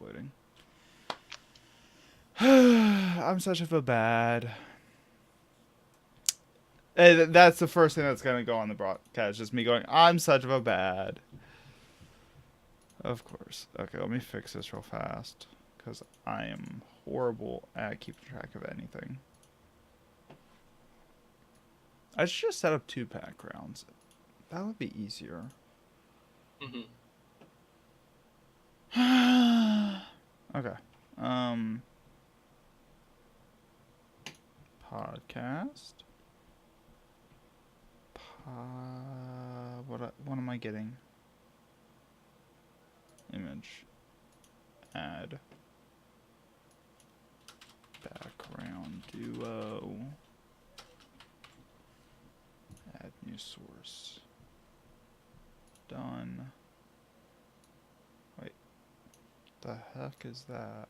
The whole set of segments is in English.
loading. I'm such a bad. Hey, that's the first thing that's gonna go on the broadcast. Just me going, I'm such of a bad. Of course. Okay, let me fix this real fast. Because I am horrible at keeping track of anything. I should just set up 2 backgrounds. That would be easier. Okay. Podcast. What am I getting? Image. Add. Background duo. Add new source. Done. Wait. The heck is that?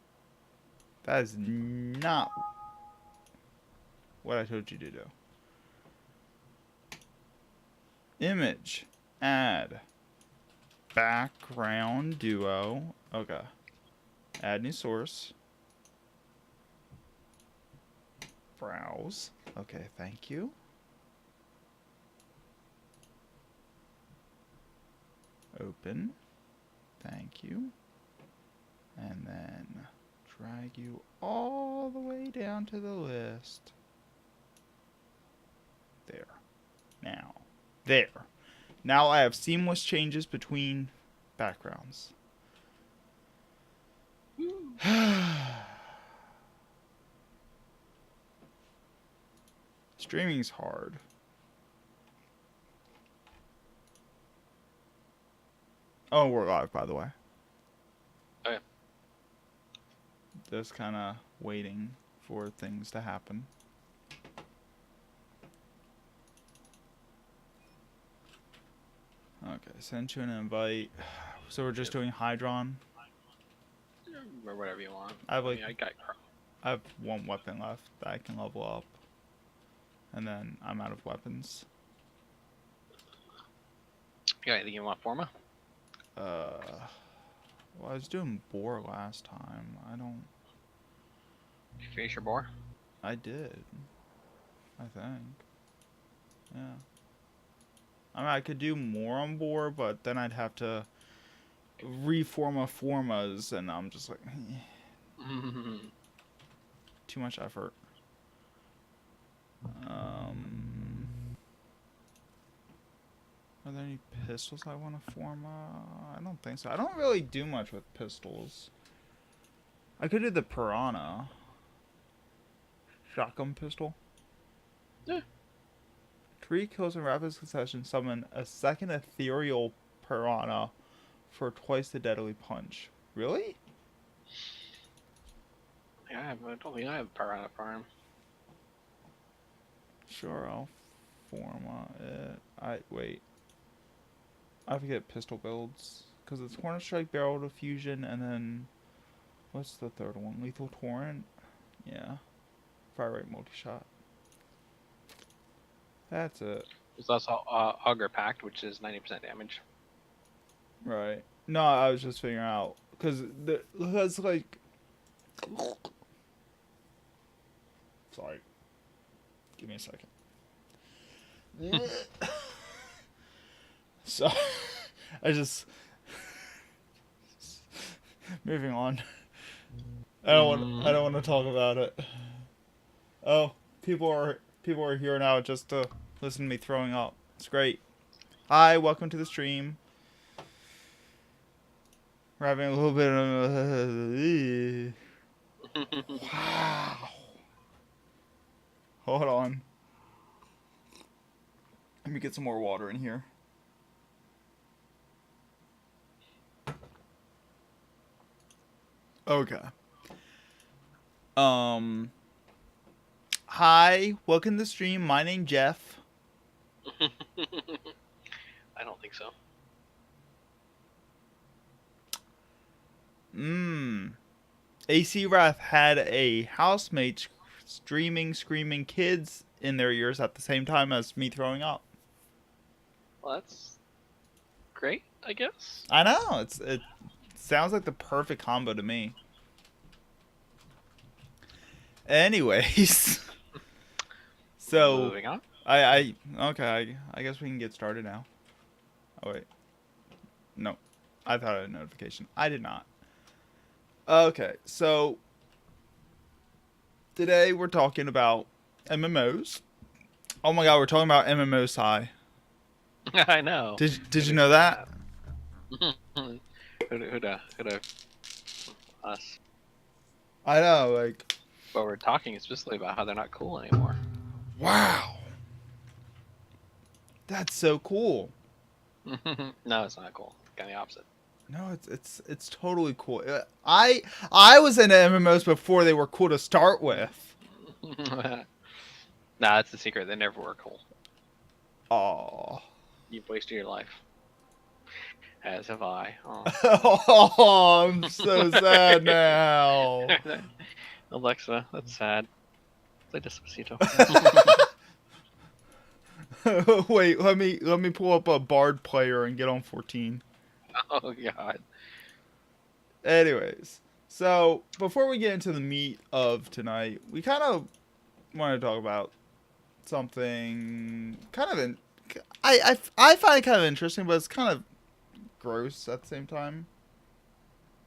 That is not what I told you to do. Image. Add. Background duo. Okay. Add new source. Browse. Okay, thank you. Open. Thank you. And then drag you all the way down to the list. There. Now. There. Now I have seamless changes between backgrounds. Streaming's hard. Oh, we're live, by the way. Okay. Just kind of waiting for things to happen. Okay, send you an invite. So we're just doing Hydron. Or whatever you want. I have like I have 1 weapon left that I can level up. And then I'm out of weapons. You got anything you want, Forma? Well, I was doing boar last time. I don't. Did you finish your boar? I did. I think. Yeah. I mean, I could do more on boar, but then I'd have to reforma formas, and I'm just like, too much effort. Are there any pistols I want to forma? I don't think so. I don't really do much with pistols. I could do the piranha. Shotgun pistol. Yeah. 3 kills in rapid succession summon a second ethereal piranha for twice the deadly punch. Really? Yeah, I don't think I have piranha farm. Sure, I'll forma it. Wait. I forget pistol builds. Because it's Corner Strike, Barrel Diffusion, and then... What's the third one? Lethal Torrent? Yeah. Fire rate multi-shot. That's it. There's also Augur Pact, which is 90% damage. Right. No, I was just figuring out. Because like... Sorry. Give me a second. So, I just... Moving on. I don't want to talk about it. Oh, people are here now just to listen to me throwing up. It's great. Hi, welcome to the stream. We're having a little bit of wow. Hold on. Let me get some more water in here. Okay. Hi, welcome to the stream. My name's Jeff. I don't think so. AC Wrath had a housemate screaming kids in their ears at the same time as me throwing up. Well, that's great, I guess. I know, it's sounds like the perfect combo to me. Anyways, so Moving on. okay, I guess we can get started now. Oh wait, no, I thought I had a notification. I did not. Okay, so today we're talking about MMOs. Oh my god, we're talking about MMOs, Sai. I know. Did you know that? Who'da us? I know, like, But we're talking specifically about how they're not cool anymore. wow, that's so cool. No, it's not cool. It's kind of the opposite. No, it's totally cool. I was into MMOs before they were cool to start with. Nah, that's the secret. They never were cool. Oh. You've wasted your life. As have I. Oh. Oh, I'm so sad now. Alexa, that's sad. Play Despacito. Wait, let me pull up a Bard player and get on 14. Oh god. Anyways, so before we get into the meat of tonight, we kind of want to talk about something kind of I find it kind of interesting, but it's kind of gross at the same time.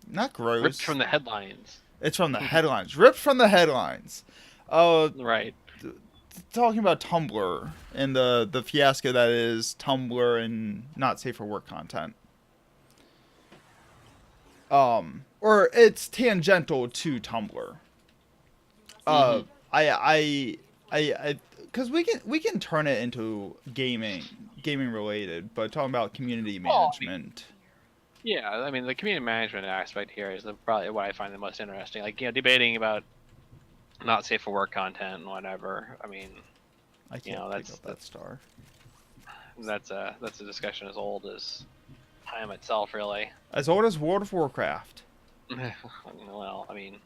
Not gross. Ripped from the headlines. It's from the headlines. Ripped from the headlines. Right. Talking about Tumblr and the fiasco that is Tumblr and not safe for work content. Or it's tangential to Tumblr. I because we can turn it into gaming related, but talking about community management. Yeah, I mean the community management aspect here is probably what I find the most interesting. Like, debating about not safe for work content and whatever. I mean, I can't pick up that star. That's a discussion as old as time itself, really. As old as World of Warcraft. Well, I mean,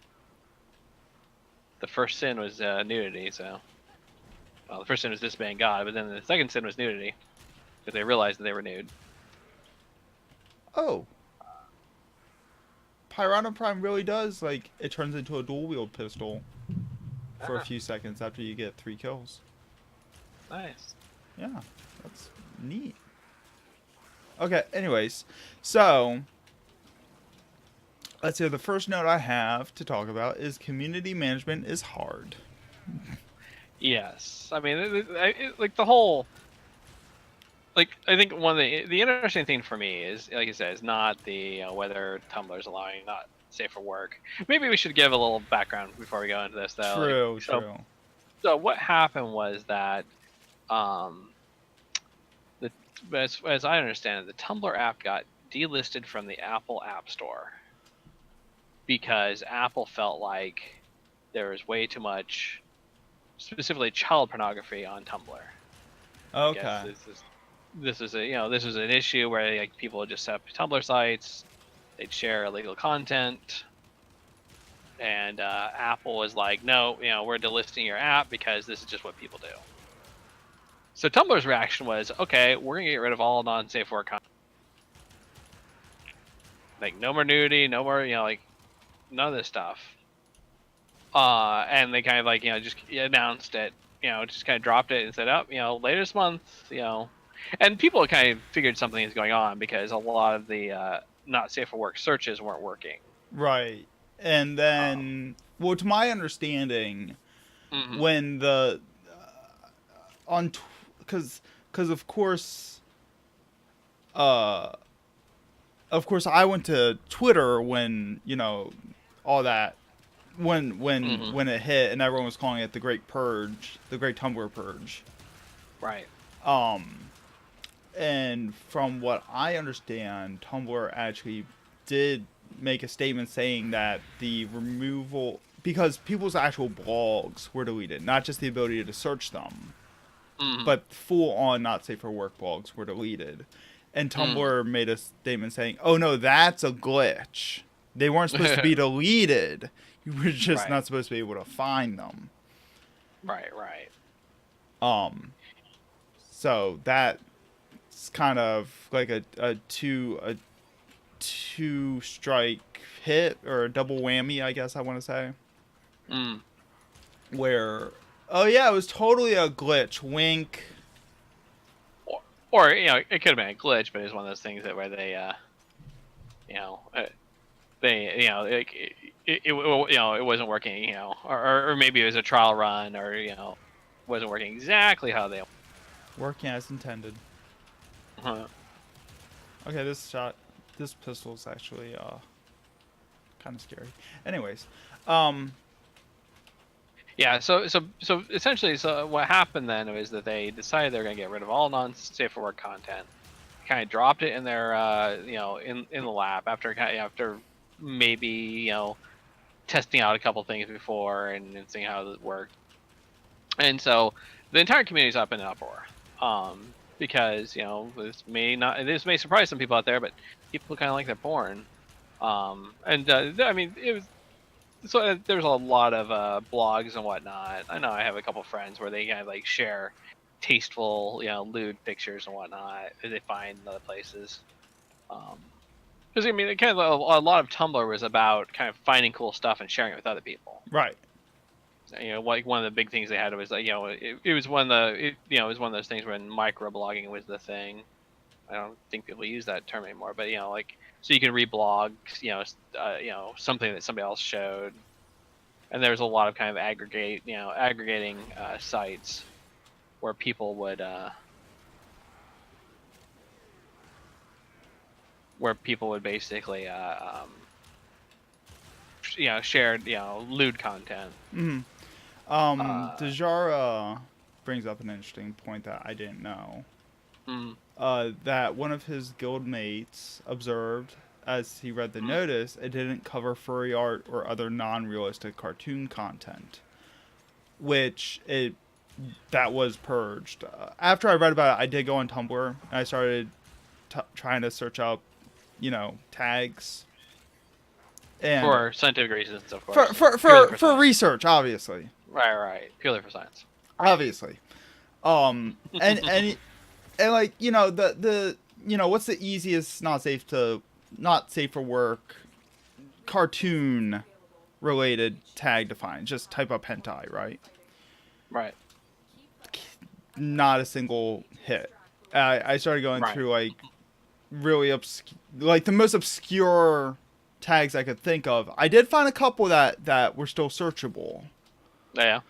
the first sin was nudity, so. Well, the first sin was disobeying God, but then the second sin was nudity, because they realized that they were nude. Oh. Piranha Prime really does, like, it turns into a dual-wield pistol for a few seconds after you get 3 kills. Nice. Yeah, that's neat. Okay, anyways, so let's say the first note I have to talk about is community management is hard. Yes, I mean, like the whole, like, I think one of the interesting thing for me is, like you said, is not the whether Tumblr's allowing not safe for work. Maybe we should give a little background before we go into this, though. True, like, true. So what happened was that, as I understand it, the Tumblr app got delisted from the Apple App Store because Apple felt like there was way too much, specifically child pornography, on Tumblr. Okay. This is an issue where, like, people would just set up Tumblr sites, they'd share illegal content, and Apple was like, no, we're delisting your app because this is just what people do. So Tumblr's reaction was, okay, we're gonna get rid of all non-safe work content. Like, no more nudity, no more, like, none of this stuff. And they kind of, like, just announced it, just kind of dropped it and said, oh, later this month, and people kind of figured something is going on because a lot of the not safe for work searches weren't working. Right. And then, well, to my understanding, when the because of course I went to Twitter when all that when it hit, and everyone was calling it the Great Purge, the Great Tumblr Purge. Right. And from what I understand, Tumblr actually did make a statement saying that the removal, because people's actual blogs were deleted, not just the ability to search them, but full-on not safe for work blogs were deleted. And Tumblr made a statement saying, oh no, that's a glitch. They weren't supposed to be deleted. You were just not supposed to be able to find them. Right. So that's kind of like a two two strike hit, or a double whammy, I guess I want to say. Where, oh yeah, it was totally a glitch. Wink. Or it could have been a glitch, but it's one of those things that where they, they, it wasn't working, or maybe it was a trial run, or wasn't working exactly how they. Working as intended. Uh-huh. Okay, this pistol is actually kind of scary. Anyways, Yeah, so essentially, what happened then was that they decided they're going to get rid of all non-safe for work content. Kind of dropped it in their, in the lab after maybe testing out a couple things before and seeing how it worked. And so the entire community is up in an uproar, because this may surprise some people out there, but people kind of like their porn, I mean it was. So there's a lot of blogs and whatnot. I know I have a couple friends where they kind of like share tasteful, lewd pictures and whatnot that they find in other places. Because I mean, kind of a lot of Tumblr was about kind of finding cool stuff and sharing it with other people. right. Like one of the big things they had was like, it was one of it was one of those things when microblogging was the thing. I don't think people use that term anymore, but like, so you can reblog, something that somebody else showed, and there's a lot of kind of aggregating sites where people would basically share lewd content. Dejara brings up an interesting point that I didn't know. That one of his guildmates observed as he read the notice, it didn't cover furry art or other non-realistic cartoon content, which that was purged. After I read about it, I did go on Tumblr and I started trying to search up, tags. And for scientific reasons, of course. For research, obviously. Right. Purely for science. Obviously. And like, the what's the easiest not safe for work cartoon related tag to find? Just type up hentai, right? Right. Not a single hit. I started going through like really like the most obscure tags I could think of. I did find a couple that were still searchable. Yeah.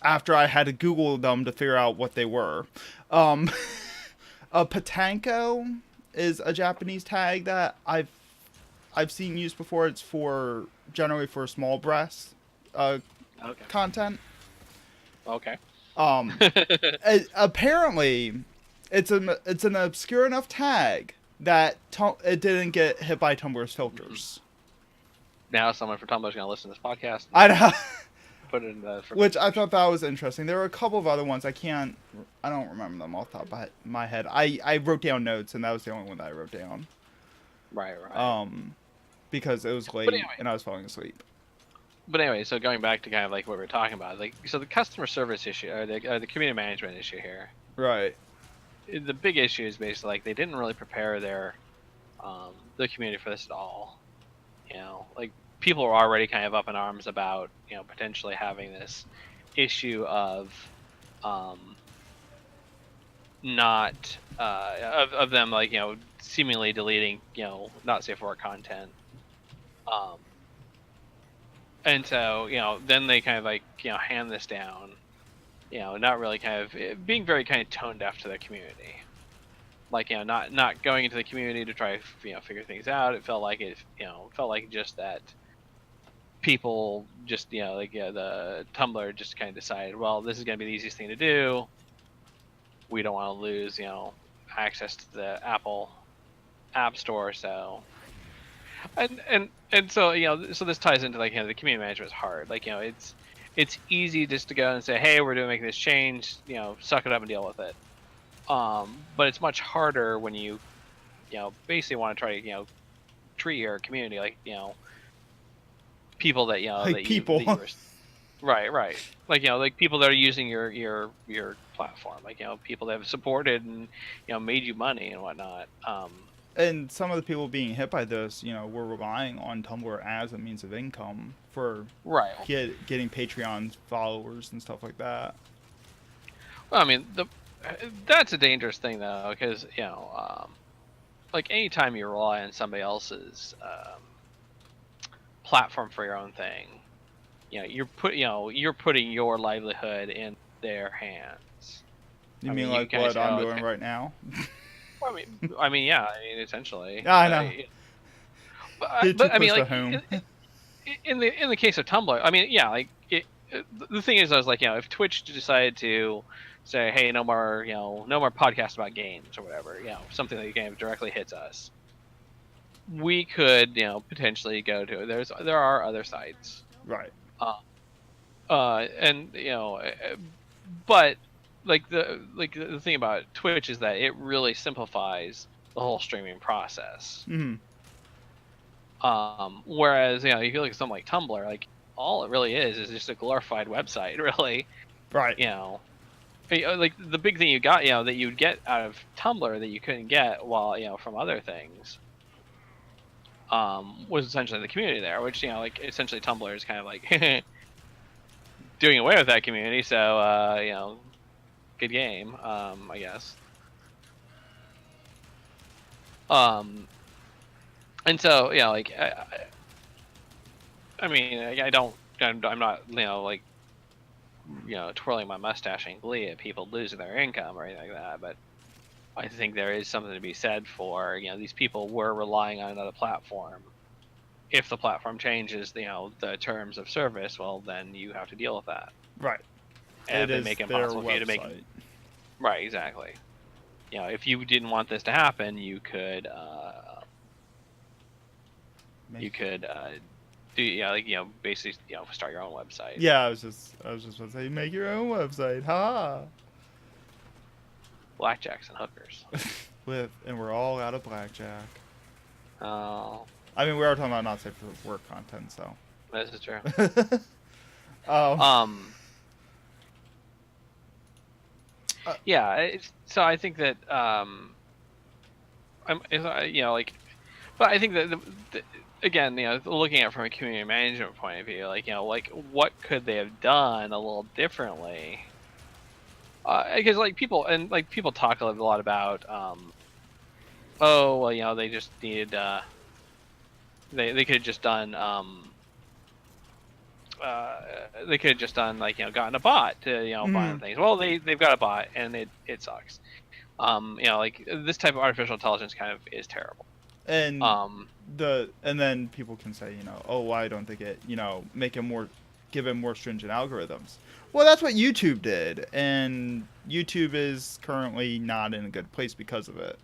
After I had to Google them to figure out what they were. A patanko is a Japanese tag that I've seen used before. It's generally for small breast content. Okay. Apparently, it's an obscure enough tag that it didn't get hit by Tumblr's filters. Now someone from Tumblr is going to listen to this podcast. I know. Put it in the... Which I thought that was interesting. There were a couple of other ones. I don't remember them off the top of my head. I wrote down notes, and that was the only one that I wrote down. Right. Because it was late and I was falling asleep. But anyway, so going back to kind of like what we were talking about, like, so the customer service issue, or the community management issue here. Right. The big issue is basically like they didn't really prepare the community for this at all. Like, people were already kind of up in arms about potentially having this issue of not of them like seemingly deleting not safe for work content, and so then they kind of like hand this down, not really kind of being very kind of tone deaf to the community. Like not going into the community to try figure things out. It felt like just that people just the Tumblr just kind of decided, well, this is going to be the easiest thing to do. We don't want to lose access to the Apple App Store, so and so so this ties into like the community management is hard. Like it's easy just to go and say, hey, we're making this change, suck it up and deal with it. But it's much harder when you basically want to try to treat your community like people that like that people. Right. Like like people that are using your platform, like people that have supported and made you money and whatnot. And some of the people being hit by this, were relying on Tumblr as a means of income for Right. getting Patreon followers and stuff like that. Well, I mean, that's a dangerous thing though, because like anytime you rely on somebody else's platform for your own thing, you're putting your livelihood in their hands. You I mean mean, like what I'm doing right now? Well, yeah, essentially. Yeah, I know. But I mean, to like home. in the case of Tumblr, I mean, yeah, like the thing is, I was like, if Twitch decided to say, hey, no more podcasts about games or whatever, something that game directly hits us, we could, potentially go to. There are other sites, Right. And but like the thing about Twitch is that it really simplifies the whole streaming process. Mm-hmm. Whereas if you look at something like Tumblr, like all it really is just a glorified website, really. Right. Like the big thing you got, that you'd get out of Tumblr that you couldn't get from other things, was essentially the community there, which like essentially Tumblr is kind of like doing away with that community. So good game, I guess. And so like I mean, I'm not like twirling my mustache in glee at people losing their income or anything like that, but I think there is something to be said for these people were relying on another platform. If the platform changes the terms of service, well, then you have to deal with that. Right. And they make it impossible for you to make it. Right, exactly. If you didn't want this to happen, you could do basically start your own website. Yeah, I was just about to say make your own website. Ha. Blackjacks and hookers. And we're all out of blackjack. Oh. I mean, we are talking about not safe for work content, so. This is true. Yeah. So I think that but I think that again, looking at it from a community management point of view, like what could they have done a little differently? Because people talk a lot about they just needed they could have just done gotten a bot to find things. Well, they've got a bot and it sucks. Like this type of artificial intelligence kind of is terrible. And then people can say, oh, why don't they give it more stringent algorithms? Well, that's what YouTube did, and YouTube is currently not in a good place because of it.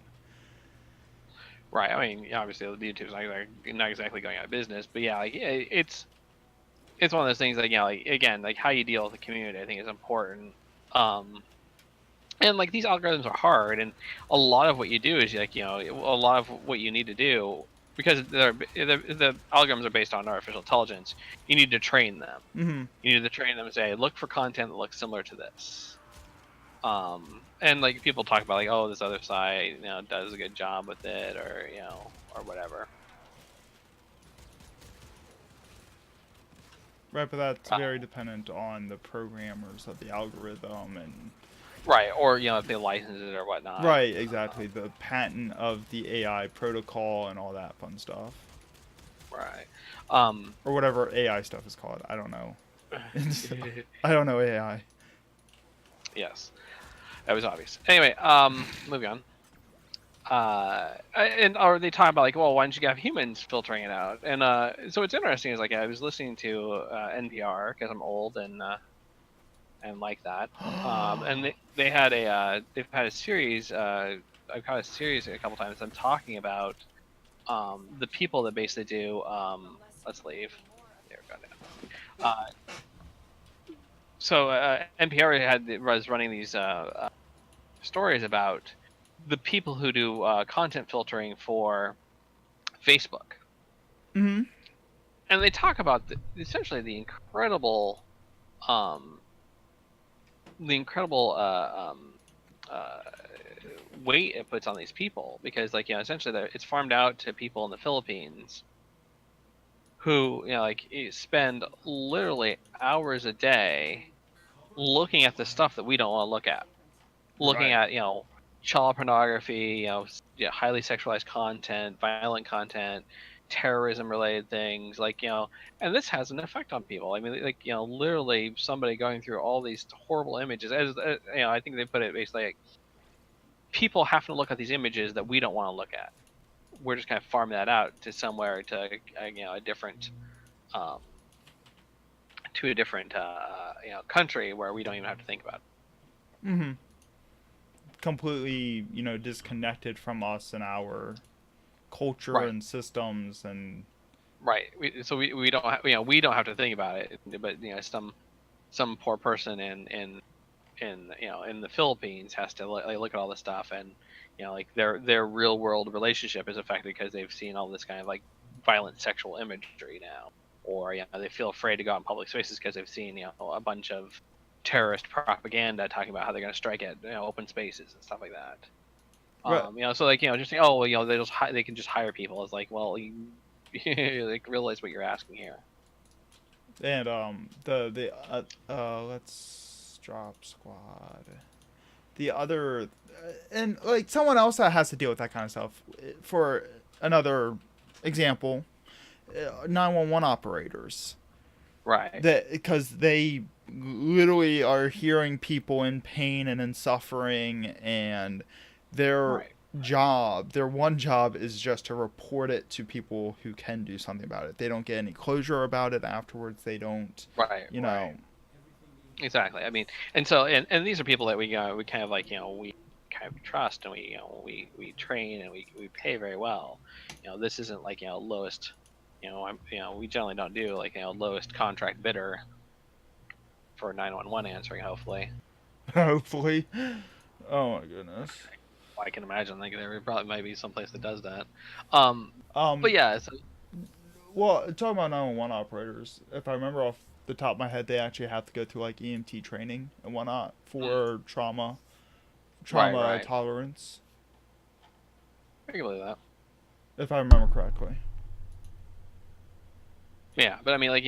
Right. I mean, obviously, YouTube's not exactly going out of business, but yeah, like it's one of those things. Like again, like how you deal with the community, I think is important. And like these algorithms are hard, and a lot of what you do is a lot of what you need to do, because the algorithms are based on artificial intelligence. You need to train them. Mm-hmm. You need to train them and say, look for content that looks similar to this. And like people talk about like, oh, this other site does a good job with it, or or whatever. Right, but that's very dependent on the programmers of the algorithm and. Right, or if they license it or whatnot. Right, exactly. The patent of the AI protocol and all that fun stuff. Right. Or whatever AI stuff is called. I don't know. I don't know AI. Yes, that was obvious. Anyway, moving on. Or they talk about like, well, why don't you have humans filtering it out? And so what's interesting is like I was listening to NPR because I'm old and like that. And they've had a series. I've caught a series a couple times. I'm talking about the people that basically do. Let's leave. There we go. So NPR was running these stories about the people who do content filtering for Facebook. Mm-hmm. And they talk about essentially the incredible weight it puts on these people, because like, essentially it's farmed out to people in the Philippines who, like, spend literally hours a day looking at the stuff that we don't want to look at, looking Right. at, child pornography, highly sexualized content, violent content, terrorism related things, like, and this has an effect on people. I mean, like, literally somebody going through all these horrible images, as I think they put it basically like, people have to look at these images that we don't want to look at. We're just kind of farming that out to somewhere, to a different um, country where we don't even have to think about it. Mm-hmm. Completely, disconnected from us and our culture Right. and systems and. Right. We don't we don't have to think about it, but some poor person in the Philippines has to look at all this stuff, and like their real world relationship is affected because they've seen all this kind of like violent sexual imagery now, or they feel afraid to go out in public spaces because they've seen a bunch of terrorist propaganda talking about how they're going to strike at open spaces and stuff like that. Right. So like just saying, oh well, they can just hire people. It's like, well, you like realize what you're asking here. And let's drop squad. The other, and like someone else that has to deal with that kind of stuff. For another example, 911 operators. Right. That because they literally are hearing people in pain and in suffering, and their Right. their one job is just to report it to people who can do something about it. They don't get any closure about it afterwards. They don't, Right. Right. Exactly. I mean, and so and these are people that we kind of like we kind of trust, and we train, and we pay very well. This isn't like lowest. We generally don't do like lowest contract bidder for 911 answering. Hopefully. hopefully. Oh my goodness. I can imagine like there probably might be some place that does that. But Um, yeah. So, well, talking about 911 operators, if I remember off the top of my head, they actually have to go through like EMT training and whatnot for trauma right. trauma Right. tolerance, I can believe that. if I remember correctly. Yeah, but I mean, like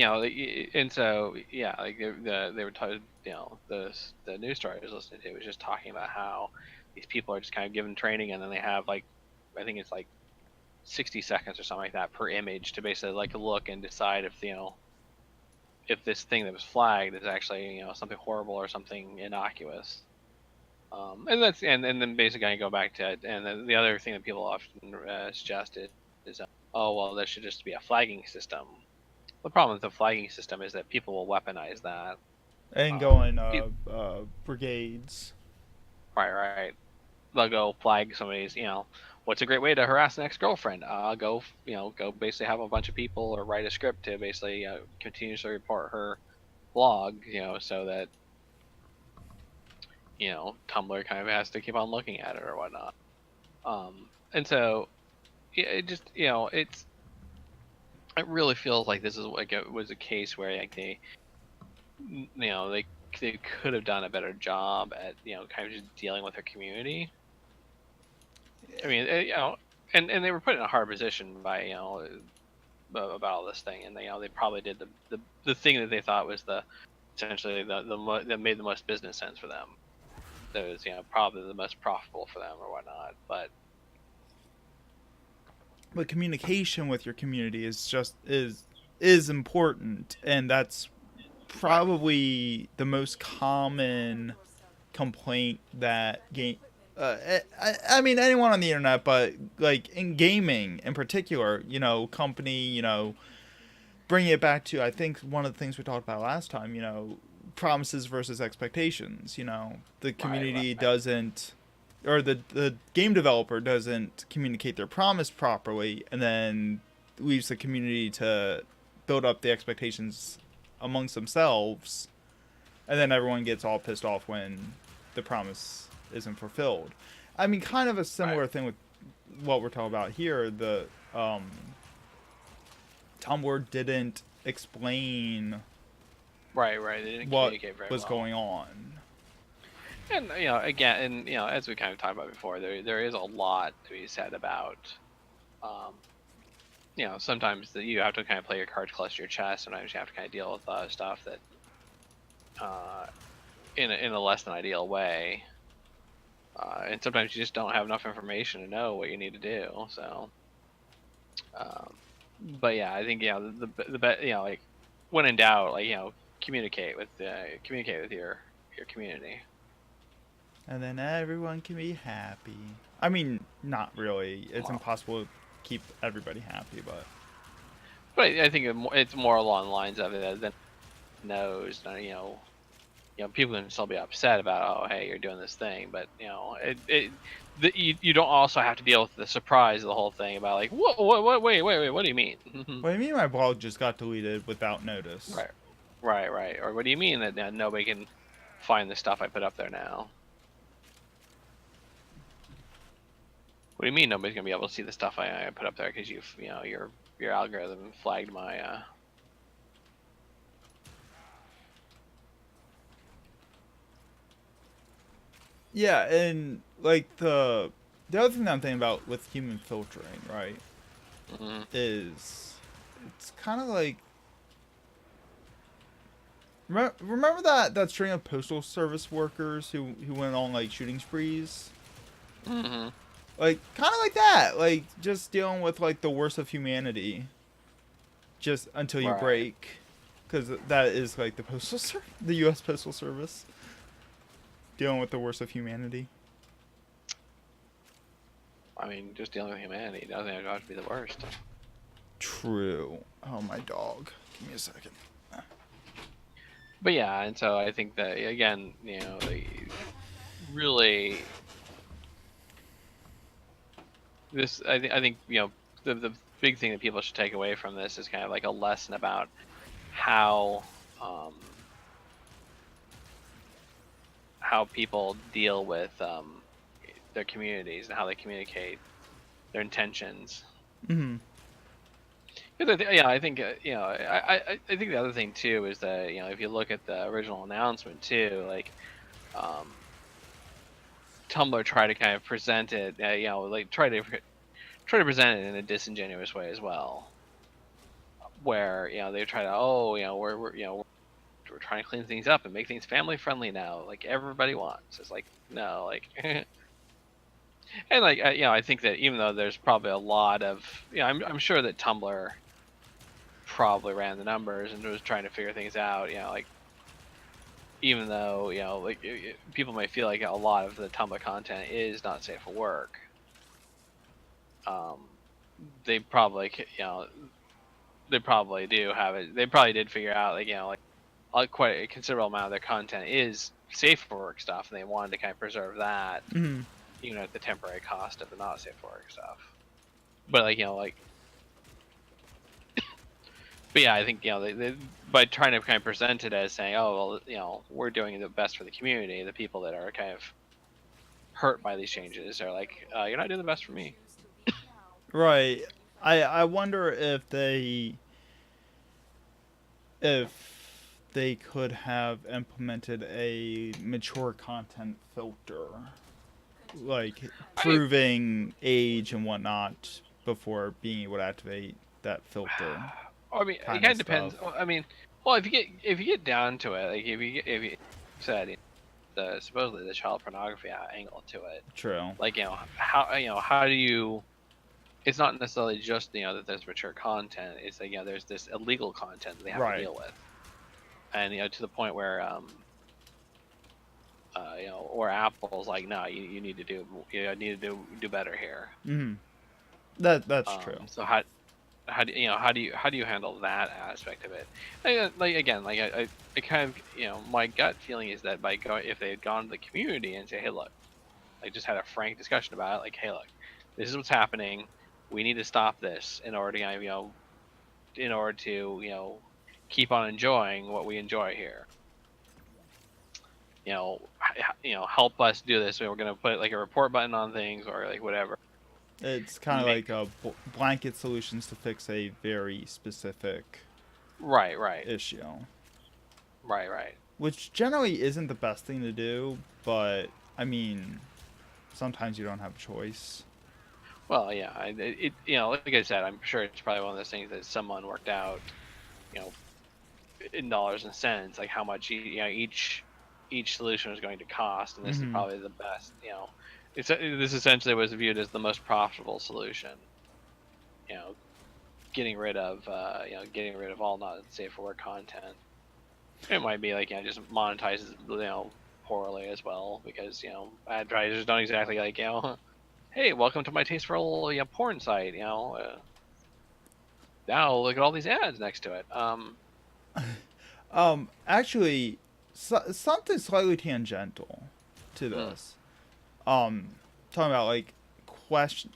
and so yeah, like they were talking, the news story I was listening to was just talking about how these people are just kind of given training, and then they have like, I think it's like 60 seconds or something like that per image to basically like look and decide if if this thing that was flagged is actually something horrible or something innocuous. And that's and then basically I go back to it, and the other thing that people often suggest is oh well, there should just be a flagging system. The problem with the flagging system is that people will weaponize that. And Um, going it- brigades. right. They'll go flag somebody's, what's a great way to harass an ex-girlfriend? Go basically have a bunch of people or write a script to basically continuously report her blog, so that, Tumblr kind of has to keep on looking at it or whatnot. And so it just, it really feels like this is like it was a case where like they could have done a better job at kind of just dealing with their community. I mean, and they were put in a hard position by about all this thing, and they probably did the thing that they thought was essentially that made the most business sense for them. That was probably the most profitable for them or whatnot. But communication with your community is important, and that's probably the most common complaint that game. I mean, anyone on the internet, but like in gaming in particular, company, bringing it back to, I think one of the things we talked about last time, promises versus expectations. The community Right. doesn't, or the game developer doesn't communicate their promise properly, and then leaves the community to build up the expectations amongst themselves, and then everyone gets all pissed off when the promise isn't fulfilled. I mean, kind of a similar thing with what we're talking about here. The Tumblr didn't explain Right. They didn't what communicate very was well. going on. And again, and as we kind of talked about before, there is a lot to be said about, um, sometimes that you have to kind of play your cards close to your chest. Sometimes you have to kind of deal with stuff that, uh, in a less than ideal way, and sometimes you just don't have enough information to know what you need to do. So, um, but yeah, I think the bet like when in doubt, like communicate with your community. And then everyone can be happy. I mean, not really. It's Well, impossible to keep everybody happy, but but I think it's more along the lines of it than knows. People can still be upset about, oh, hey, you're doing this thing, but you don't also have to deal with the surprise of the whole thing about like, what, wait, what do you mean? what do you mean my blog just got deleted without notice? Right, right. Or what do you mean that nobody can find the stuff I put up there now? What do you mean nobody's gonna be able to see the stuff I put up there because your algorithm flagged my Yeah, and like the other thing that I'm thinking about with human filtering, right, is it's kind of like remember that string of postal service workers who went on like shooting sprees, like kind of like that, like just dealing with like the worst of humanity, just until you right. break, because that is like the U.S. Postal Service dealing with the worst of humanity. I mean, just dealing with humanity doesn't have to be the worst. True. Oh, my dog. Give me a second. But yeah, and so I think that again, really this I think the big thing that people should take away from this is kind of like a lesson about how how people deal with their communities and how they communicate their intentions. Mm-hmm. I think I think the other thing too is that if you look at the original announcement too, like Tumblr tried to kind of present it, like try to present it in a disingenuous way as well, where they try to we're trying to clean things up and make things family friendly now, like everybody wants. It's like no, like and like I think that even though there's probably a lot of I'm sure that Tumblr probably ran the numbers and was trying to figure things out, like even though like people may feel like a lot of the Tumblr content is not safe for work, they probably they probably do have it. They probably did figure out like quite a considerable amount of their content is safe for work stuff, and they wanted to kind of preserve that, Mm-hmm. even at the temporary cost of the not safe for work stuff. But but yeah, I think they by trying to kind of present it as saying, oh well, we're doing the best for the community, the people that are kind of hurt by these changes are like, you're not doing the best for me. Right. I wonder if they could have implemented a mature content filter, like proving age and whatnot before being able to activate that filter. I mean, it Kind kind of of depends. stuff. I mean, well, if you get down to it, like if you said the supposedly the child pornography angle to it, True. like how do you? It's not necessarily just that there's mature content. It's like there's this illegal content that they have to Right. deal with, and to the point where or Apple's like, no, you need to do better here. Mm-hmm. That's true. So how do you handle that aspect of it? Like again, like I kind of my gut feeling is that if they had gone to the community and say, hey look, like just had a frank discussion about it, like hey look, this is what's happening, we need to stop this in order to keep on enjoying what we enjoy here. Help us do this. We're gonna put like a report button on things or like whatever. It's kind of Make like a blanket solutions to fix a very specific right, issue. right. which generally isn't the best thing to do, but I mean, sometimes you don't have a choice. Well, yeah, like I said, I'm sure it's probably one of those things that someone worked out, you know, in dollars and cents, like how much each solution is going to cost, and this is Mm-hmm. probably the best. This essentially was viewed as the most profitable solution. You know, getting rid of all not safe for work content. It might be like just monetizes poorly as well, because advertisers don't exactly like hey, welcome to my tasteful porn site. Now look at all these ads next to it. Actually, something slightly tangential to Mm, this. Talking about like question.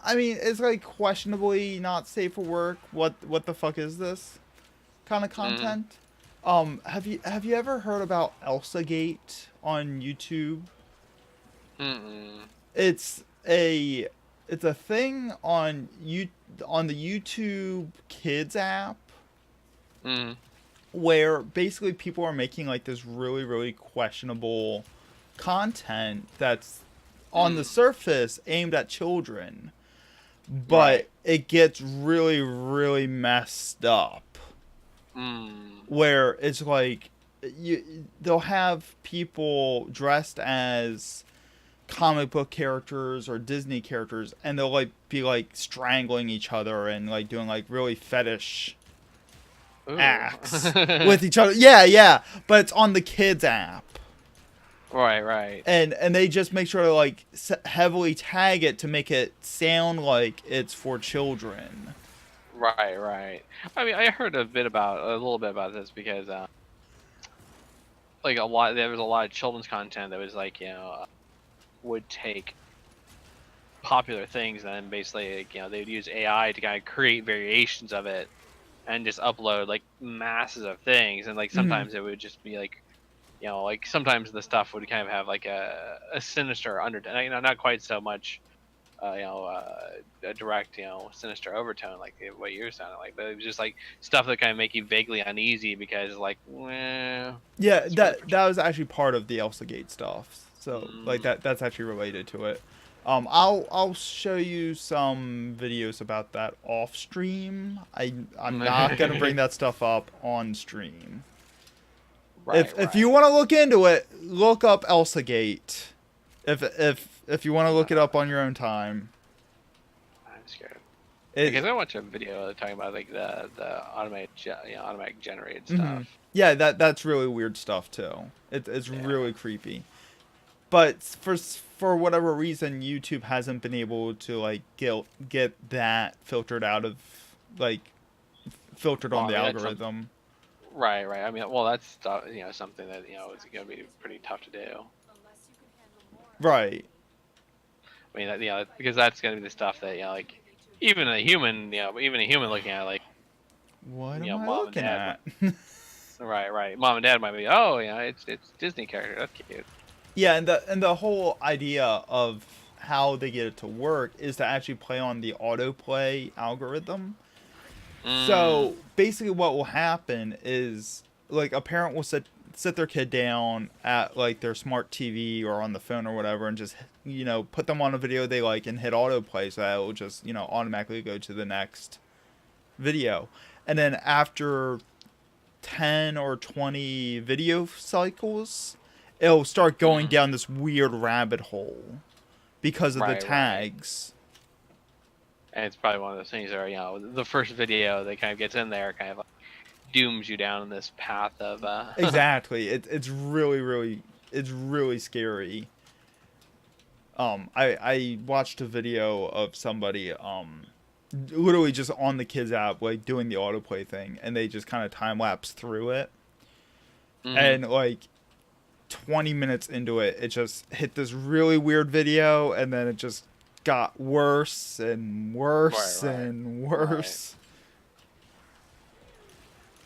I mean, it's like questionably not safe for work. What the fuck is this kind of mm, content? Have you ever heard about Elsa Gate on YouTube? mm, It's a it's a thing on the YouTube Kids app mm, where basically people are making like this really really questionable content that's on the mm. surface aimed at children, but Right. it gets really really messed up Mm, where it's like they'll have people dressed as comic book characters or Disney characters, and they'll like be like strangling each other and like doing like really fetish ooh. acts with each other. Yeah, yeah, but it's on the kids app, Right, right, and they just make sure to like heavily tag it to make it sound like it's for children. right, right. I mean, I heard a little bit about this because, there was a lot of children's content that was like, would take popular things and then basically, like, they would use AI to kind of create variations of it and just upload like masses of things. And like Mm-hmm. sometimes it would just be like, like sometimes the stuff would kind of have like a sinister undertone, not quite so much a direct, sinister overtone like what you're sounding like, but it was just like stuff that kind of make you vaguely uneasy because like, Yeah, it's really that was actually part of the Elsa Gate stuff. So like mm, that's actually related to it. I'll show you some videos about that off stream. I'm not gonna bring that stuff up on stream. right, If you right. want to look into it, look up Elsa Gate. If you want to look it up Uh, on your own time, I'm scared because it. I watched a video talking about like the automatic generated Mm-hmm. stuff. Yeah, that's really weird stuff too. It's Yeah. really creepy. But for whatever reason, YouTube hasn't been able to like get that filtered out of like filtered Well, on I the mean that's some algorithm. right, right. I mean, well, that's something that is going to be pretty tough to do. Right. I mean, because that's going to be the stuff that like even a human looking at it, like What am I mom and looking dad, at? right, right. Mom and dad might be, oh, it's Disney character. That's cute. Yeah, and the whole idea of how they get it to work is to actually play on the autoplay algorithm. Mm, So basically, what will happen is like a parent will sit their kid down at like their smart TV or on the phone or whatever, and just put them on a video they like and hit autoplay, so that it will just automatically go to the next video, and then after 10 or 20 video cycles, it'll start going mm, down this weird rabbit hole because of the right, right. tags. And it's probably one of those things where the first video that kind of gets in there kind of like dooms you down this path of Exactly. It's really scary. I watched a video of somebody literally just on the kids app like doing the autoplay thing, and they just kind of time lapse through it, mm, and like 20 minutes into it, it just hit this really weird video, and then it just got worse and right, worse right, and right. worse.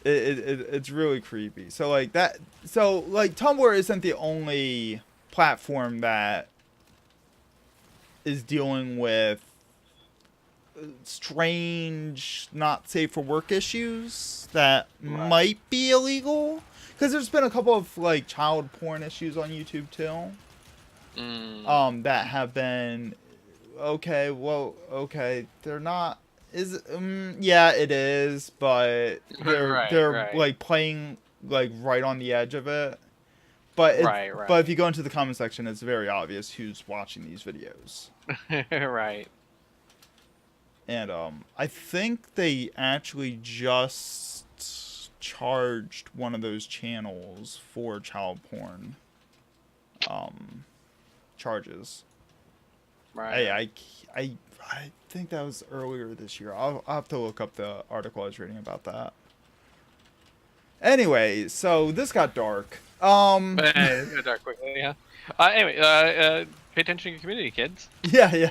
It's really creepy. So like that. So like Tumblr isn't the only platform that is dealing with strange, not safe for work issues that Right. might be illegal. because there's been a couple of like child porn issues on YouTube too. That have been okay. Well, okay, they're not. Yeah, it is, but Right, they're right, like playing like right on the edge of it. But right, if you go into the comment section, it's very obvious who's watching these videos. right. And I think they actually just charged one of those channels for child porn charges. Right. I think that was earlier this year. I'll have to look up the article I was reading about that. Anyway, so this got dark. But dark quickly, yeah. Anyway, pay attention to your community, kids. Yeah, yeah.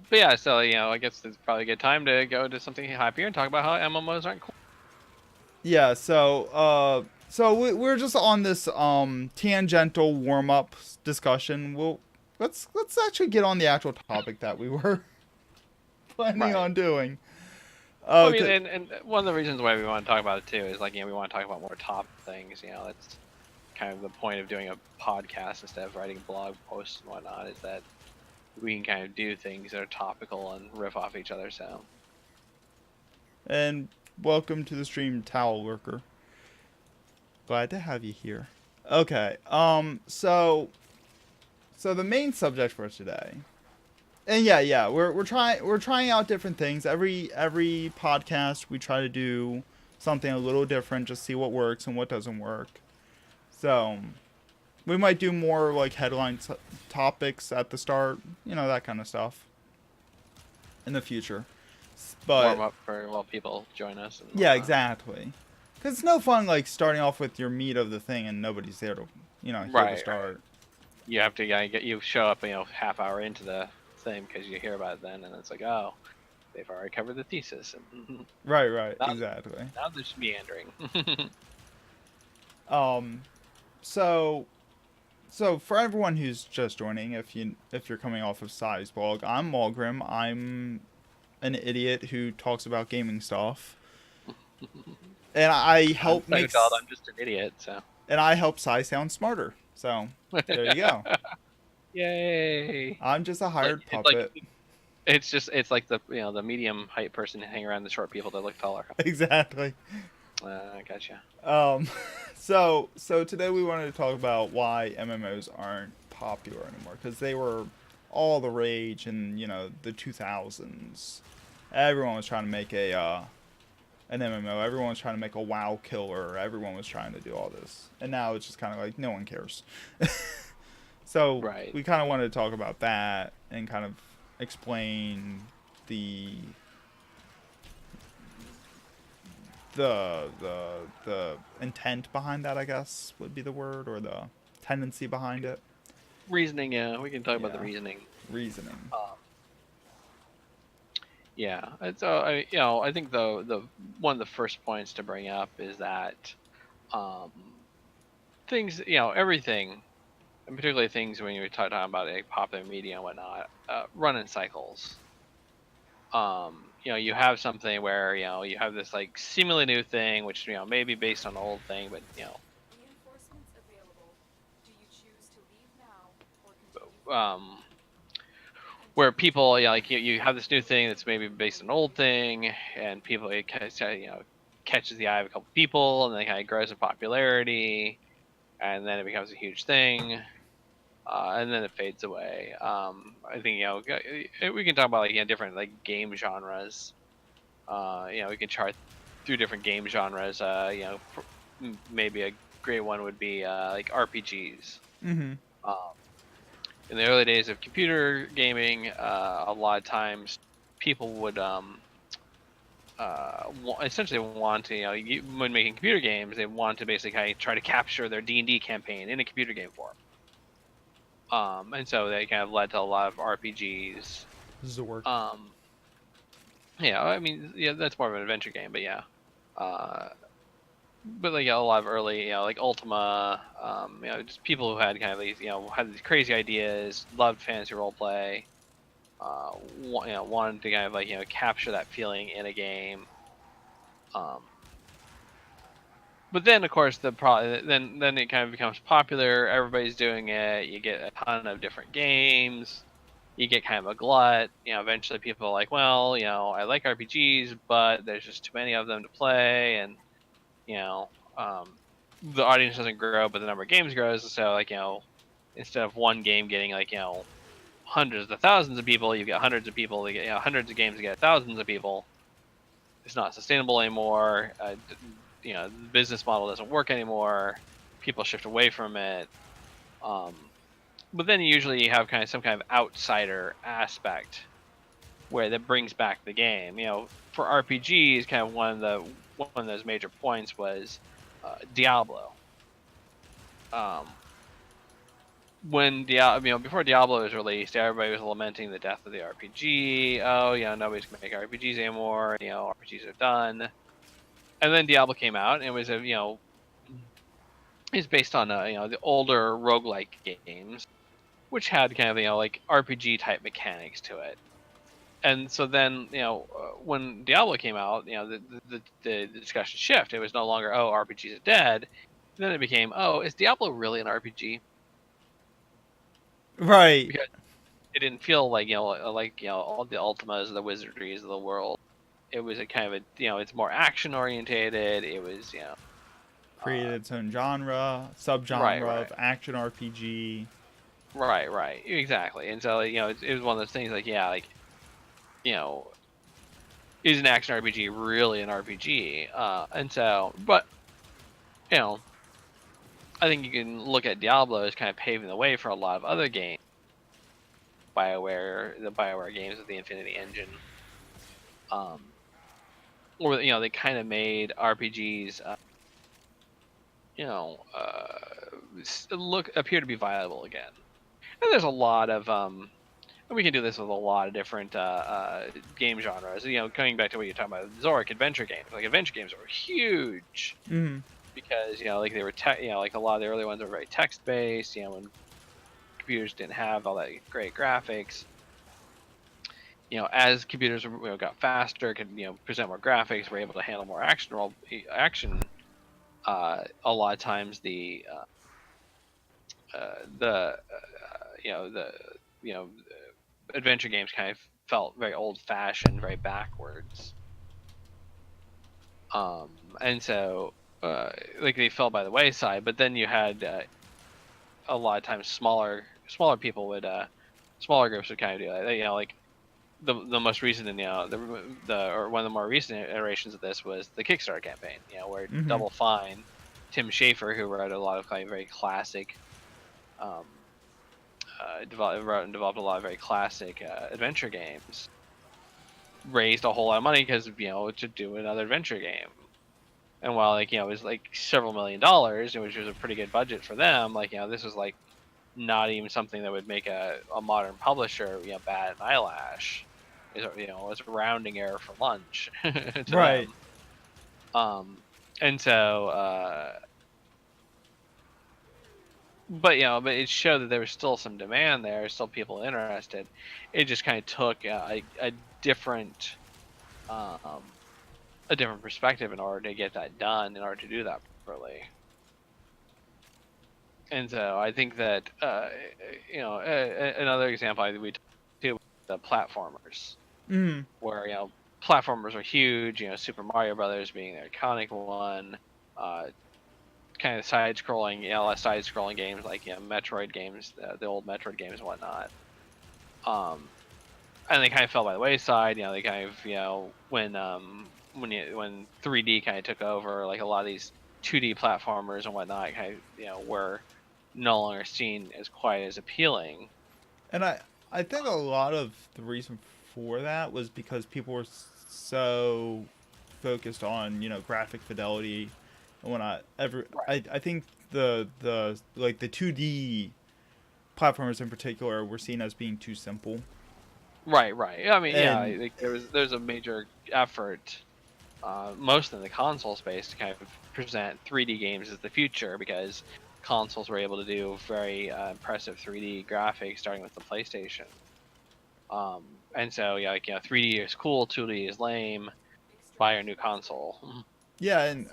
But yeah, so I guess it's probably a good time to go to something happier and talk about how MMOs aren't cool. Yeah, so we're just on this tangential warm up discussion. Let's actually get on the actual topic that we were planning on doing. I mean, and one of the reasons why we want to talk about it too is like we want to talk about more top things. That's kind of the point of doing a podcast instead of writing blog posts and whatnot. Is that we can kind of do things that are topical and riff off each other. So. And welcome to the stream, Towel Worker. Glad to have you here. Okay. So the main subject for today. And yeah, we're trying out different things. Every podcast we try to do something a little different, just see what works and what doesn't work. So we might do more like headline topics at the start, that kind of stuff in the future. But warm up for people join us. And yeah, exactly. Because it's no fun like starting off with your meat of the thing and nobody's there to here to start. Right. You have to you show up half hour into the thing because you hear about it then, and it's like, oh, they've already covered the thesis. And right, exactly. Now they're just meandering. So for everyone who's just joining, if you're coming off of Sai's blog, I'm Malgrim. I'm an idiot who talks about gaming stuff, and I help make. I'm just an idiot, so. And I help Sai sound smarter. So there you go. Yay! I'm just a hired puppet. It's like the the medium height person hang around the short people that look taller. Exactly. Gotcha. So today we wanted to talk about why MMOs aren't popular anymore, because they were all the rage in the 2000s. Everyone was trying to make an MMO. Everyone was trying to make a WoW killer. Everyone was trying to do all this, and now it's just kind of like no one cares. So we kind of wanted to talk about that and kind of explain the intent behind that, I guess would be the word, or the tendency behind it. Reasoning, yeah, we can talk about the reasoning. Yeah, so I think the one of the first points to bring up is that things, everything, and particularly things when you're talking about popular media and whatnot, run in cycles. You have something where you have this like seemingly new thing, which may be based on an old thing, but Reinforcements available. Do you choose to leave now or continue? Where people you have this new thing that's maybe based on an old thing, and people it catches the eye of a couple people, and then it kind of grows in popularity, and then it becomes a huge thing. And then it fades away. I think we can talk about different game genres. We can chart through different game genres. Maybe a great one would be RPGs. Mm-hmm. In the early days of computer gaming, a lot of times people would essentially want to when making computer games, they want to basically try to capture their D&D campaign in a computer game form. And so they kind of led to a lot of RPGs. Zork. Yeah, I mean, that's more of an adventure game, but yeah. But a lot of early, like Ultima, just people who had kind of these, had these crazy ideas, loved fantasy roleplay, wanted to kind of like capture that feeling in a game. But then of course then it kind of becomes popular. Everybody's doing it. You get a ton of different games. You get kind of a glut. Eventually people are like, well, I like RPGs, but there's just too many of them to play, and the audience doesn't grow, but the number of games grows. So like instead of one game getting like hundreds of thousands of people, you've got hundreds of people that get hundreds of games to get thousands of people. It's not sustainable anymore. The business model doesn't work anymore. People shift away from it. But then usually you have kind of some kind of outsider aspect where that brings back the game. For RPGs, kind of one of those major points was Diablo. When before Diablo was released, everybody was lamenting the death of the RPG. Oh, nobody's gonna make RPGs anymore. RPGs are done. And then Diablo came out, and it was it's based on the older roguelike games, which had kind of like RPG type mechanics to it. And so then when Diablo came out, the discussion shifted. It was no longer RPGs are dead. Then it became is Diablo really an RPG? Right. Because it didn't feel like all the Ultimas, the Wizardries of the world. It was a kind of it's more action orientated. It was Created its own genre, subgenre right. of action RPG. Right, exactly. And so it was one of those things like is an action RPG really an RPG? And so, but I think you can look at Diablo as kind of paving the way for a lot of other games. The BioWare games with the Infinity Engine. Or they kind of made RPGs appear to be viable again. And there's a lot of and we can do this with a lot of different game genres. Coming back to what you're talking about, Zoric adventure games. Like adventure games were huge because like they were like a lot of the early ones were very text based. When computers didn't have all that great graphics. As computers got faster, could present more graphics, were able to handle more action. A lot of times the adventure games kind of felt very old-fashioned, very backwards, and so like they fell by the wayside. But then you had a lot of times smaller people would smaller groups would kind of do that. Like the most recent or one of the more recent iterations of this was the Kickstarter campaign. Where Double Fine, Tim Schafer, who wrote a lot of kind of very classic wrote and developed a lot of very classic adventure games, raised a whole lot of money because to do another adventure game. And while it was like several $1 million, which was a pretty good budget for them, this was like not even something that would make a modern publisher bat an eyelash. It's a rounding error for lunch to Right. them. And so but it showed that there was still some demand there, still people interested. It just kind of took a different perspective in order to get that done, in order to do that properly. And so I think that another example we talked to the platformers, where platformers are huge. Super Mario Brothers being the iconic one. Kind of side-scrolling games like Metroid games, the old Metroid games and whatnot. And they kind of fell by the wayside. They kind of when 3D kind of took over, like a lot of these 2D platformers and whatnot, kind of were no longer seen as quite as appealing. And I think a lot of the reason for that was because people were so focused on graphic fidelity and whatnot. I think the 2D platformers in particular were seen as being too simple. Right. I mean, like there's a major effort, mostly in the console space, to kind of present 3D games as the future, because consoles were able to do very impressive 3D graphics, starting with the PlayStation. And so yeah, like 3D is cool, 2D is lame. Buy a new console. Yeah, and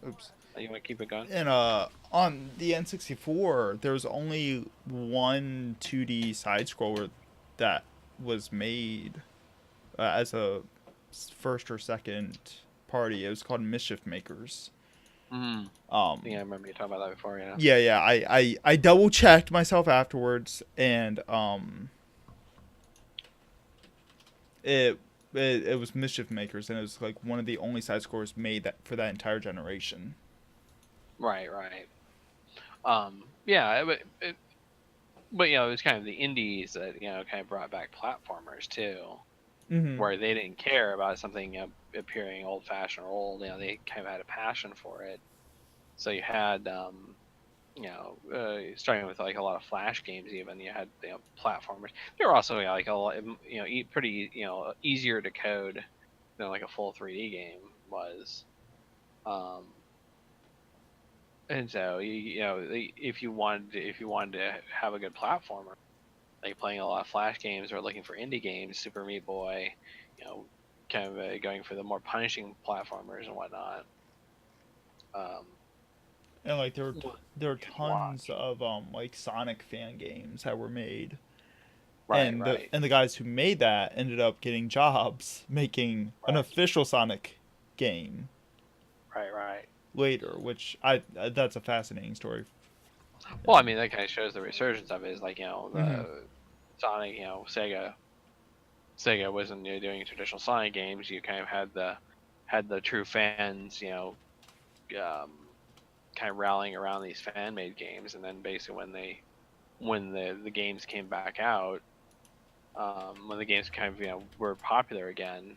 oops. You want to keep it going? And on the N64, there's only one 2D side scroller that was made as a first or second party. It was called Mischief Makers. Mm. Yeah, I remember you talking about that before. Yeah. Yeah. I double checked myself afterwards, and it was Mischief Makers, and it was like one of the only side scrollers made that for that entire generation. Right. Yeah, but it was kind of the indies that kind of brought back platformers too, where they didn't care about something appearing old-fashioned or old. They kind of had a passion for it. So you had starting with like a lot of Flash games. Even you had platformers. They were also like a lot, pretty easier to code than like a full 3D game was. And so if you wanted to have a good platformer, like playing a lot of Flash games or looking for indie games, Super Meat Boy, kind of going for the more punishing platformers and whatnot. And like there were tons of like Sonic fan games that were made. Right. The guys who made that ended up getting jobs making an official Sonic game. Right. Later, which that's a fascinating story. Well, I mean that kind of shows the resurgence of it. Is like the Sonic, Sega wasn't doing traditional Sonic games. You kind of had the true fans, kind of rallying around these fan made games, and then basically when the games came back out, when the games kind of were popular again,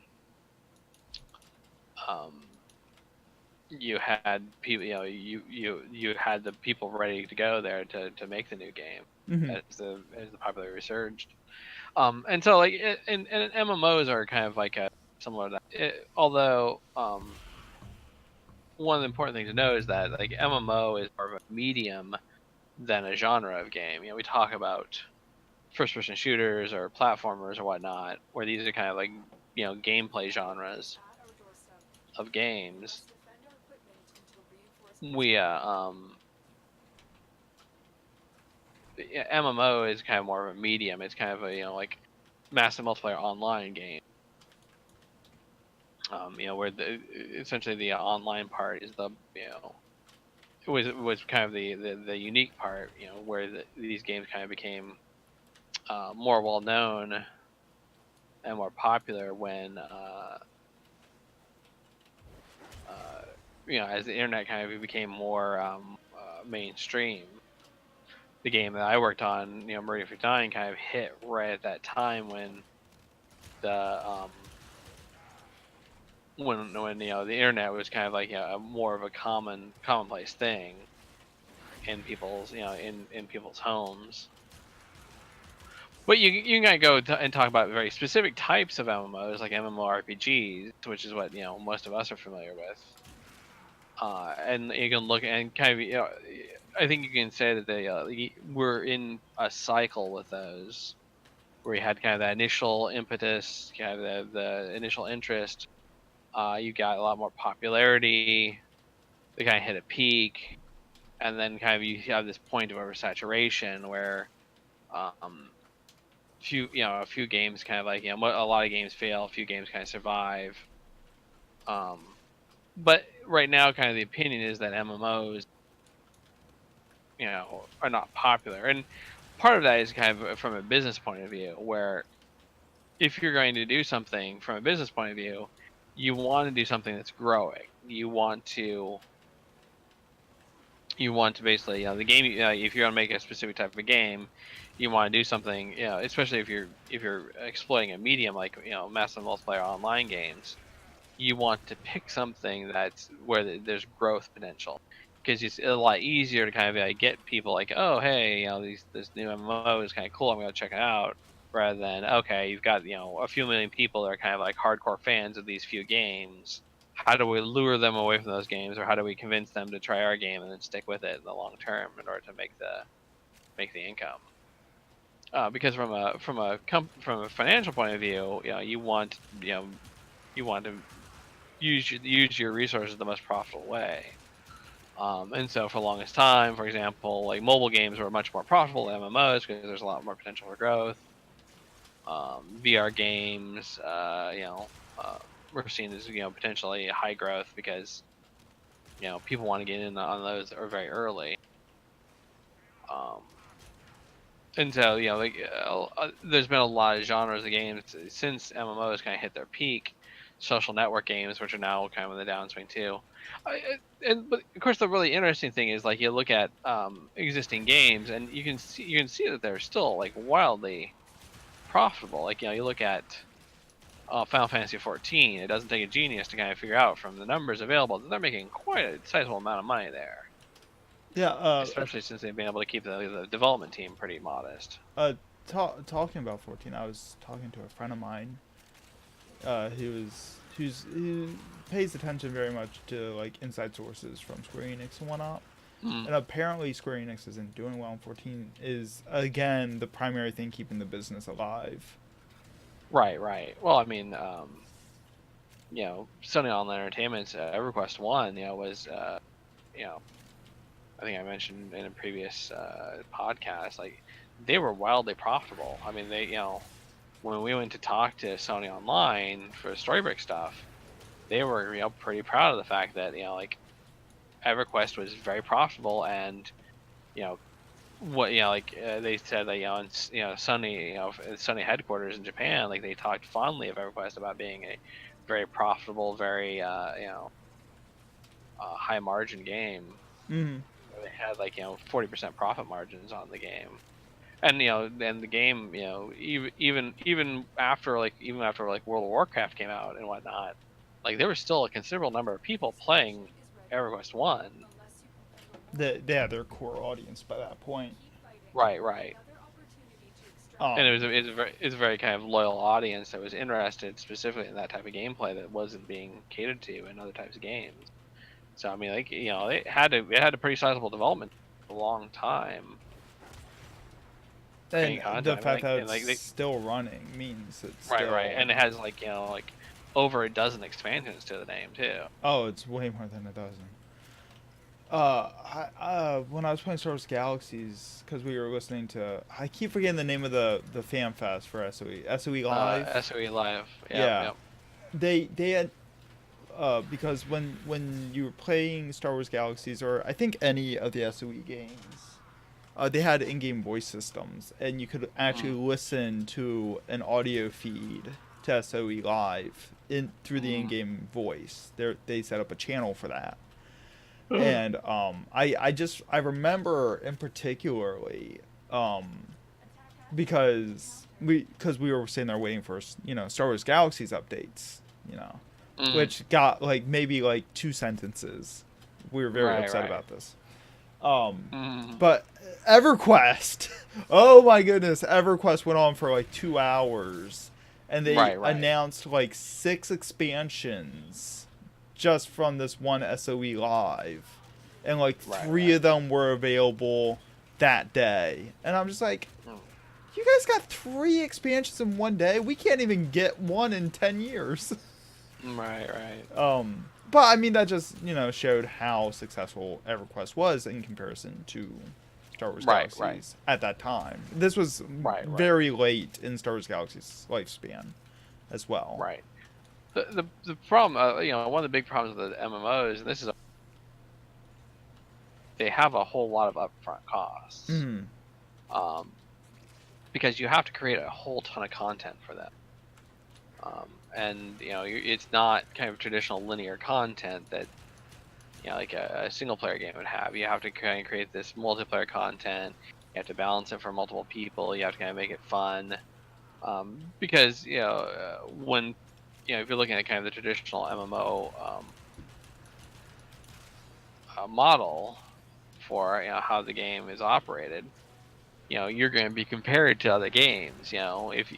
you had people, you had the people ready to go there to make the new game as the popular resurged. And so like and MMOs are kind of like a similar to that. Although one of the important things to know is that like MMO is more of a medium than a genre of game. We talk about first-person shooters or platformers or whatnot, where these are kind of like gameplay genres of games. MMO is kind of more of a medium. It's kind of a like massive multiplayer online game. Where essentially the online part is the it was kind of the unique part. Where these games kind of became more well known and more popular when as the internet kind of became more mainstream. The game that I worked on, Meridian 59, kind of hit right at that time when the when the internet was kind of like more of a commonplace thing in people's in people's homes. But you can kind of go and talk about very specific types of MMOs, like MMORPGs, which is what most of us are familiar with. And you can look and kind of I think you can say that we're in a cycle with those, where you had kind of that initial impetus, kind of the initial interest. You got a lot more popularity. They kind of hit a peak, and then kind of you have this point of oversaturation where a few games kind of like a lot of games fail, a few games kind of survive. But right now, kind of the opinion is that MMOs, are not popular, and part of that is kind of from a business point of view, where if you're going to do something from a business point of view, you want to do something that's growing. You want to basically, the game. If you're going to make a specific type of game, you want to do something. Especially if you're exploiting a medium like massive multiplayer online games, you want to pick something that's where there's growth potential, because it's a lot easier to kind of get people like, oh hey, this new MMO is kind of cool, I'm going to check it out, rather than okay, you've got a few million people that are kind of like hardcore fans of these few games. How do we lure them away from those games, or how do we convince them to try our game and then stick with it in the long term in order to make the income? because from a financial point of view, you want to use your resources the most profitable way. And so for the longest time, for example, like mobile games were much more profitable than MMOs because there's a lot more potential for growth. VR games, we're seeing as potentially high growth because people want to get in on those or very early. And so there's been a lot of genres of games since MMOs kind of hit their peak. Social network games, which are now kind of in the downswing too. But of course, the really interesting thing is like you look at existing games, and you can see that they're still like wildly profitable. Like you look at Final Fantasy 14. It doesn't take a genius to kind of figure out from the numbers available that they're making quite a sizable amount of money there. Yeah. Especially since they've been able to keep the development team pretty modest. Talking about 14, I was talking to a friend of mine. Who pays attention very much to like inside sources from Square Enix and whatnot. And apparently Square Enix isn't doing well, and 14 is again the primary thing keeping the business alive. Right. Well, I mean, Sony Online Entertainment's EverQuest 1, was, I think I mentioned in a previous podcast, like they were wildly profitable. I mean, they, when we went to talk to Sony Online for Storybrick stuff, they were, pretty proud of the fact that, like EverQuest was very profitable, and, they said that, Sony, Sony headquarters in Japan, like they talked fondly of EverQuest about being a very profitable, very, high margin game. Mm-hmm. They had 40% profit margins on the game. And and the game, even after World of Warcraft came out and whatnot, like there was still a considerable number of people playing EverQuest 1. They had their core audience by that point. Right. And it's a very kind of loyal audience that was interested specifically in that type of gameplay that wasn't being catered to in other types of games. So I mean, it had a pretty sizable development for a long time. And the fact that it's still running means it's still... right, and it has over a dozen expansions to the name too. Oh, it's way more than a dozen. When I was playing Star Wars Galaxies, because we were listening to, I keep forgetting the name of the fan fest for SOE Live. SOE Live. Yeah. They had because when you were playing Star Wars Galaxies, or I think any of the SOE games, they had in-game voice systems, and you could actually listen to an audio feed to SOE Live through the in-game voice. They set up a channel for that. And I remember in particularly because we were sitting there waiting for Star Wars Galaxies updates, which got maybe 2 sentences. We were very upset about this. But EverQuest, oh my goodness, EverQuest went on for 2 hours, and they announced 6 expansions just from this one SOE Live, and 3 of them were available that day. And I'm just like, you guys got 3 expansions in one day? We can't even get one in 10 years. Right. But I mean, that just showed how successful EverQuest was in comparison to Star Wars Galaxies at that time. This was very late in Star Wars Galaxies' lifespan as well. Right. The problem, one of the big problems with the MMOs, and this is they have a whole lot of upfront costs. Because you have to create a whole ton of content for them. And it's not kind of traditional linear content that a single player game would have. You have to kind of create this multiplayer content. You have to balance it for multiple people. You have to kind of make it fun. Because when if you're looking at kind of the traditional MMO model for how the game is operated, you're going to be compared to other games. If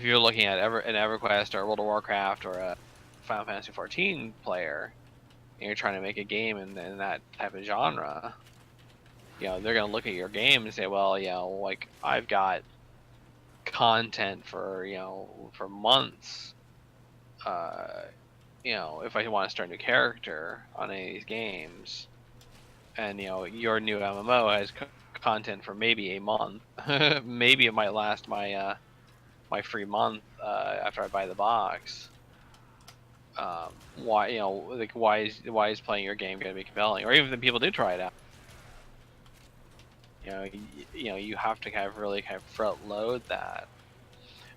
you're looking at an EverQuest or World of Warcraft or a Final Fantasy 14 player, and you're trying to make a game in that type of genre, they're gonna look at your game and say, well, like I've got content for for months. If I want to start a new character on any of these games, and your new MMO has content for maybe a month, maybe it might last my my free month after I buy the box. Why like why is playing your game going to be compelling? Or even if people do try it out, you have to kind of really kind of front load that.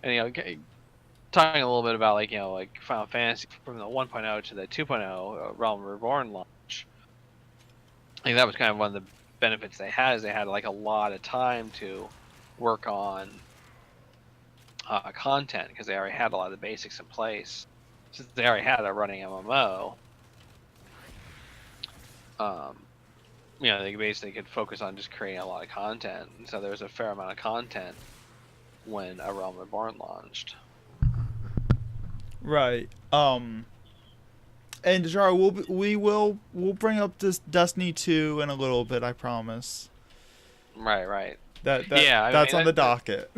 And talking a little bit about like like Final Fantasy from the 1.0 to the 2.0 Realm Reborn launch. I think that was kind of one of the benefits they had, is they had like a lot of time to work on content, because they already had a lot of the basics in place. Since they already had a running MMO, they basically could focus on just creating a lot of content. And so there was a fair amount of content when A Realm Reborn launched. Right. And Jar, we'll bring up this Destiny 2 in a little bit, I promise. Right. Yeah, that's on the docket.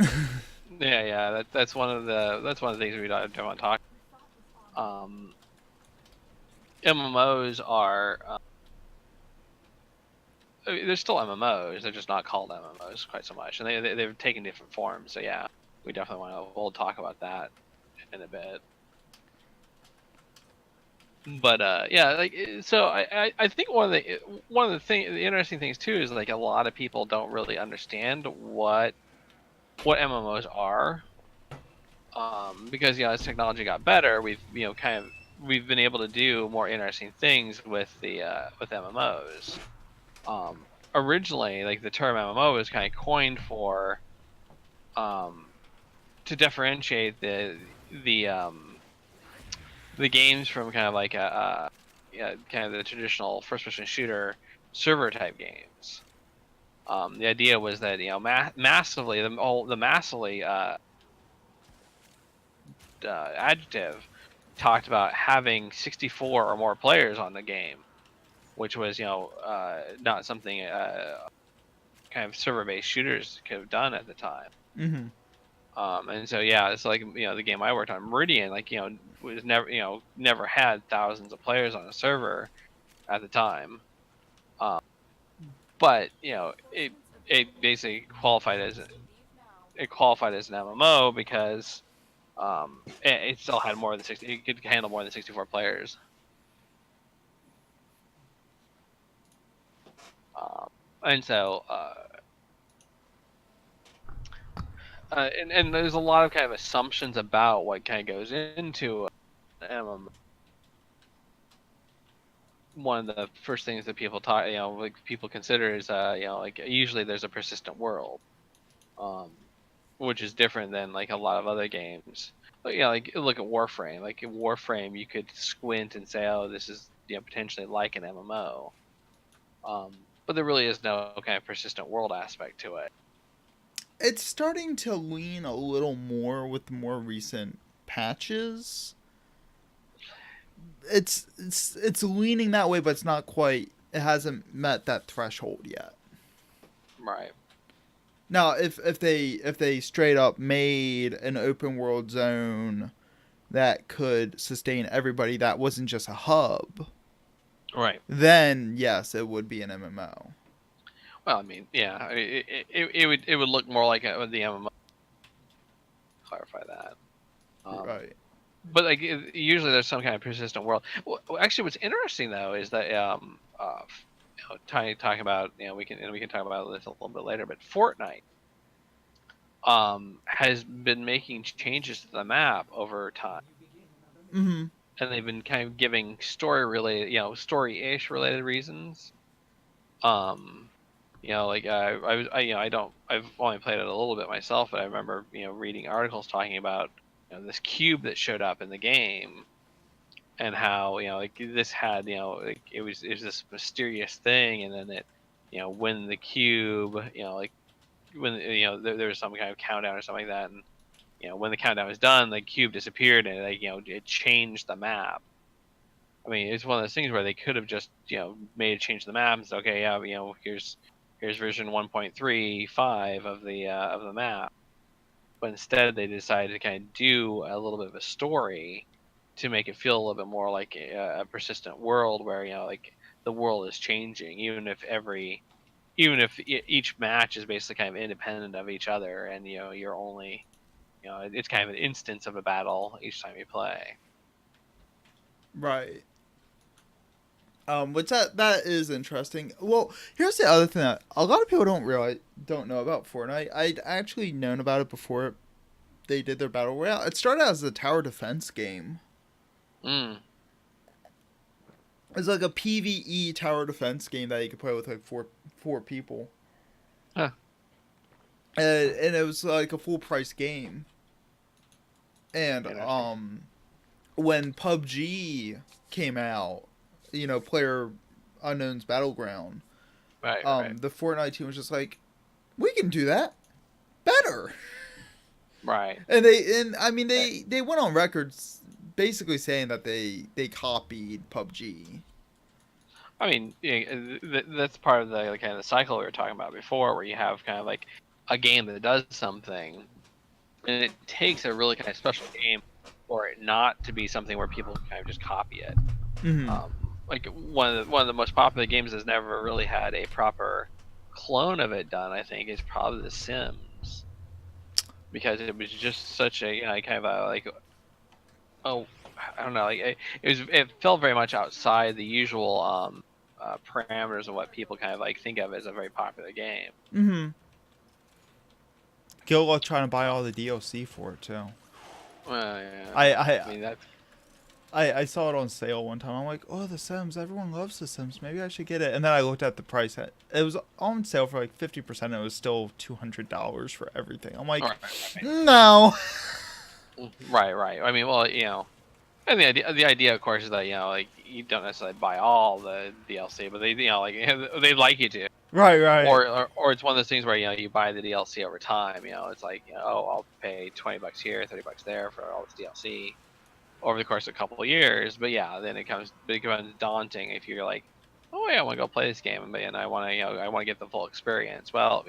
Yeah. That's one of the things we don't want to talk. MMOs are they're still MMOs. They're just not called MMOs quite so much, and they've taken different forms. So yeah, we definitely we'll talk about that in a bit. But yeah, like so I think one of the interesting things too is like a lot of people don't really understand what MMOs are, because as technology got better, we've we've been able to do more interesting things with with MMOs. Originally, like the term MMO was kind of coined for to differentiate the games from kind of like kind of the traditional first-person shooter server type games. The idea was that massively the massively adjective talked about having 64 or more players on the game, which was not something kind of server-based shooters could have done at the time. Mm-hmm. And so yeah, it's like the game I worked on, Meridian, like was never had thousands of players on a server at the time, but it basically qualified as an MMO because it still had more than 60. It could handle more than 64 players. And so and there's a lot of kind of assumptions about what kind of goes into an MMO. One of the first things that people talk, like people consider is, like usually there's a persistent world, which is different than like a lot of other games. But like look at Warframe. Like in Warframe, you could squint and say, oh, this is potentially like an MMO, but there really is no kind of persistent world aspect to it. It's starting to lean a little more with the more recent patches. It's leaning that way, but it's not quite. It hasn't met that threshold yet. Right. Now, if they straight up made an open world zone that could sustain everybody, that wasn't just a hub, right? Then yes, it would be an MMO. Well, I mean, yeah, it would look more like the MMO. Clarify that. Right. But like usually there's some kind of persistent world. Well, actually, what's interesting though is that talking about we can talk about this a little bit later. But Fortnite has been making changes to the map over time. Mm-hmm. And they've been kind of giving story-ish related reasons. Like I've only played it a little bit myself, but I remember reading articles talking about this cube that showed up in the game, and how like this had like it was this mysterious thing, and then it when the cube like when there was some kind of countdown or something like that, and when the countdown was done, the cube disappeared, and like it changed the map. I mean, it's one of those things where they could have just made a change to the map and said, okay, yeah, here's here's version 1.35 of the map. But instead, they decided to kind of do a little bit of a story to make it feel a little bit more like a persistent world, where like the world is changing, even if each match is basically kind of independent of each other, and you're only it's kind of an instance of a battle each time you play. Right. Which that is interesting. Well, here's the other thing that a lot of people don't know about Fortnite. I'd actually known about it before they did their battle royale. It started out as a tower defense game. It's like a PvE tower defense game that you could play with like four people. Huh. And it was like a full price game. And when PUBG came out, Player Unknown's Battleground, Right. the Fortnite team was just like, we can do that better. Right. And they went on records basically saying that they copied PUBG. I mean, that's part of the kind of the cycle we were talking about before, where you have kind of like a game that does something, and it takes a really kind of special game for it not to be something where people kind of just copy it. Mm-hmm. Like one of the most popular games that's never really had a proper clone of it done, I think, is probably The Sims, because it was just such a kind of a like, oh, I don't know, like it felt very much outside the usual parameters of what people kind of like think of as a very popular game. Mm-hmm. Guild trying to buy all the DLC for it too. Well, yeah. I mean, that's... I saw it on sale one time. I'm like, oh, The Sims. Everyone loves The Sims. Maybe I should get it. And then I looked at the price. It was on sale for like 50%. And it was still $200 for everything. I'm like, right. No. Right. I mean, well, and the idea, of course, is that like you don't necessarily buy all the DLC, but they like they'd like you to. Right. Or it's one of those things where you buy the DLC over time. It's like oh, I'll pay $20 here, $30 there for all this DLC over the course of a couple of years. But yeah, then it becomes daunting if you're like, oh yeah, I want to go play this game, and I want to I want to get the full experience. Well,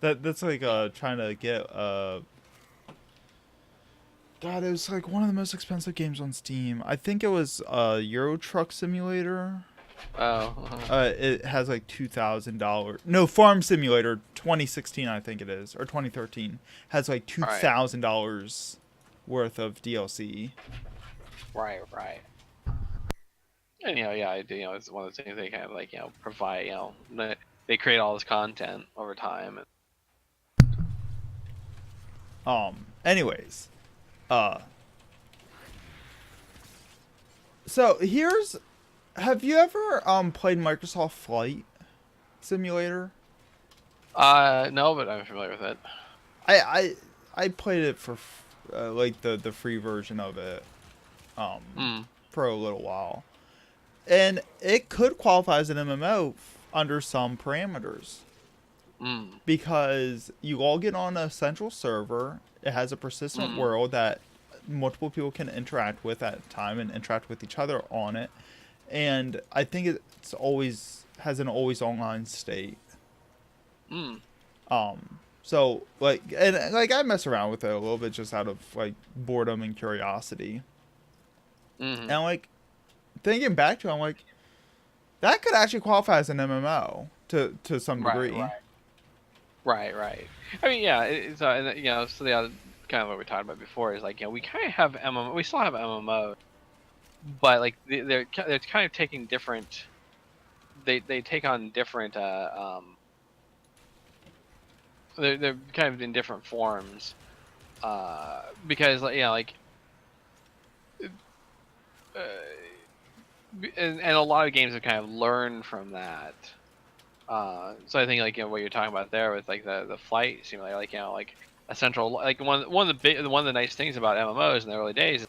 that's like trying to get God, it was like one of the most expensive games on Steam. I think it was Euro Truck Simulator. Oh. It has like $2,000. No, Farm Simulator 2016, I think it is, or 2013, has like $2,000 worth of DLC. Right. And it's one of those things they kind of like provide. They create all this content over time. Anyways, so have you ever played Microsoft Flight Simulator? No, but I'm familiar with it. I played it for like the free version of it for a little while, and it could qualify as an MMO under some parameters. Because you all get on a central server. It has a persistent world that multiple people can interact with at a time and interact with each other on it. And I think it's always has an always online state. So like I mess around with it a little bit just out of like boredom and curiosity. And like thinking back to it, I'm like, that could actually qualify as an MMO to some degree. Right. I mean, yeah, it's so the other kind of what we talked about before is like we kind of have MMO, we still have MMO, but like they're kind of taking different. They take on different. They're kind of in different forms, because and a lot of games have kind of learned from that. So I think what you're talking about there with like the flight simulator, like a central, like one of the nice things about MMOs in the early days,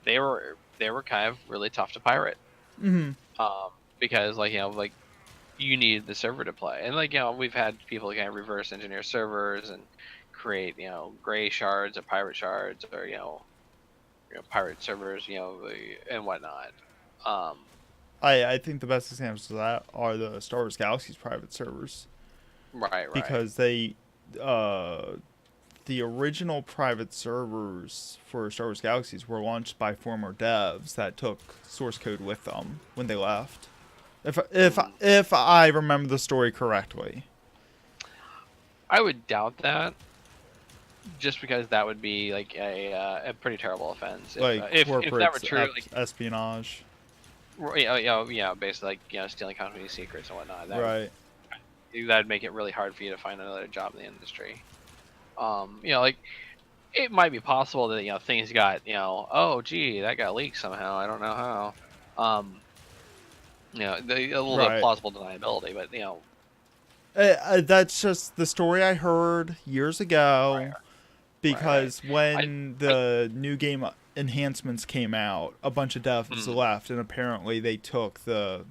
they were kind of really tough to pirate. Because you needed the server to play, and we've had people kind of reverse engineer servers and create gray shards or pirate shards or pirate servers and whatnot. I think the best examples of that are the Star Wars Galaxies private servers. Right. Because they, the original private servers for Star Wars Galaxies were launched by former devs that took source code with them when they left. If I remember the story correctly. I would doubt that, just because that would be like a pretty terrible offense. Like If corporate that were true, like espionage. basically like stealing company secrets and whatnot. Right. That'd make it really hard for you to find another job in the industry. Like it might be possible that things got oh gee, that got leaked somehow. I don't know how. A little bit of plausible deniability, but that's just the story I heard years ago. Right. Because when the new game enhancements came out, a bunch of devs left, and apparently they took the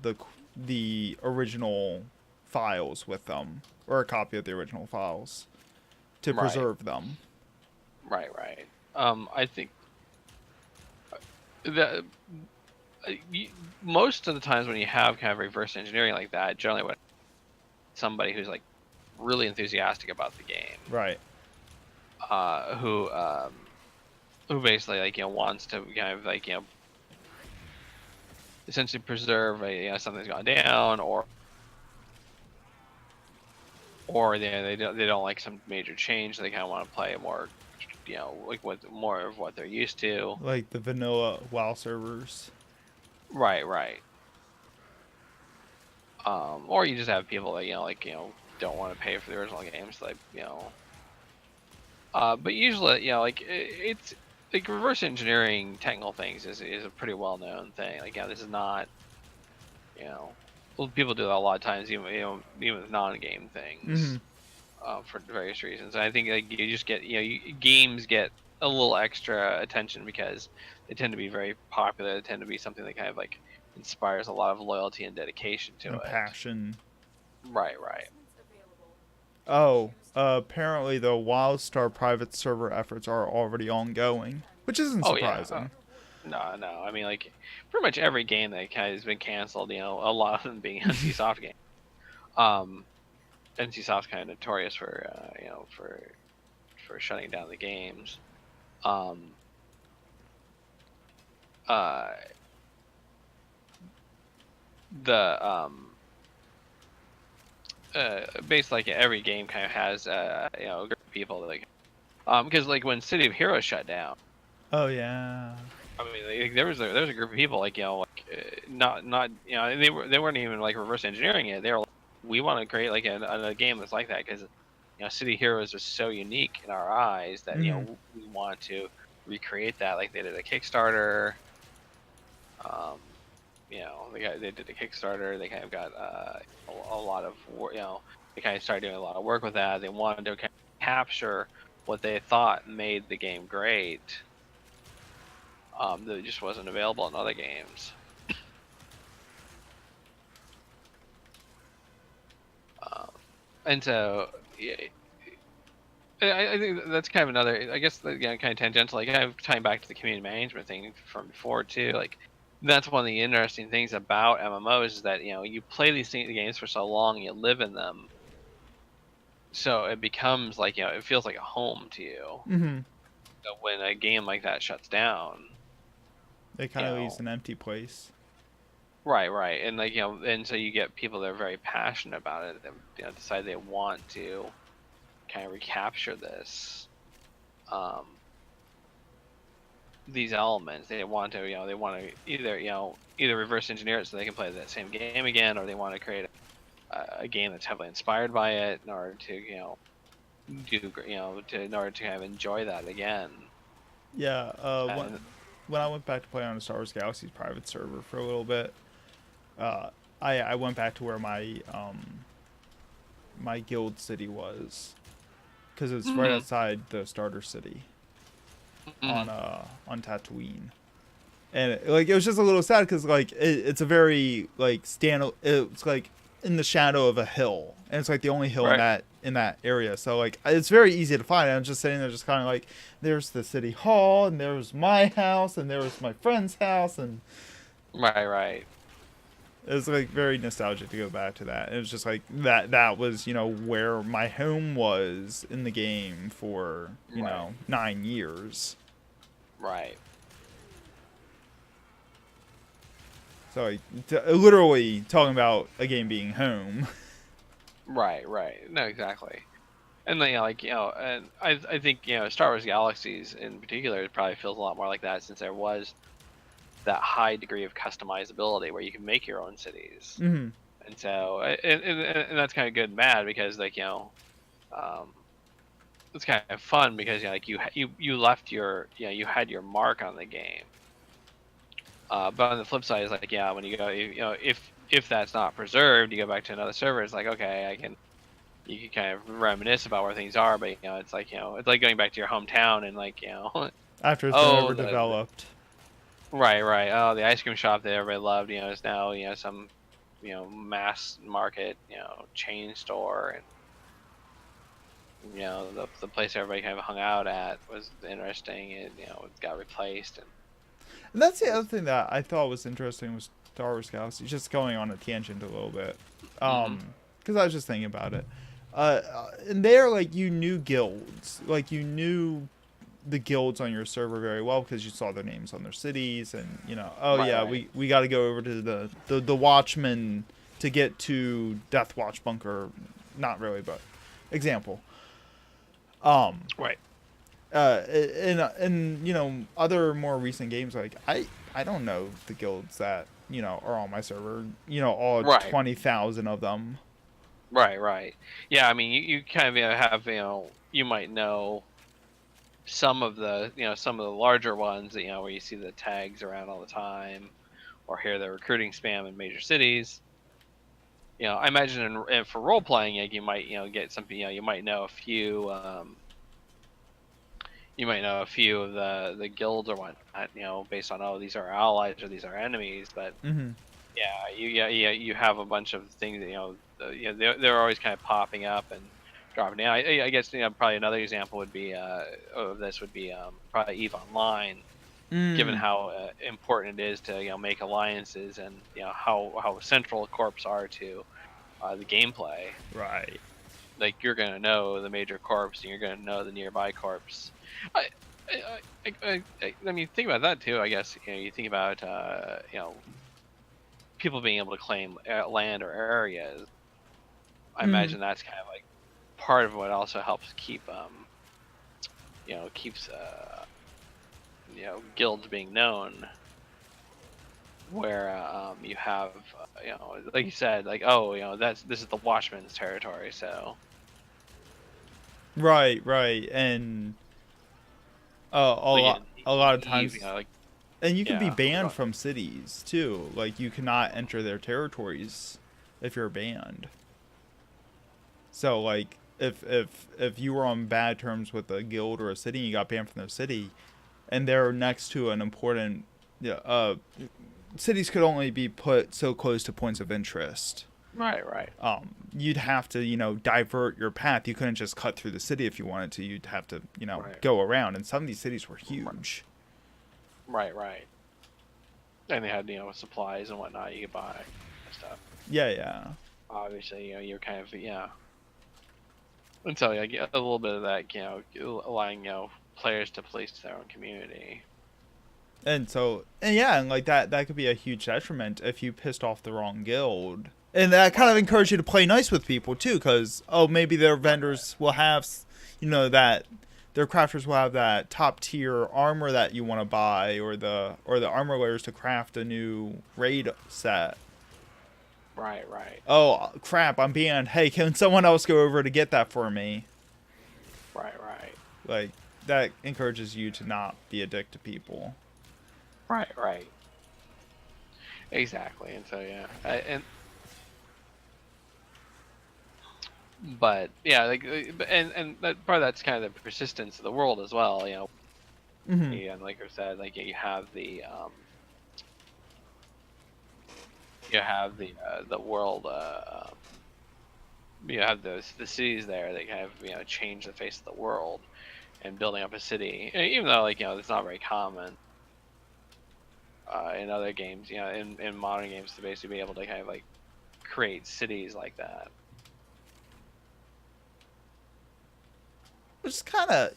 original files with them, or a copy of the original files, to preserve them. Right. I think that most of the times when you have kind of reverse engineering like that, generally when somebody who's like really enthusiastic about the game, right, who basically wants to kind of essentially preserve something's gone down, or they don't like some major change. They kind of want to play more, like with more of what they're used to, like the vanilla WoW servers. Right. Or you just have people that don't want to pay for the original games, but usually it's like reverse engineering technical things is a pretty well known thing. This is not people do that a lot of times, even with non-game things, for various reasons. And I think you just get games get a little extra attention because they tend to be very popular. They tend to be something that kind of inspires a lot of loyalty and dedication to it. Passion. Right. Oh, apparently the WildStar private server efforts are already ongoing, which isn't surprising. No. I mean, pretty much every game that kind of has been canceled, a lot of them being NCSoft games. NCSoft's kind of notorious for shutting down the games. Basically every game kind of has a group of people that because when City of Heroes shut down. Oh yeah. I mean, there was a group of people not they weren't even reverse engineering it. They were we want to create a game that's like that because City Heroes is so unique in our eyes that we want to recreate that. They did a Kickstarter. They did a Kickstarter. They kind of got a lot of they kind of started doing a lot of work with that. They wanted to kind of capture what they thought made the game great. That just wasn't available in other games. And so, I think that's kind of another. I guess kind of tangential. Kind of tying back to the community management thing from before too. That's one of the interesting things about MMOs is that you play these games for so long, you live in them, so it becomes it feels like a home to you. So when a game like that shuts down, it kind of leaves an empty place. Right, and and so you get people that are very passionate about it that decide they want to kind of recapture this. These elements they want to either reverse engineer it so they can play that same game again, or they want to create a game that's heavily inspired by it in order to in order to kind of enjoy that again. Yeah. When I went back to play on a Star Wars Galaxies private server for a little bit, I went back to where my my guild city was, because it's right outside the starter city. On Tatooine, and it was just a little sad because it's a very it's in the shadow of a hill, and it's the only hill in that area, so it's very easy to find. And I'm just sitting there just kind of there's the city hall, and there was my house, and there was my friend's house, and right. It was like very nostalgic to go back to that. It was just like that was, where my home was in the game for, Right. 9 years. Right. So like literally talking about a game being home. Right. Right. No, exactly. And then, and I think Star Wars Galaxies in particular it probably feels a lot more like that since there was that high degree of customizability where you can make your own cities. Mm-hmm. And so, and that's kind of good and bad because um, it's kind of fun because you left your you had your mark on the game. But on the flip side, is like when you go if that's not preserved, you go back to another server. It's like okay, you can kind of reminisce about where things are, but it's like it's like going back to your hometown and After it's been oh overdeveloped. right oh the ice cream shop that everybody loved is now some mass market chain store, and the place everybody kind of hung out at was interesting, and it got replaced. And that's the other thing that I thought was interesting was Star Wars Galaxy. Just going on a tangent a little bit, because I was just thinking about it. And there, like, you knew guilds, like you knew the guilds on your server very well because you saw their names on their cities, and Right. we got to go over to the Watchmen to get to Death Watch bunker. Not really, but example. Right. In other more recent games, like I don't know the guilds that are on my server, all Right. 20,000 of them. Right. Yeah, I mean, you kind of have you might know some of the larger ones that where you see the tags around all the time, or hear the recruiting spam in major cities. I imagine for role playing, you might get something. You might know a few. You might know a few of the guilds or whatnot. Based on these are allies or these are enemies, but Mm-hmm. you have a bunch of things that they're always kind of popping up and dropping down. I guess probably another example would be of this would be probably EVE Online, given how important it is to make alliances, and how central corps are to the gameplay. Right. Like you're gonna know the major corps and you're gonna know the nearby corps. I, I mean, think about that too. I guess you think about people being able to claim land or areas. I imagine that's kind of like part of what also helps keep keeps guilds being known, where you have like you said, like this is the Watchman's territory, so Right, and like in a lot of Eve, times, and you can be yeah, banned from cities too. Like you cannot enter their territories if you're banned. So like if you were on bad terms with a guild or a city and you got banned from their city, and they're next to an important, cities could only be put so close to points of interest. right, You'd have to divert your path. You couldn't just cut through the city if you wanted to. You'd have to right, go around. And some of these cities were huge. right. And they had supplies and whatnot you could buy and stuff. Yeah. Obviously, you're kind of and so I get a little bit of that, allowing players to police their own community. And like that could be a huge detriment if you pissed off the wrong guild. And that kind of encouraged you to play nice with people too, because maybe their vendors will have, that their crafters will have that top tier armor that you want to buy, or the armor layers to craft a new raid set. Right. Oh crap! I'm banned. Hey, can someone else go over to get that for me? Right. Like that encourages you to not be a dick to people. Right. Exactly, and so but yeah, like and that part of that's kind of the persistence of the world as well. Mm-hmm. And like I said, like you have the world. You have the cities there that kind of change the face of the world, and building up a city, even though it's not very common. in other games, in modern games, to basically be able to kind of like create cities like that. Which is kind of,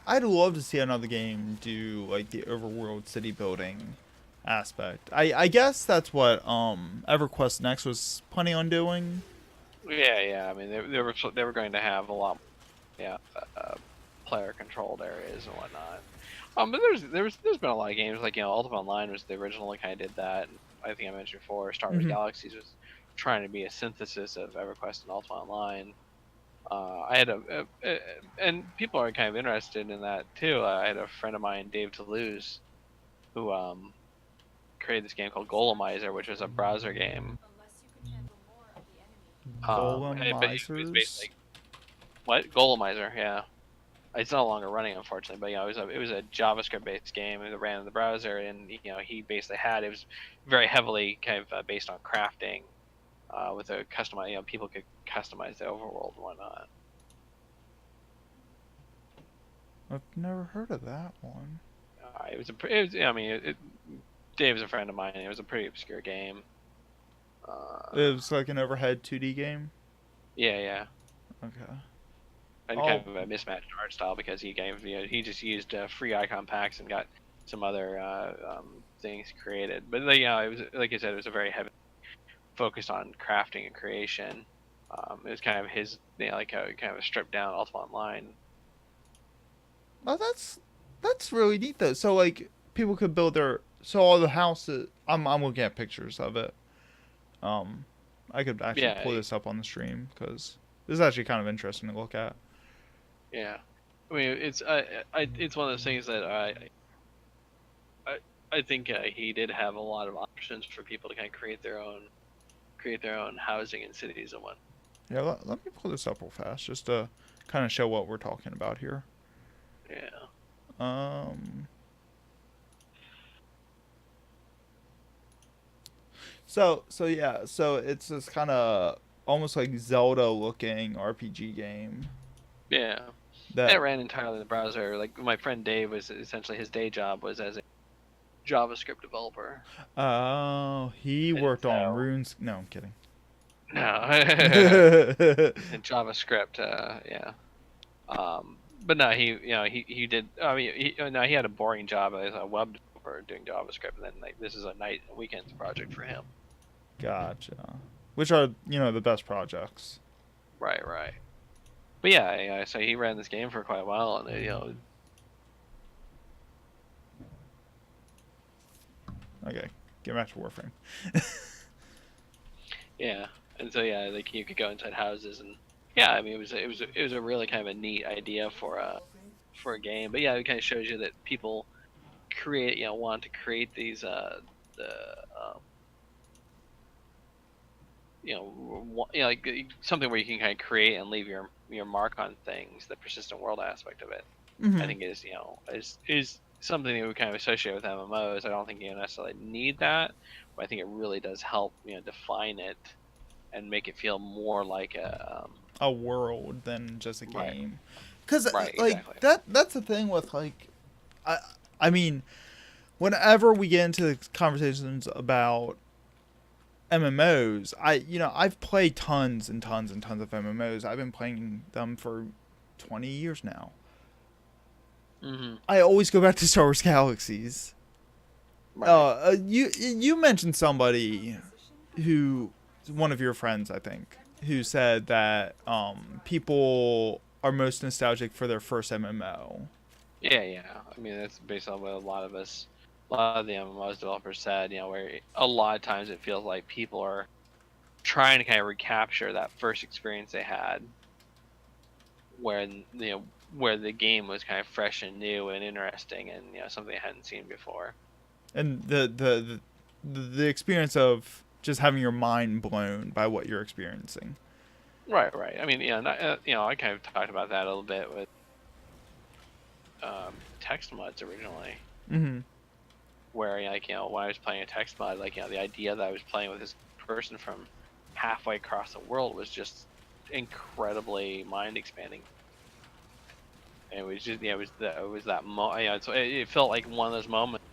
I'd love to see another game do like the overworld city building aspect. I guess that's what EverQuest Next was planning on doing. Yeah. I mean, they were going to have a lot, player controlled areas and whatnot. But there's been a lot of games like Ultima Online was the original that kind of did that. I think I mentioned before, Star Wars Galaxies was trying to be a synthesis of EverQuest and Ultima Online. I had and people are kind of interested in that too. I had a friend of mine, Dave Toulouse, who created this game called Golemizer, which was a browser game. Unless you can handle more of the enemy. But it was Golemizers. basically what Golemizer, yeah. It's no longer running, unfortunately, but it was a JavaScript-based game that ran in the browser, and he basically it was very heavily kind of based on crafting, with a customize. People could customize the overworld and whatnot. I've never heard of that one. Dave's a friend of mine. It was a pretty obscure game. It was like an overhead 2D game. Yeah. Okay. And kind of a mismatched art style because he he just used free icon packs and got some other things created. But it was, like I said, it was a very heavy focus on crafting and creation. It was kind of his, like a kind of a stripped down Ultima Online. Oh, that's really neat though. So like people could build all the houses. I'm looking at pictures of it. I could actually pull this up on the stream because this is actually kind of interesting to look at. Yeah, I mean it's one of those things that I think he did have a lot of options for people to kind of create their own housing in cities and what. Yeah, let me pull this up real fast just to kind of show what we're talking about here. Yeah. So it's this kind of almost like Zelda looking RPG game. Yeah. That ran entirely in the browser. Like my friend Dave was essentially his day job was as a JavaScript developer. Oh, he worked on Runes. No, I'm kidding. No. In JavaScript, yeah. But no, he did. I mean, he had a boring job as a web developer doing JavaScript, and then like this is a night and weekends project for him. Gotcha. Which are the best projects. Right. But yeah, so he ran this game for quite a while, and Okay, get back to Warframe. Yeah, and so like you could go inside houses, and yeah, I mean it was a really kind of a neat idea for a game. But yeah, it kind of shows you that people want to create these like something where you can kind of create and leave your mark on things. The persistent world aspect of it, I think is something that we kind of associate with MMOs. I don't think you necessarily need that, but I think it really does help define it and make it feel more like a world than just a Right. game. Because exactly. that's the thing with like, I mean, whenever we get into conversations about MMOs, I've played tons and tons and tons of MMOs. I've been playing them for 20 years now. Mm-hmm. I always go back to Star Wars Galaxies. Right. You mentioned somebody who, one of your friends, I think, who said that people are most nostalgic for their first MMO. Yeah. I mean, that's based on what a lot of the MMOs developers said. Where a lot of times it feels like people are trying to kind of recapture that first experience they had, where the game was kind of fresh and new and interesting, and something they hadn't seen before. And the experience of just having your mind blown by what you're experiencing. Right. I mean, I kind of talked about that a little bit with text mods originally. Mm-hmm. Where when I was playing a text mod, the idea that I was playing with this person from halfway across the world was just incredibly mind expanding. And it was just it was that it felt like one of those moments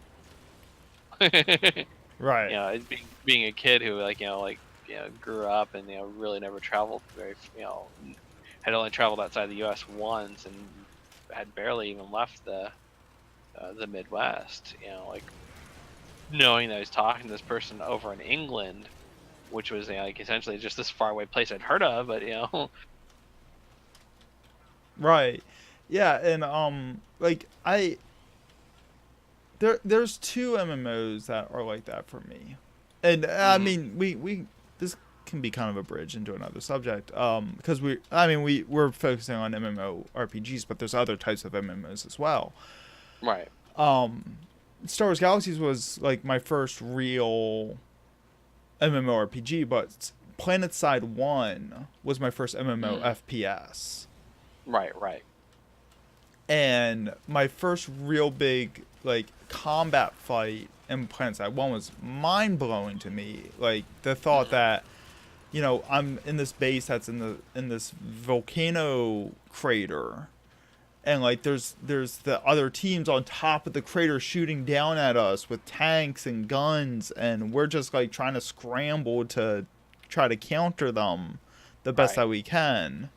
Right. You know, it's being a kid who grew up and really never traveled had only traveled outside the U.S. once and had barely even left the Midwest. Like knowing that I was talking to this person over in England, which was like essentially just this faraway place I'd heard of, but Right. Yeah, and like there's two MMOs that are like that for me. And I mean, we this can be kind of a bridge into another subject because we're focusing on MMORPGs, but there's other types of MMOs as well. right. Star Wars Galaxies was like my first real MMORPG, but PlanetSide 1 was my first MMO FPS. Right. And my first real big like combat fight in PlanetSide 1 was mind blowing to me. Like the thought that I'm in this base that's in this volcano crater, and like there's the other teams on top of the crater shooting down at us with tanks and guns, and we're just like trying to scramble to try to counter them the best that we can.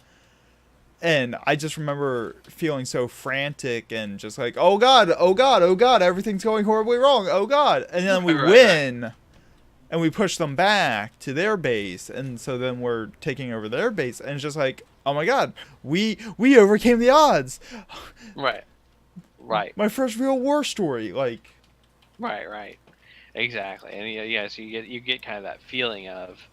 And I just remember feeling so frantic and just like, oh god, everything's going horribly wrong, oh god. And then we win, and we push them back to their base, and so then we're taking over their base, and it's just like, oh my god, we overcame the odds. Right. My first real war story, like. Right. Exactly. And so you get kind of that feeling of,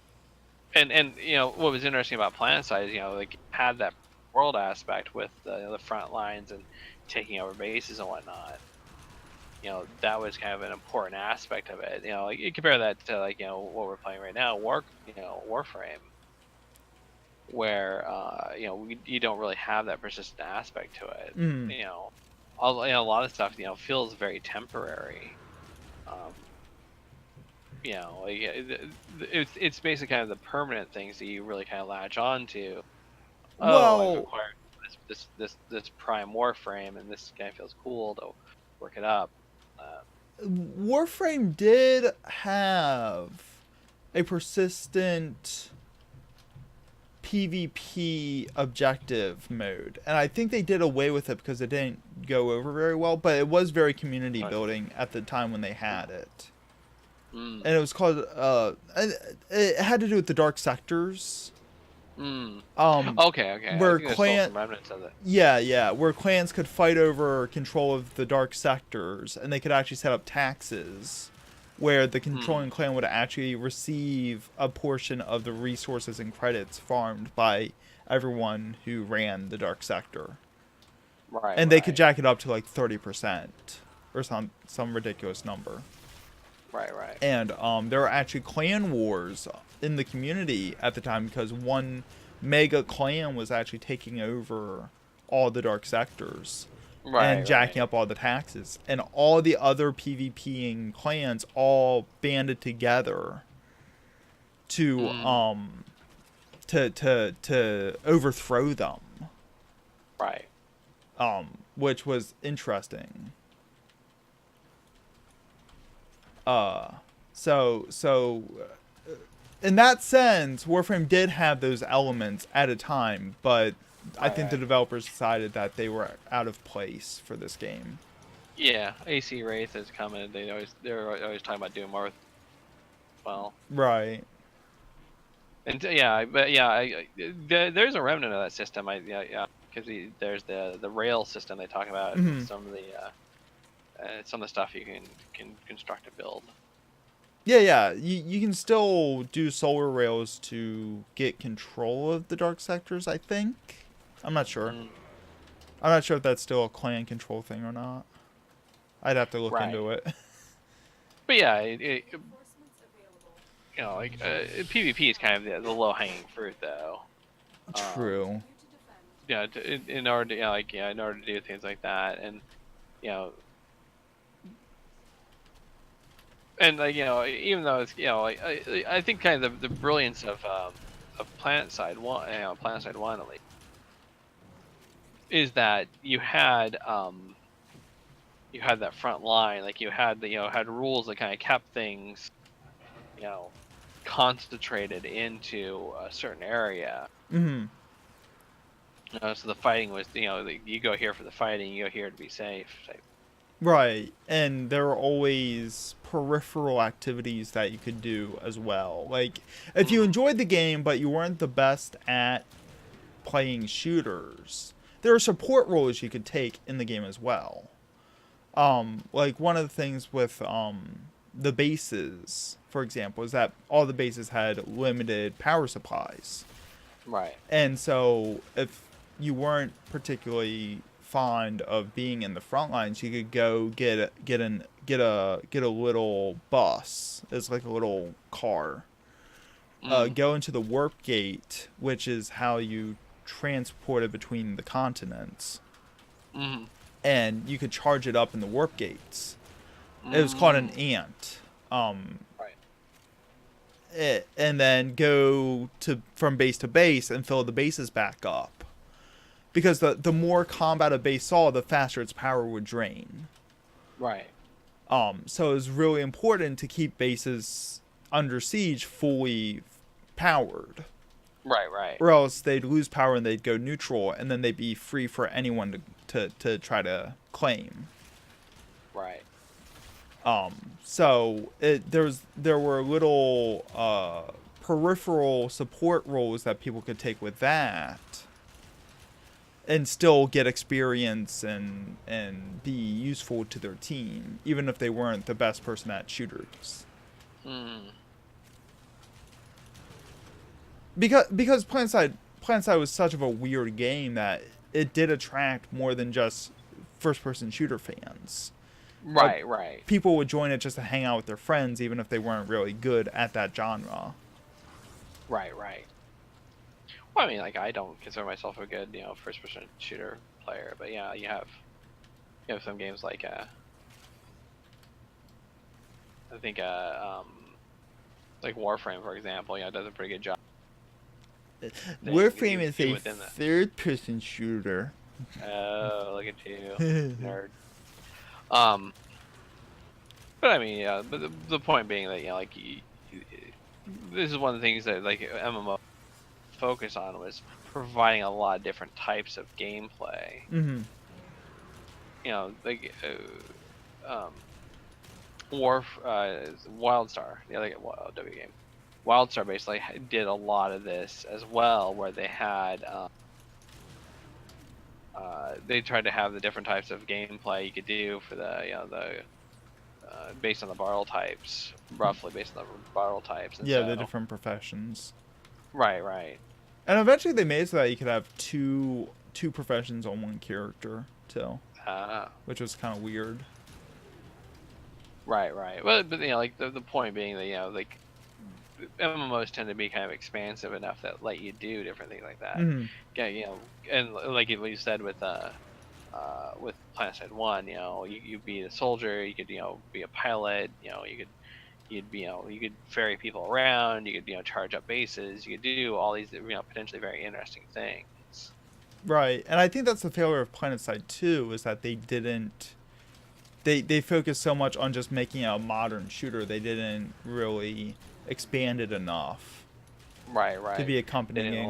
and what was interesting about PlanetSide is like had that world aspect with the front lines and taking over bases and whatnot. That was kind of an important aspect of it. Like you compare that to what we're playing right now, Warframe, where you don't really have that persistent aspect to it. A lot of stuff feels very temporary. It's basically kind of the permanent things that you really kind of latch on to. I've acquired this prime Warframe, and this guy feels cool to work it up. Warframe did have a persistent PvP objective mode, and I think they did away with it because it didn't go over very well, but it was very community building at the time when they had it. And it was called it had to do with the dark sectors. Okay. Where remnants of it. Yeah, where clans could fight over control of the dark sectors, and they could actually set up taxes where the controlling clan would actually receive a portion of the resources and credits farmed by everyone who ran the dark sector. Right. And they could jack it up to like 30% or some ridiculous number. Right. And there were actually clan wars in the community at the time because one mega clan was actually taking over all the dark sectors and jacking up all the taxes, and all the other PvPing clans all banded together to overthrow them. Right. Which was interesting. So in that sense, Warframe did have those elements at a time, but I think the developers decided that they were out of place for this game. Yeah, AC Wraith has commented they're always talking about doing more with. Well. Right. And there's a remnant of that system. Because there's the rail system they talk about, and some of the stuff you can construct and build. Yeah. You can still do solar rails to get control of the dark sectors, I think. I'm not sure. I'm not sure if that's still a clan control thing or not. I'd have to look into it. But yeah, PvP is kind of the low-hanging fruit, though. True. In order to do things like that, and even though it's I think kind of the brilliance of PlanetSide 1, PlanetSide 1 at least, is that you had you had that front line, like you had the had rules that kind of kept things you know concentrated into a certain area. Mm-hmm. So the fighting was you go here for the fighting, you go here to be safe. Type. Right, and there were always peripheral activities that you could do as well. Like, if you enjoyed the game but you weren't the best at playing shooters, there are support roles you could take in the game as well. Like one of the things with the bases, for example, is that all the bases had limited power supplies. Right. And so if you weren't particularly fond of being in the front lines, you could go get a little bus. It's like a little car. Go into the warp gate, which is how you transported between the continents. Mm-hmm. And you could charge it up in the warp gates. It was called an ant. Right. And then go from base to base and fill the bases back up. Because the more combat a base saw, the faster its power would drain. Right. So it was really important to keep bases under siege fully powered. Right. Or else they'd lose power and they'd go neutral, and then they'd be free for anyone to try to claim. Right. So there were little peripheral support roles that people could take with that, and still get experience and be useful to their team, even if they weren't the best person at shooters. Because PlanetSide was such of a weird game that it did attract more than just first-person shooter fans. Right, right. People would join it just to hang out with their friends, even if they weren't really good at that genre. Right. Well, I mean, like, I don't consider myself a good, first-person shooter player, but yeah, you have some games like, I think, like Warframe, for example, does a pretty good job. Warframe is a third-person shooter. Oh, look at you, nerd. But I mean, but the point being that this is one of the things that like MMO focus on was providing a lot of different types of gameplay. Mm-hmm. Like WildStar, the other W game. WildStar basically did a lot of this as well, where they had they tried to have the different types of gameplay you could do for the based on the battle types, roughly based on the battle types. And yeah, the different professions. Right. And eventually they made it so that you could have two professions on one character too, which was kind of weird. Right. But like the point being that like MMOs tend to be kind of expansive enough that let you do different things like that. Mm-hmm. Yeah, and like what you said with PlanetSide 1, you'd be a soldier, you could be a pilot, you could ferry people around, you could charge up bases, you could do all these potentially very interesting things. Right, and I think that's the failure of PlanetSide 2 is that they didn't. They focused so much on just making a modern shooter, they didn't really expand it enough. Right. To be accompanying. They didn't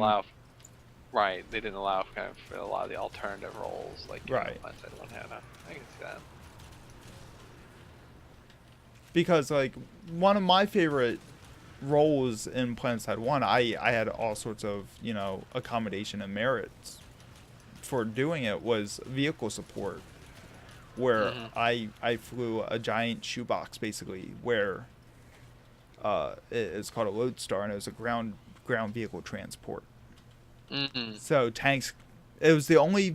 allow kind of a lot of the alternative roles like PlanetSide 1 had. I can see that. Because like one of my favorite roles in PlanetSide 1, I had all sorts of accommodation and merits for doing it, was vehicle support, where I flew a giant shoebox basically, where it's called a Lodestar, and it was a ground vehicle transport. So tanks, it was the only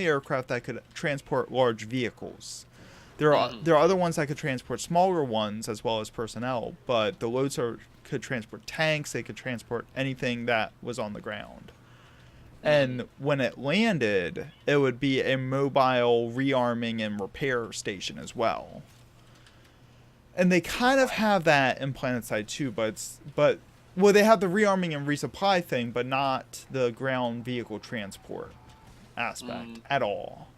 aircraft that could transport large vehicles. There are other ones that could transport smaller ones as well as personnel, but the Lodestar could transport tanks, they could transport anything that was on the ground. And when it landed, it would be a mobile rearming and repair station as well. And they kind of have that in PlanetSide 2, but they have the rearming and resupply thing, but not the ground vehicle transport aspect at all.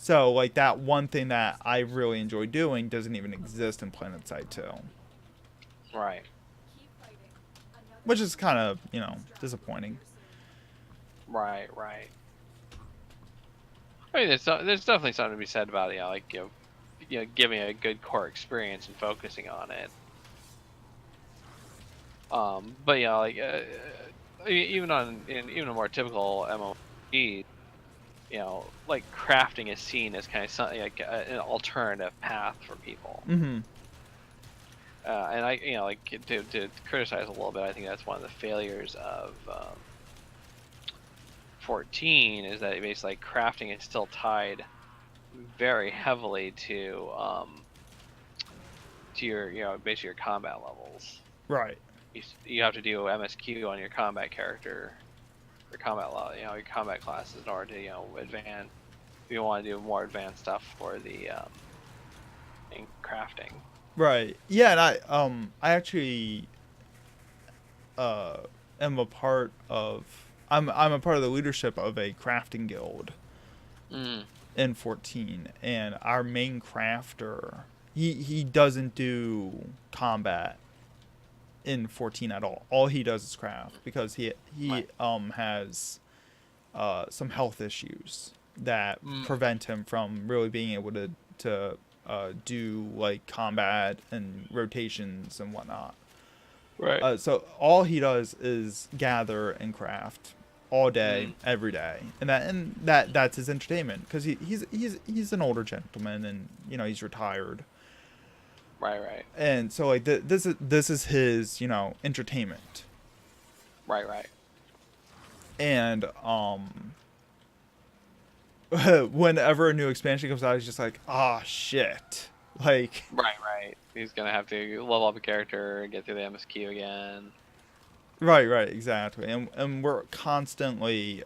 So like that one thing that I really enjoy doing doesn't even exist in PlanetSide 2, Right. Keep fighting. Another which is kind of distraction disappointing. here soon. Right. Right. I mean, there's definitely something to be said about like giving a good core experience and focusing on it. But like even even a more typical MMORPG, like crafting is seen as kind of something like an alternative path for people. Mm-hmm. And I, like to criticize a little bit, I think that's one of the failures of 14 is that basically like, crafting is still tied very heavily to your basically your combat levels. Right. You have to do MSQ on your combat character, your combat level, your combat classes in order to advance. If you want to do more advanced stuff for the in crafting. Right. Yeah, and I actually am a part of I'm a part of the leadership of a crafting guild in 14, and our main crafter he doesn't do combat in 14 at all. All he does is craft because he Right. has some health issues that prevent him from really being able to do like combat and rotations and whatnot. Right. So all he does is gather and craft all day, every day, and that's his entertainment because he's an older gentleman and he's retired. Right. And so like this is his entertainment. Right. And whenever a new expansion comes out, he's just like, ah, shit. Like, Right. He's gonna have to level up a character, get through the MSQ again. right, exactly. And we're constantly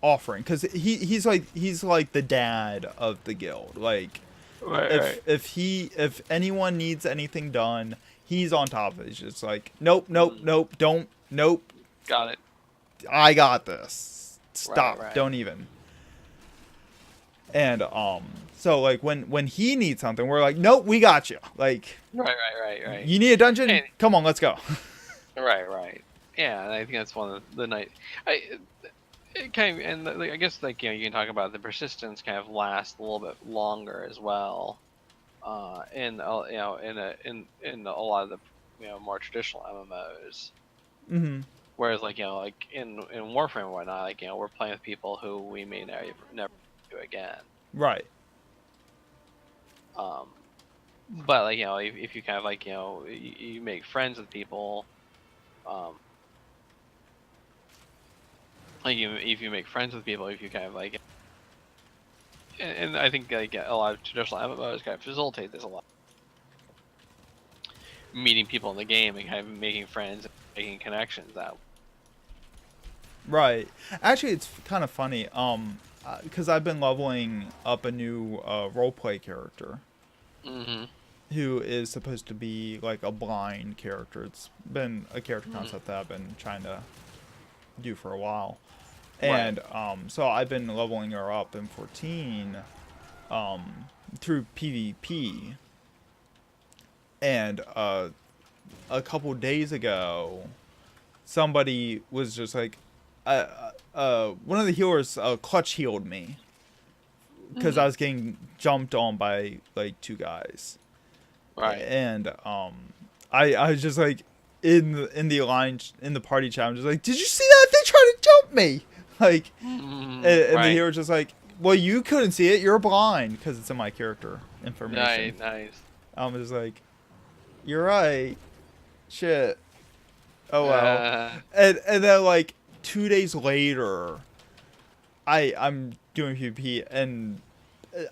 offering because he's like the dad of the guild. Like, Right. if anyone needs anything done, he's on top of it. He's just like, nope, don't, nope. Got it. I got this. Stop. Right. Don't even. And so like when he needs something, we're like, nope, we got you. Like, Right. you need a dungeon? And- Come on, let's go. Right. Yeah, and I think that's one of the night. It kind of, and I guess like you can talk about the persistence kind of lasts a little bit longer as well. In a lot of the more traditional MMOs. Mm-hmm. Whereas like like in Warframe and whatnot, like we're playing with people who we may never do again. Right. But like if you kind of like you make friends with people, like if you make friends with people, if you kind of like, and I think like a lot of traditional MMOs kind of facilitate this a lot. Meeting people in the game and kind of making friends, and making connections that way. Right. Actually, it's kind of funny. Because I've been leveling up a new roleplay character. Mm-hmm. Who is supposed to be like a blind character. It's been a character concept that I've been trying to do for a while. And so I've been leveling her up in 14 through PvP. And a couple days ago, somebody was just like, one of the healers clutch healed me because I was getting jumped on by like two guys. Right. And I was just like in the party chat, I'm just like, did you see that? They tried to jump me. Like, and the hero was just like, well, you couldn't see it. You're blind because it's in my character information. Nice. I'm just like, you're right. Shit. Oh well. And then like 2 days later, I'm doing PvP and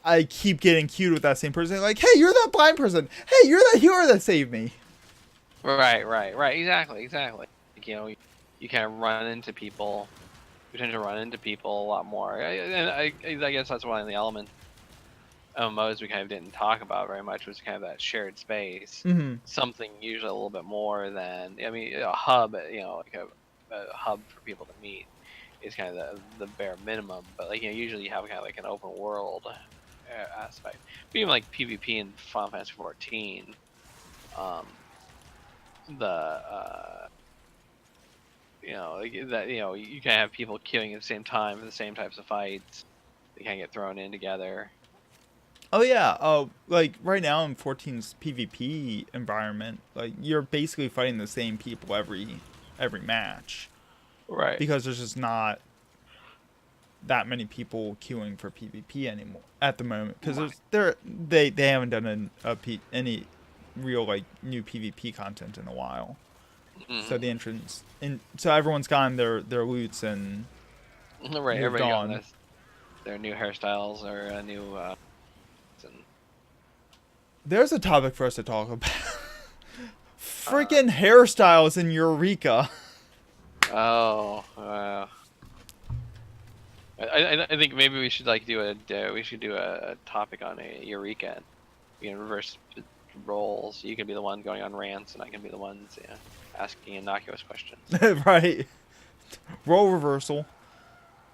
I keep getting queued with that same person. Like, hey, you're that blind person. Hey, you're that hero that saved me. Right. Exactly. Like, you kind of run into people. You tend to run into people a lot more. I guess that's one of the elements MMOs we kind of didn't talk about very much was kind of that shared space. Mm-hmm. Something usually a little bit more than a hub. Like a hub for people to meet. is kind of the bare minimum. But like usually you have kind of like an open world aspect. But even like PvP in Final Fantasy 14, the that you can have people queuing at the same time for the same types of fights. They kind of get thrown in together. Oh yeah, like right now in 14's PvP environment, like you're basically fighting the same people every match. Right. Because there's just not that many people queuing for PvP anymore at the moment. Because they haven't done any real like new PvP content in a while. Mm-hmm. So the entrance and so everyone's gotten their loots and right. moved Everybody on. got their new hairstyles or a new. And... There's a topic for us to talk about. Freaking hairstyles in Eureka. Oh. I think maybe we should like do a topic on a Eureka. We can reverse roles. You can be the one going on rants, and I can be the ones asking innocuous questions. Right. Role reversal.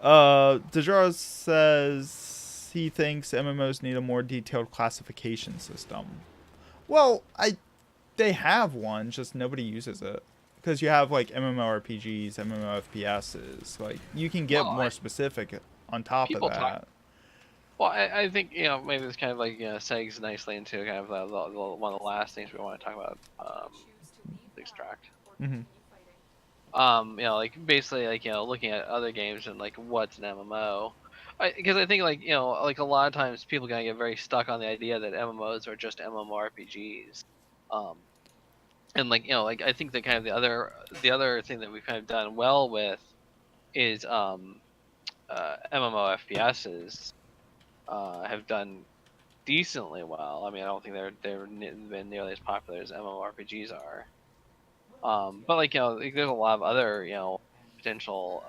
Dejara says he thinks MMOs need a more detailed classification system. Well, they have one, just nobody uses it. Because you have like MMORPGs, MMOFPSs. Like you can get more specific on top of that. Well, I think maybe this kind of like segs nicely into kind of one of the last things we want to talk about. Extract. Mm-hmm. Like basically like looking at other games and like what's an MMO. Because I think like like a lot of times people kind of get very stuck on the idea that MMOs are just MMORPGs. And like like I think that kind of the other thing that we've kind of done well with is MMO FPSs have done decently well. I mean, I don't think they're been nearly as popular as MMORPGs are. But like like there's a lot of other potential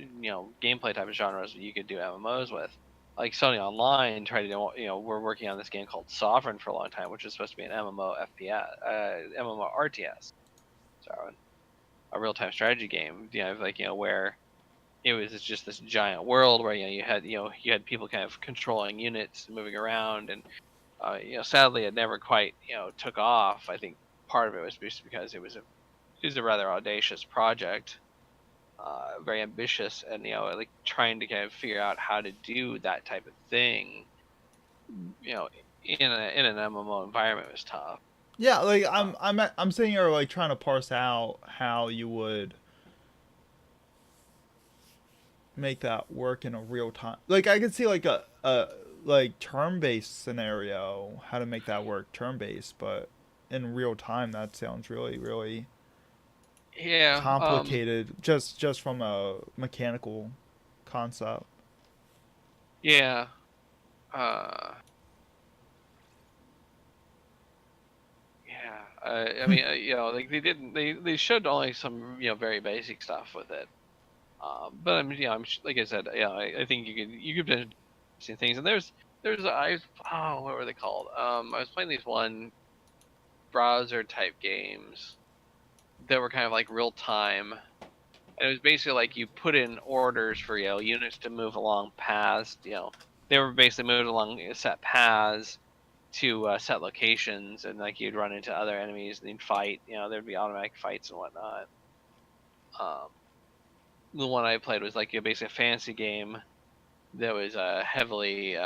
gameplay type of genres that you could do MMOs with. Like Sony Online tried to do, we're working on this game called Sovereign for a long time, which is supposed to be an MMO FPS, MMO RTS, sorry, a real-time strategy game. Like where it was just this giant world where you had people kind of controlling units, moving around, and sadly it never quite took off. I think part of it was just because it was a rather audacious project. Very ambitious, and like trying to kind of figure out how to do that type of thing, in an MMO environment was tough. Yeah, like I'm sitting here like trying to parse out how you would make that work in a real time. Like I could see like a like turn-based scenario, how to make that work turn-based, but in real time that sounds really complicated just from a mechanical concept. Yeah. I mean, like they showed only some very basic stuff with it. But I mean, like I said, I think you could do interesting things. And there's what were they called? I was playing these one browser type games that were kind of like real time, and it was basically like you put in orders for units to move along paths. They were basically moving along set paths to set locations, and like you'd run into other enemies and you'd fight. There'd be automatic fights and whatnot. The one I played was like basically a fantasy game that was heavily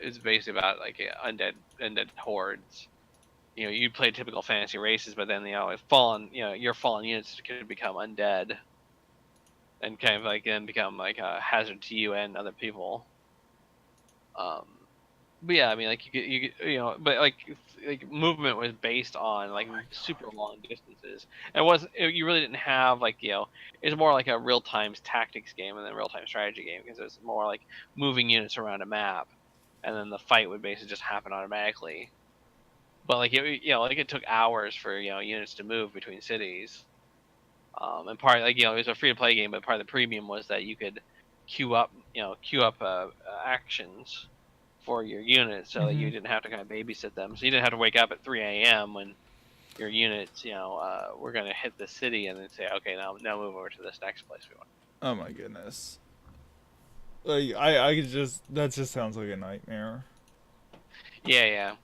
it's basically about like undead hordes. You play typical fantasy races, but then your fallen units could become undead and kind of like then become like a hazard to you and other people. But yeah, I mean, like but like movement was based on like super long distances. You really didn't have like it's more like a real time tactics game and then real time strategy game, because it's more like moving units around a map, and then the fight would basically just happen automatically. But like it took hours for units to move between cities. And part like it was a free to play game, but part of the premium was that you could queue up actions for your units, so that you didn't have to kind of babysit them. So you didn't have to wake up at 3 a.m. when your units, we're gonna hit the city and then say, okay, now move over to this next place we want. Oh my goodness. Like I could just that just sounds like a nightmare. Yeah.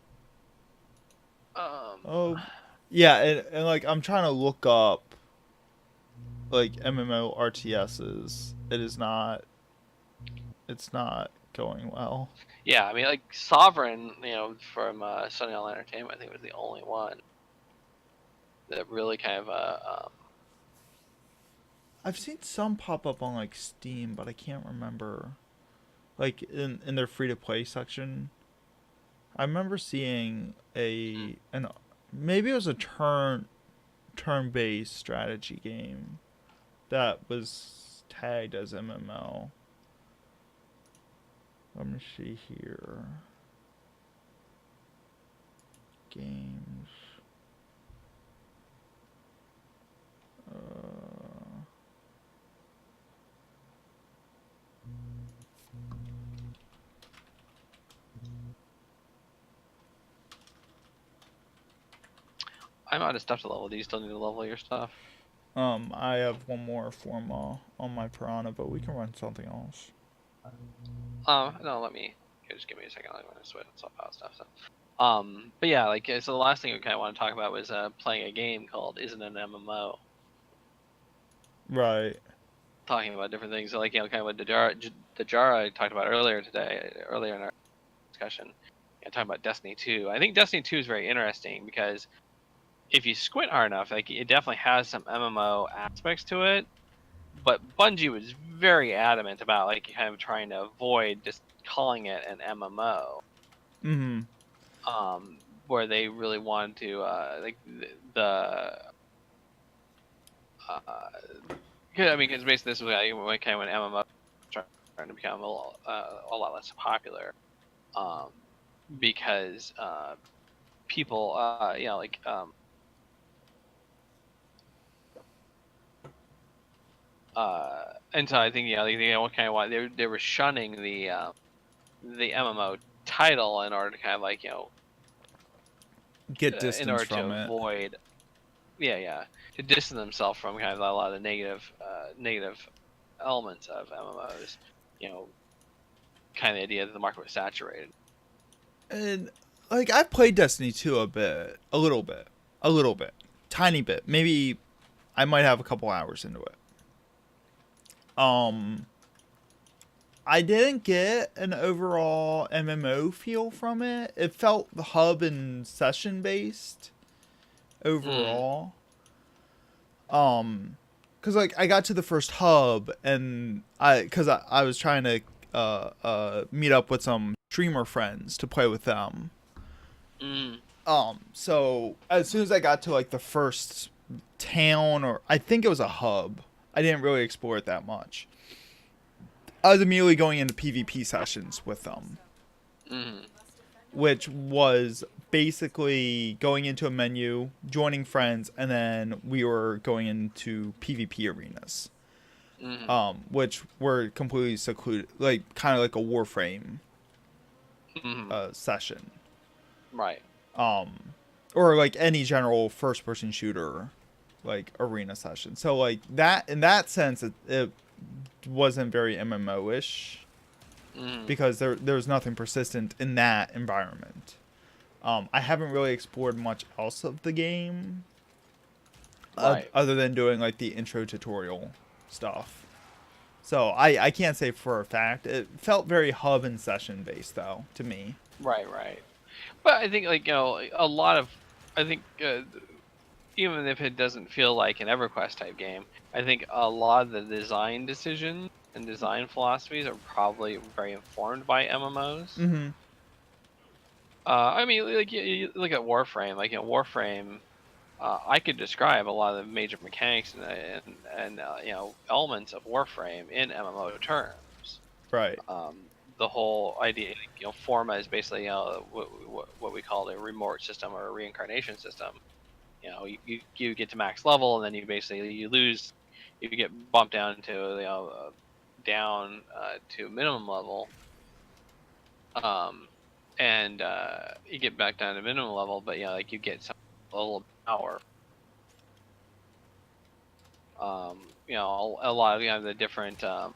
Oh, yeah, and like I'm trying to look up like MMO RTSs. It's not going well. Yeah, I mean, like Sovereign, from Sunny Isle Entertainment, I think was the only one that really kind of I've seen some pop up on like Steam, but I can't remember. Like in their free to play section, I remember seeing an maybe it was a turn based strategy game that was tagged as MMO. Let me see here. Games. I'm out of stuff to level. Do you still need to level your stuff? I have one more forma on my Piranha, but we can run something else. No, just give me a second. I'm gonna swap out stuff. So, but yeah, so the last thing we kind of want to talk about was playing a game called Isn't an MMO. Right. Talking about different things, so kind of what Dejara talked about earlier in our discussion. Talking about Destiny 2. I think Destiny 2 is very interesting because if you squint hard enough, it definitely has some MMO aspects to it. But Bungie was very adamant about kind of trying to avoid just calling it an MMO. Mm-hmm. Where they really wanted to because basically this was kind of when MMO trying to become a lot less popular, because people and so I think they kind of they were shunning the MMO title in order to kind of Get distance in order from to it. avoid to distance themselves from kind of a lot of the negative elements of MMOs, kind of the idea that the market was saturated. And like I played Destiny 2 a little bit, tiny bit. Maybe I might have a couple hours into it. I didn't get an overall MMO feel from it. It felt hub and session based overall. Cause like I got to the first hub and I was trying to meet up with some streamer friends to play with them. So as soon as I got to like the first town, or I think it was a hub, I didn't really explore it that much. I was immediately going into PvP sessions with them, which was basically going into a menu, joining friends, and then we were going into PvP arenas, which were completely secluded, like kind of like a Warframe session, right? Or like any general first-person shooter, like arena session. So like that, in that sense, it wasn't very MMO-ish because there's nothing persistent in that environment. I haven't really explored much else of the game, other than doing like the intro tutorial stuff. So I can't say for a fact. It felt very hub and session based though to me. Right. But I think a lot of even if it doesn't feel like an EverQuest type game, I think a lot of the design decisions and design philosophies are probably very informed by MMOs. I mean, you look at Warframe. Warframe, I could describe a lot of the major mechanics and elements of Warframe in MMO terms. Right. The whole idea, Forma is basically what we call a remort system or a reincarnation system. You get to max level and then you lose, you get bumped down to to minimum level, and you get back down to minimum level, but you get some a little hour. You know, a lot of the different a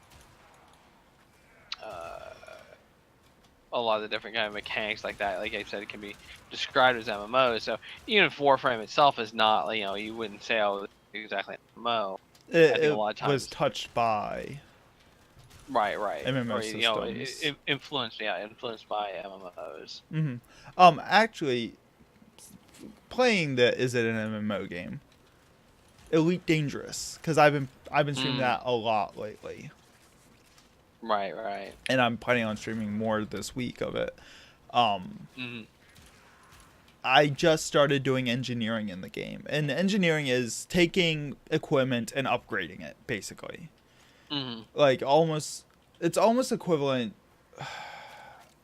lot of the different kind of mechanics like that. Like I said, it can be described as MMOs. So even if Warframe itself is not, you wouldn't say, oh, this is exactly an MMO. I think a lot of times was touched by right, MMO or systems. influenced by MMOs. Actually, playing the is it an MMO game? Elite Dangerous, because I've been streaming that a lot lately. Right. And I'm planning on streaming more this week of it. I just started doing engineering in the game, and engineering is taking equipment and upgrading it, basically. Like it's almost equivalent.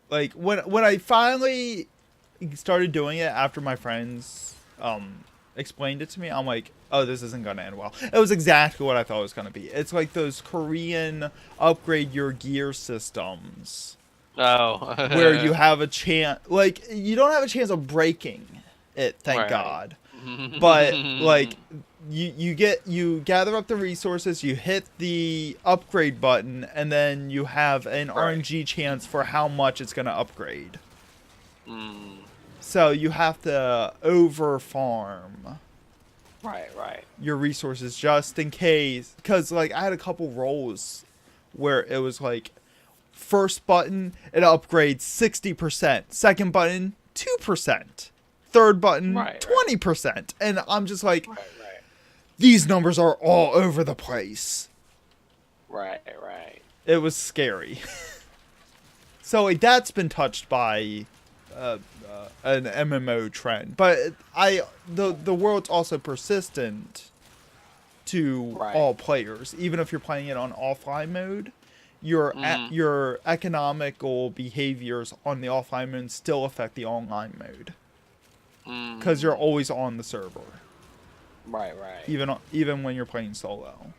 Like when I finally started doing it after my friends explained it to me, I'm like, oh, this isn't gonna end well. It was exactly what I thought it was gonna be. It's like those Korean upgrade your gear systems. Oh. Where you have a chance, like, you don't have a chance of breaking it, thank God. But like you gather up the resources, you hit the upgrade button, and then you have an RNG chance for how much it's gonna upgrade. So you have to over farm your resources just in case, because like I had a couple rolls where it was like first button it upgrades 60%, second button 2%, third button 20%, and I'm just like, these numbers are all over the place. Right. It was scary. So like that's been touched by an MMO trend, but the world's also persistent to all players, even if you're playing it on offline mode. Your economical behaviors on the offline mode still affect the online mode, because you're always on the server. Right. Even when you're playing solo.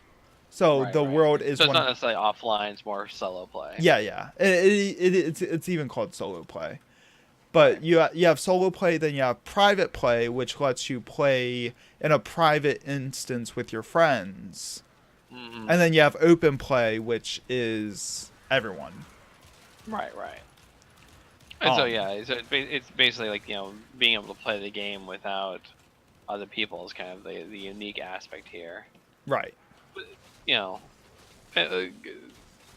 So the world is. So it's not necessarily offline; it's more solo play. Yeah. It's even called solo play. But you have solo play, then you have private play, which lets you play in a private instance with your friends. And then you have open play, which is everyone. Right. And so it's basically like, being able to play the game without other people is kind of the unique aspect here. Right. And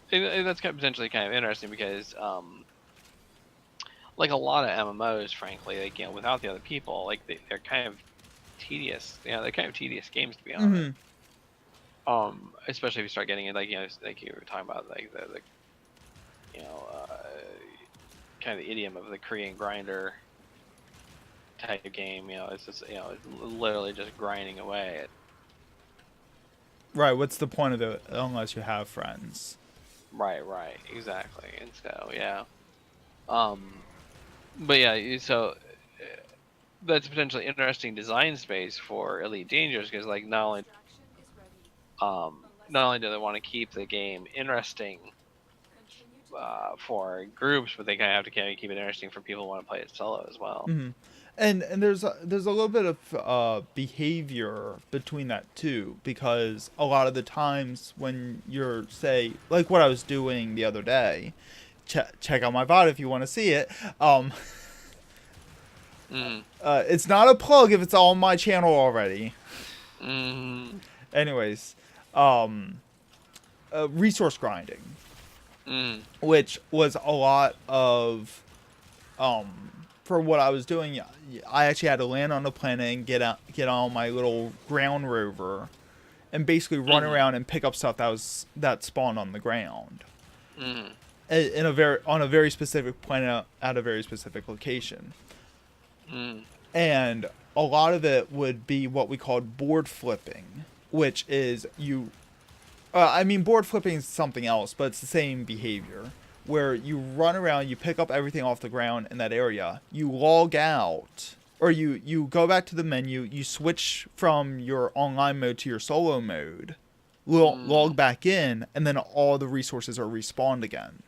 that's potentially kind of interesting because like a lot of MMOs, frankly, like, without the other people, like they're kind of tedious. They're kind of tedious games, to be honest. Especially if you start getting it, like like you were talking about, like the kind of the idiom of the Korean grinder type of game. It's just it's literally just grinding away. Right. What's the point of it unless you have friends? Right. Exactly. And so but yeah, so that's a potentially interesting design space for Elite Dangerous, because like not only do they want to keep the game interesting for groups, but they kind of have to keep it interesting for people who want to play it solo as well. And there's a little bit of behavior between that too, because a lot of the times when you're, say, like what I was doing the other day, check out my VOD if you want to see it. It's not a plug if it's on my channel already. Anyways, resource grinding, which was a lot of, for what I was doing. I actually had to land on the planet and get on my little ground rover, and basically run around and pick up stuff that spawned on the ground. On a very specific planet at a very specific location. And a lot of it would be what we called board flipping, which is board flipping is something else, but it's the same behavior, where you run around, you pick up everything off the ground in that area, you log out, or you go back to the menu, you switch from your online mode to your solo mode, log back in, and then all the resources are respawned again.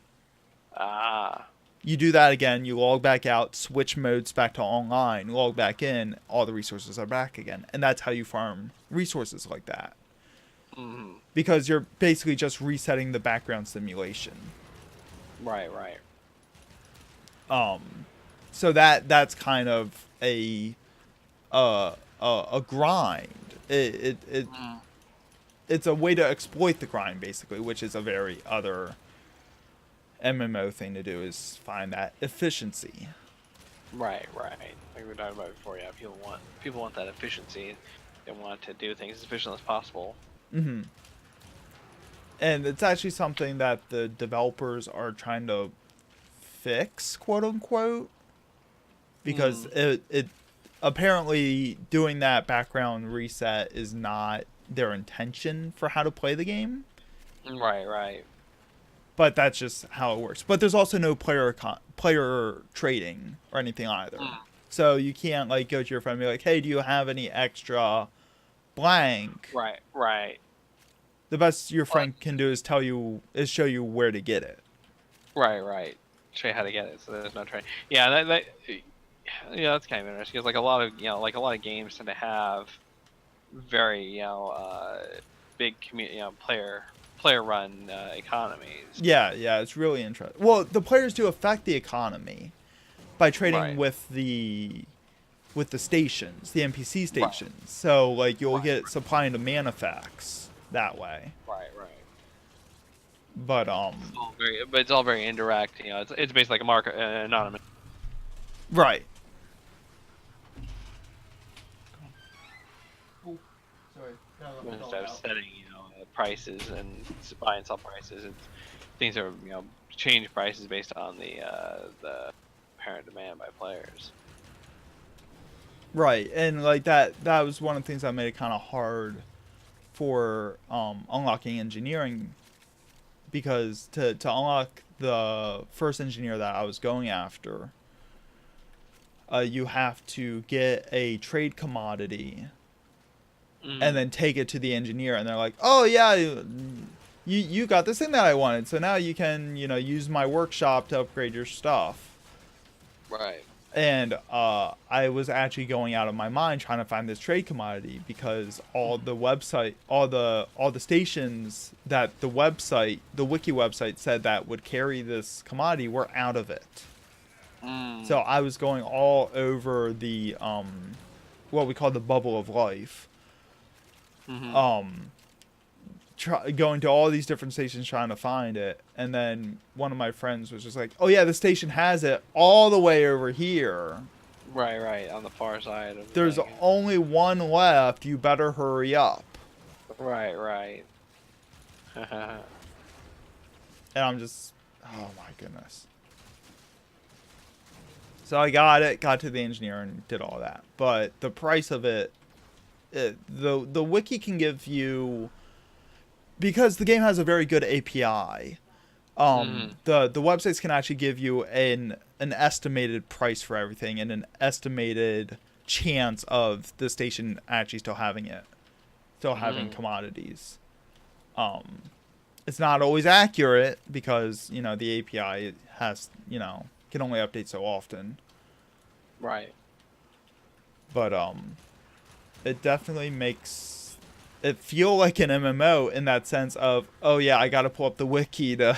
you do that again, you log back out, switch modes back to online, log back in, all the resources are back again. And that's how you farm resources like that. Mm-hmm. Because you're basically just resetting the background simulation. Right, right. So that's kind of a grind. It's a way to exploit the grind, basically, which is a very other MMO thing to do, is find that efficiency. Right, right. Like we were talking about before, yeah. People want that efficiency. They want to do things as efficient as possible. Mm-hmm. And it's actually something that the developers are trying to fix, quote unquote, because it apparently doing that background reset is not their intention for how to play the game. Right, right. But that's just how it works. But there's also no player trading or anything either. So you can't like go to your friend and be like, "Hey, do you have any extra blank?" Right, right. The best your friend can do is show you where to get it. Right, right. Show you how to get it, so there's no trade. Yeah, that's kind of interesting because like a lot of games tend to have very big community player run economies. Yeah, it's really interesting. Well, the players do affect the economy by trading Right. with the stations, the NPC stations. Right. So like you'll Right. get supply and demand effects that way. Right, right. But It's all very indirect. You know, it's basically like a market anonymous. right. Instead of setting prices and buy and sell prices, things are change prices based on the apparent demand by players. Right, and like that was one of the things that made it kind of hard for unlocking engineering, because to unlock the first engineer that I was going after, you have to get a trade commodity and then take it to the engineer, and they're like, "Oh yeah, you got this thing that I wanted, so now you can use my workshop to upgrade your stuff." Right. And I was actually going out of my mind trying to find this trade commodity, because all the stations that the wiki website said that would carry this commodity were out of it. So I was going all over the what we call the bubble of life. Going to all these different stations trying to find it, and then one of my friends was just like, "Oh yeah, the station has it all the way over here. Right, right, on the far side of There's the thing. only one left. You better hurry up." Right, right. And I'm just, oh my goodness. So I got to the engineer and did all that, but the price of it, the wiki can give you, because the game has a very good API. The websites can actually give you an estimated price for everything and an estimated chance of the station actually still having commodities. It's not always accurate, because the API has can only update so often. Right. But it definitely makes it feel like an MMO in that sense of, oh yeah, I gotta pull up the wiki to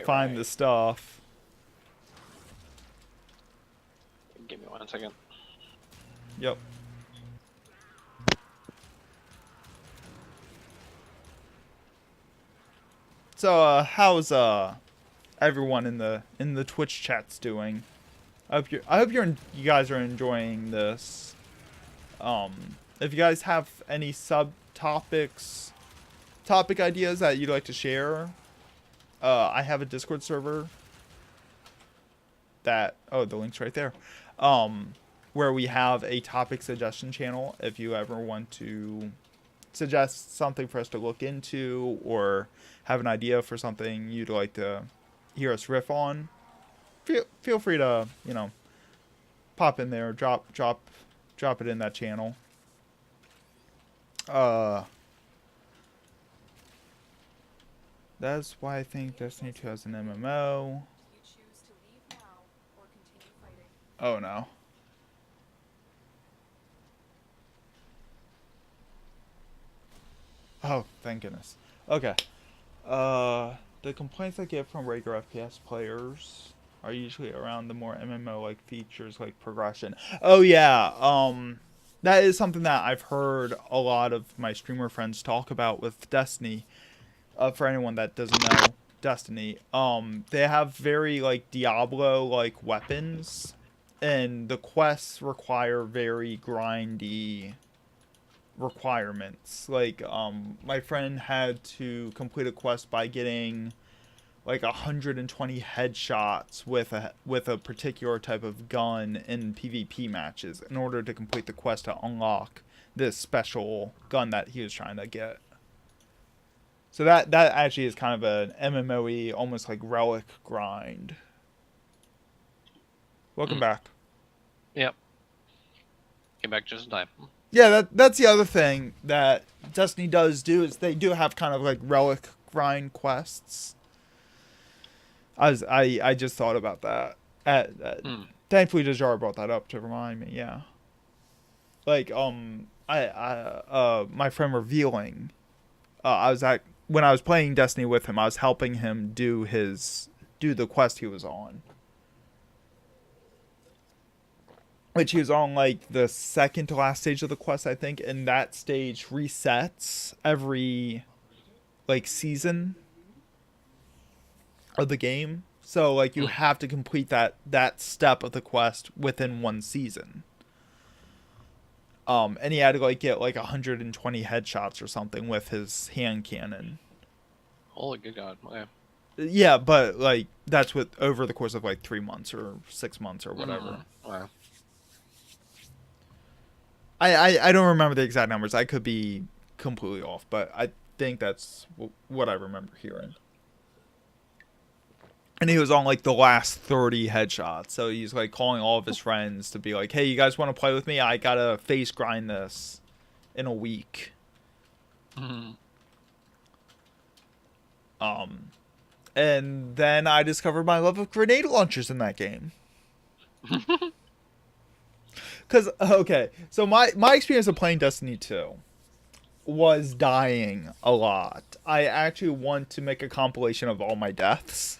find the stuff. Give me 1 second. Yep. So how's everyone in the Twitch chats doing? I hope you guys are enjoying this. If you guys have any topic ideas that you'd like to share, I have a Discord server the link's right there, where we have a topic suggestion channel. If you ever want to suggest something for us to look into, or have an idea for something you'd like to hear us riff on, feel free to pop in there, drop it in that channel. That's why I think Destiny 2 has an MMO. You choose Oh no. Oh, thank goodness. Okay. The complaints I get from regular FPS players are usually around the more MMO like features like progression. Oh yeah, that is something that I've heard a lot of my streamer friends talk about with Destiny. For anyone that doesn't know Destiny, they have very like Diablo like weapons, and the quests require very grindy requirements. Like, my friend had to complete a quest by getting like 120 headshots with a particular type of gun in PvP matches in order to complete the quest to unlock this special gun that he was trying to get. So that actually is kind of an MMOE, almost like relic grind. Welcome back. Yep. Came back just in time. Yeah, that's the other thing that Destiny does do is they do have kind of like relic grind quests. I just thought about that. Thankfully, Dejar brought that up to remind me. Yeah. Like my friend Revealing, when I was playing Destiny with him, I was helping him do the quest he was on. Which he was on like the second to last stage of the quest, I think, and that stage resets every like season of the game. So like you have to complete that step of the quest within one season. And he had to like get like 120 headshots or something with his hand cannon. Holy good God. Okay. Yeah, but like that's over the course of like 3 months or 6 months or whatever. Wow. I don't remember the exact numbers. I could be completely off, but I think that's what I remember hearing. And he was on like the last 30 headshots. So he's like calling all of his friends to be like, hey, you guys want to play with me? I gotta face grind this in a week. And then I discovered my love of grenade launchers in that game. Because, okay, so my experience of playing Destiny 2 was dying a lot. I actually want to make a compilation of all my deaths.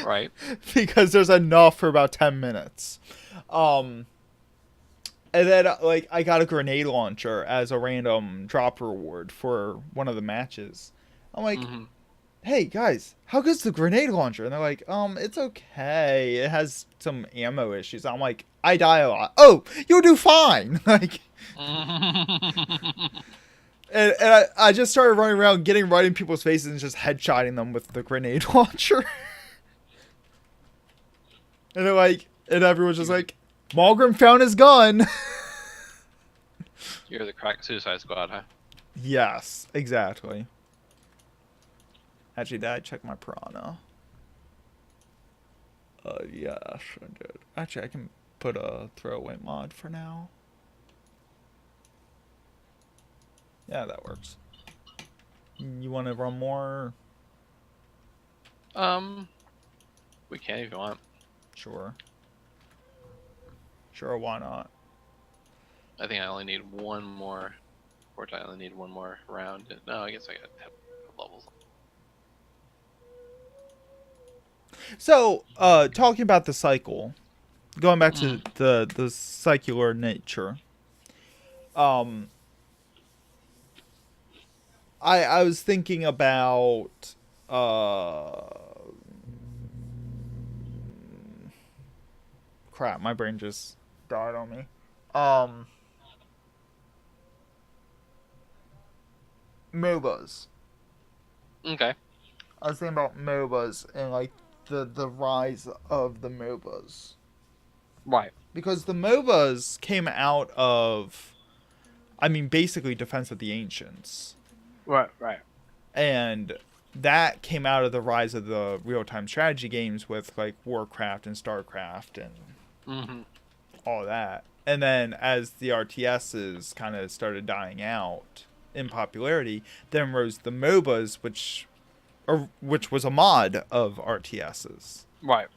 Right. Because there's enough for about 10 minutes. And then, like, I got a grenade launcher as a random drop reward for one of the matches. I'm like, hey, guys, how good's the grenade launcher? And they're like, it's okay. It has some ammo issues. I'm like, I die a lot. Oh, you'll do fine. Like, and I just started running around, getting right in people's faces and just headshotting them with the grenade launcher. And they're like, and everyone's just like, Malgrim found his gun. You're the crack Suicide Squad, huh? Yes, exactly. Actually, did I check my piranha? Yes, I did. Actually, I can put a throwaway mod for now. Yeah, that works. You want to run more? We can if you want. Sure. Sure, why not? I think I only need one more. I only need one more round. No, I guess I got 10 levels. So, talking about the cycle, going back to the secular nature. I was thinking about crap, my brain just died on me. MOBAs. Okay. I was thinking about MOBAs and like the rise of the MOBAs. Right. Because the MOBAs came out of, I mean, basically Defense of the Ancients. Right. And that came out of the rise of the real-time strategy games with like Warcraft and Starcraft and all that. And then as the RTSs kind of started dying out in popularity, then rose the MOBAs, which was a mod of RTSs. Right.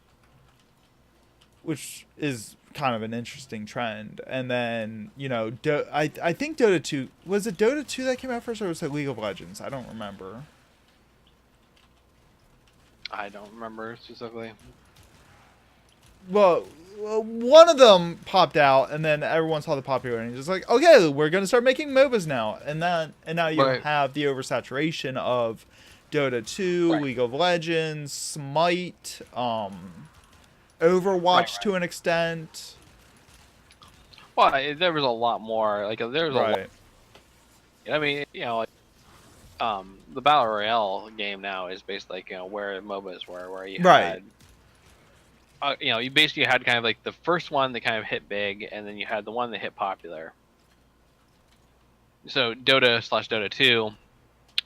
which is kind of an interesting trend. And then I think Dota 2, was it Dota 2 that came out first, or was it League of Legends? I don't remember. I don't remember specifically. Well, one of them popped out, and then everyone saw the popularity, and just like, okay, we're gonna start making MOBAs now, and now you Right. have the oversaturation of Dota 2, Right. League of Legends, Smite, Overwatch Right. to an extent. Well, there was a lot more. Like there was a lot. Right. I mean, the battle royale game now is basically like where MOBAs were, where you Right. had, you basically had kind of like the first one that kind of hit big, and then you had the one that hit popular. So Dota/Dota 2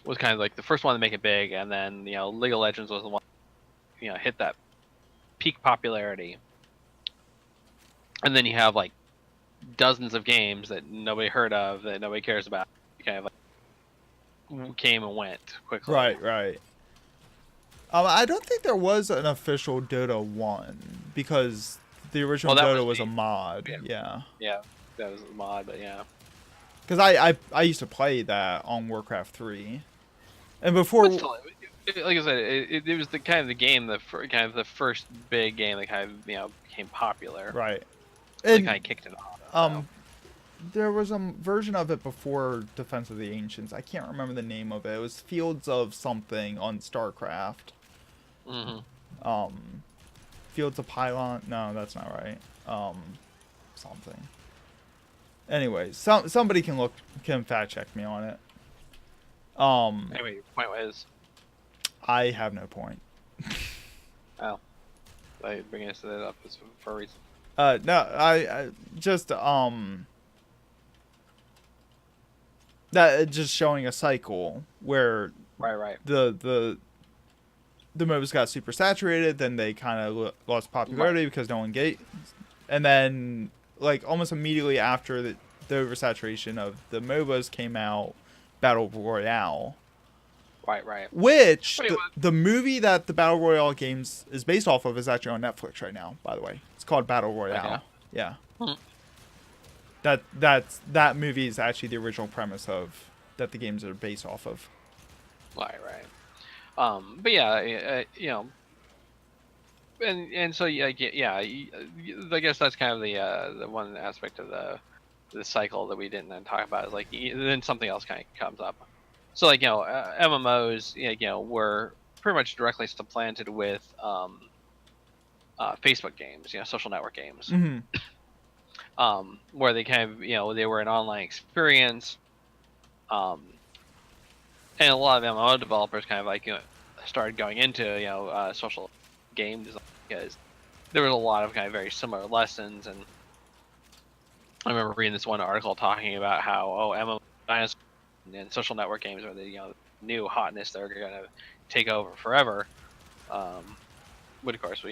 was kind of like the first one to make it big, and then League of Legends was the one hit that peak popularity, and then you have like dozens of games that nobody heard of, that nobody cares about, kind of like came and went quickly. Right. I don't think there was an official Dota 1, because the original Well, that Dota was was a mod. yeah. Yeah. That was a mod, but yeah. Because I used to play that on Warcraft 3, and before. But still, like I said, it was the kind of the game, kind of the first big game that kind of became popular. Right. That And kind of kicked it off. there was a version of it before Defense of the Ancients. I can't remember the name of it. It was Fields of something on StarCraft. Mm-hmm. Fields of Pylon. No, that's not right. Something. Anyway, somebody can fact check me on it. Anyway, your point was, I have no point. I bring this up for a reason. No, I just that just showing a cycle where Right. the MOBAs got super saturated, then they kind of lost popularity because no one and then like almost immediately after the oversaturation of the MOBAs came out, Battle Royale. Right. Which Wait, what? the movie that the Battle Royale games is based off of is actually on Netflix right now, by the way. It's called Battle Royale. Yeah. That movie is actually the original premise of that the games are based off of. Right. But yeah, and so I guess that's kind of the one aspect of the cycle that we didn't then talk about, is like then something else kind of comes up. So like MMOs were pretty much directly supplanted with Facebook games, social network games, where they kind of they were an online experience, and a lot of MMO developers kind of like started going into social game design, because there was a lot of kind of very similar lessons. And I remember reading this one article talking about how MMO and social network games are the new hotness that are going to take over forever. But of course,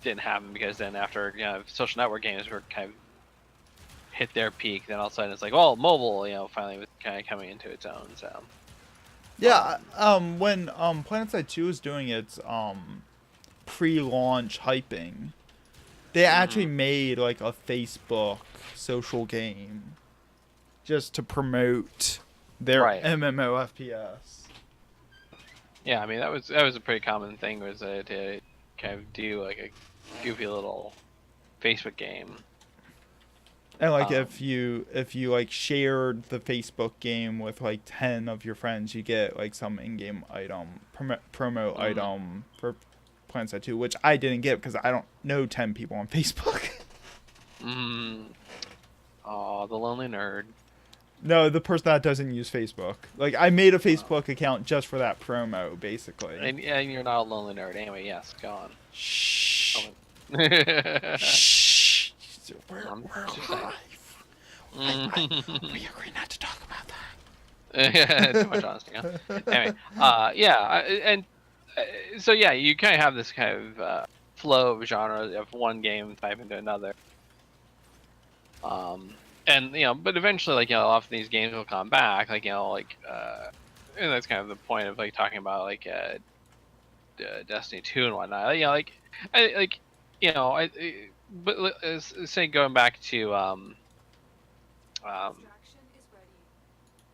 didn't happen, because then after social network games were kind of hit their peak, then all of a sudden it's like, well, mobile finally was kind of coming into its own. So yeah, when PlanetSide 2 was doing its pre-launch hyping, they actually made like a Facebook social game just to promote their MMO FPS. Yeah, I mean that was a pretty common thing, was to kind of do like a goofy little Facebook game. And like if you like shared the Facebook game with like 10 of your friends, you get like some in-game item, promo item for PlanetSide 2, which I didn't get because I don't know 10 people on Facebook. Oh, the lonely nerd. No, the person that doesn't use Facebook. Like, I made a Facebook account just for that promo, basically. And you're not a lonely nerd. Anyway, yes, go on. Shh. Shh. We're live. We agree not to talk about that. Yeah, too much honesty. Huh? Anyway, so yeah, you kind of have this kind of flow of genres of one game type into another. And but eventually, like often these games will come back, like and that's kind of the point of like talking about like Destiny 2 and whatnot. but say going back to Extraction is ready.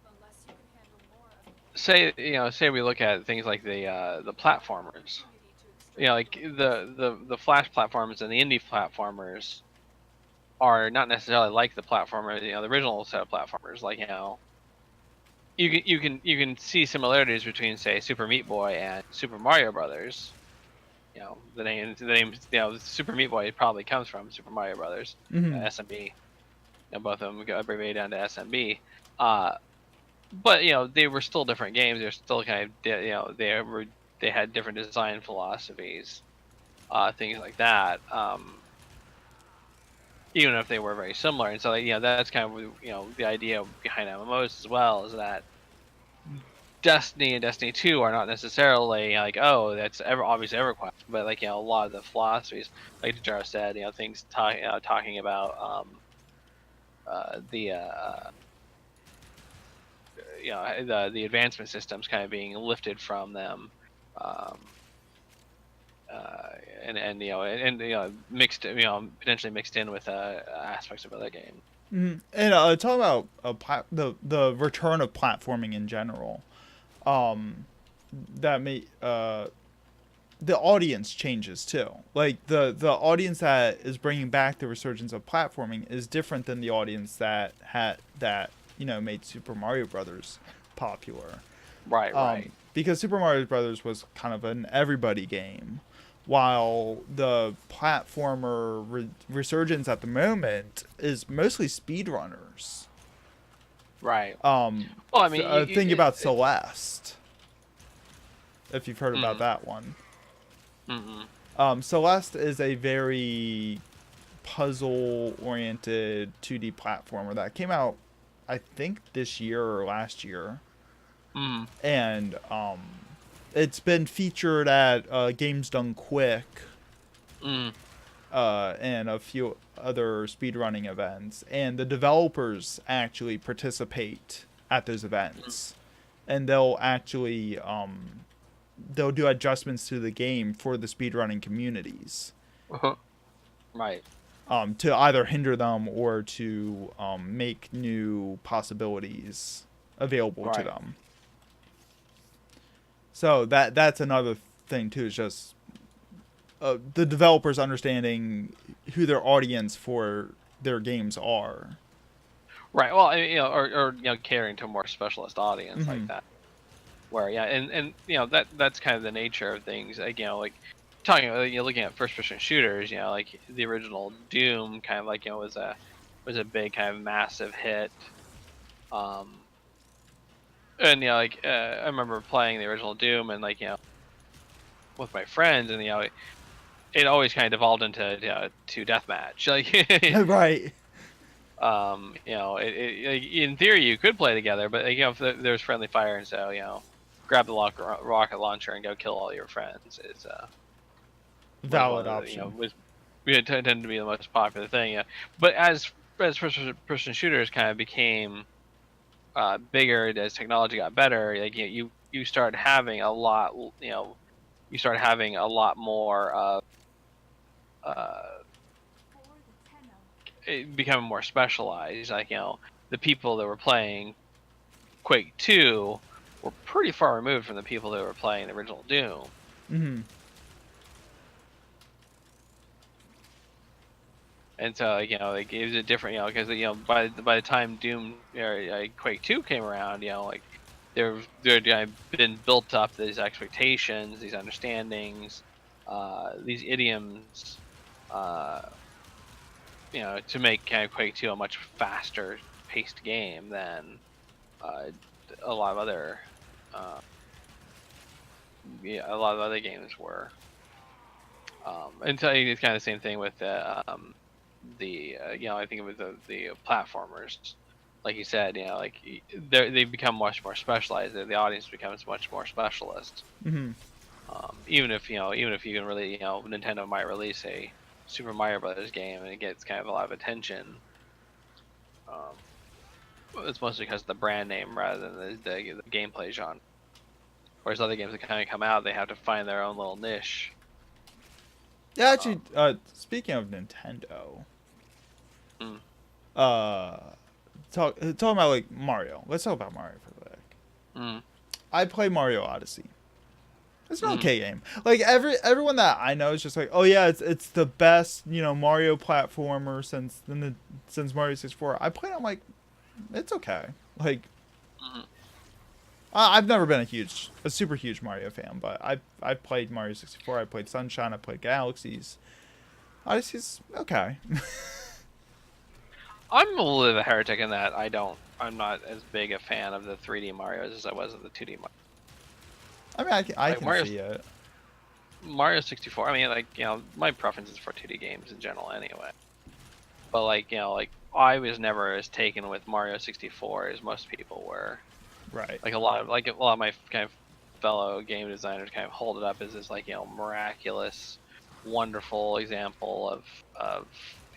Unless you can handle more of say we look at things like the platformers. opportunity to extract You know, like the Flash platformers and the indie platformers are not necessarily like the platformer, the original set of platformers. Like, you can see similarities between, say, Super Meat Boy and Super Mario Brothers. The name Super Meat Boy probably comes from Super Mario Brothers, Hmm. SMB. Both of them got abbreviated down to SMB. But they were still different games. They're still kind of they had different design philosophies, things like that. Even if they were very similar, and so that's kind of the idea behind MMOs as well, is that Destiny and Destiny 2 are not necessarily like, oh, that's obviously EverQuest, but like a lot of the philosophies, like Jaro said, things talking about the the advancement systems kind of being lifted from them, um, and mixed, potentially mixed in with aspects of other games. Hmm. And talking about the return of platforming in general, um, that may the audience changes too. Like the audience that is bringing back the resurgence of platforming is different than the audience that made Super Mario Brothers popular. Right, right, Because Super Mario Brothers was kind of an everybody game, while the platformer resurgence at the moment is mostly speedrunners. right. Well, I mean, Think about Celeste, if you've heard about mm, that one. mm, Celeste is a very puzzle-oriented 2D platformer that came out, I think, this year or last year, mm, and it's been featured at Games Done Quick mm. and a few other speedrunning events, and the developers actually participate at those events, and they'll actually they'll do adjustments to the game for the speedrunning communities, Right. to either hinder them or to make new possibilities available to Right. them. So that's another thing too. Is just the developers understanding who their audience for their games are. Right. Well, or catering to a more specialist audience like Hmm. that, where and that's kind of the nature of things. Like like talking about looking at first person shooters, like the original Doom, kind of like was a big kind of massive hit. Um, and like I remember playing the original Doom, and like with my friends, and it always kind of devolved into to deathmatch. Like Right. like, in theory you could play together, but like, if there's friendly fire, and so grab the rocket launcher and go kill all your friends is was one Valid of the option. was tended to be the most popular thing. Yeah, but as first person shooters kind of became bigger as technology got better, like you start having a lot, you start having a lot more uh, for the tenno. it becoming more specialized. Like the people that were playing Quake 2 were pretty far removed from the people that were playing the original Doom. Hmm. And so like, like it was a different, because by the time Doom or Quake 2 came around, like there been built up these expectations, these understandings, these idioms, to make kind of Quake 2 a much faster paced game than uh, a lot of other uh, a lot of other games were. And so it's kind of the same thing with I think with the platformers, like you said, like they become much more specialized. The audience becomes much more specialist. Hmm. Even if you can really, Nintendo might release a Super Mario Brothers game and it gets kind of a lot of attention. Um, it's mostly because of the brand name rather than the gameplay genre. Whereas other games that kind of come out, they have to find their own little niche. Yeah, actually, speaking of Nintendo, Mm, uh, talking about like Mario. Let's talk about Mario for a sec. mm, I play Mario Odyssey. It's an mm. okay game. Like everyone that I know is just like, oh yeah, it's the best Mario platformer since Mario 64. I played it, I'm like, it's okay. Like Mhm. I've never been a super huge Mario fan, but I've played Mario 64. I played Sunshine. I played Galaxies. Odyssey's okay. I'm a little bit of a heretic in that I'm not as big a fan of the 3D Mario's as I was of the 2D Mario. I mean, I Like can see it. Mario 64. I mean, like my preference is for 2D games in general anyway. But like like I was never as taken with Mario 64 as most people were. Right. Like a lot of my kind of fellow game designers kind of hold it up as this like miraculous, wonderful example of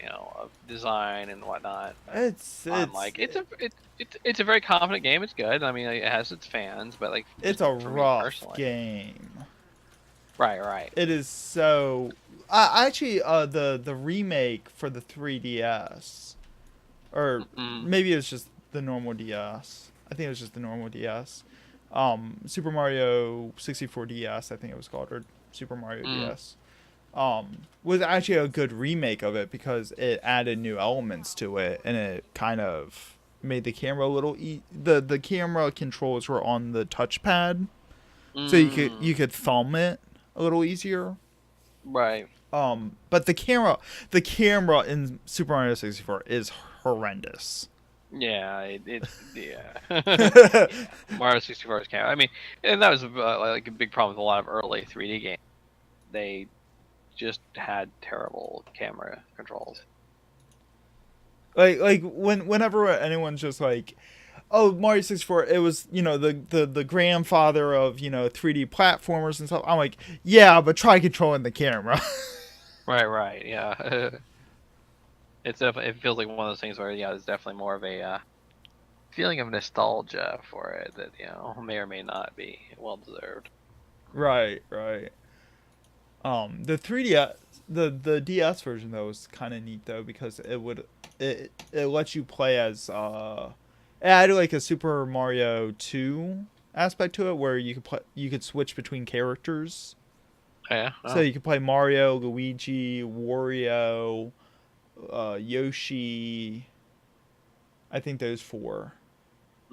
of design and whatnot. I'm like it's a very confident game. It's good. I mean, it has its fans, but like it's just a for me rough personally, game. right. It is so. Actually, the remake for the 3DS, or Mm-mm. maybe it was just the normal DS. I think it was just the normal DS. Super Mario 64 DS, I think it was called, or Super Mario DS. Was actually a good remake of it because it added new elements to it, and it kind of made the camera a little. The camera controls were on the touchpad, so you could thumb it a little easier. Right. But the camera in Super Mario 64 is horrendous. Yeah, yeah. Mario 64's camera. I mean, and that was like a big problem with a lot of early 3D games. They just had terrible camera controls. Like whenever anyone's just like, oh, Mario 64, it was the grandfather of 3D platformers and stuff. I'm like, yeah, but try controlling the camera. Right, yeah. It's definitely, it feels like one of those things where there's definitely more of a feeling of nostalgia for it that may or may not be well deserved. Right. The 3DS, the DS version though was kind of neat though because it lets you play as it added like a Super Mario 2 aspect to it where you could switch between characters. Yeah. So you could play Mario, Luigi, Wario, Yoshi. I think those four.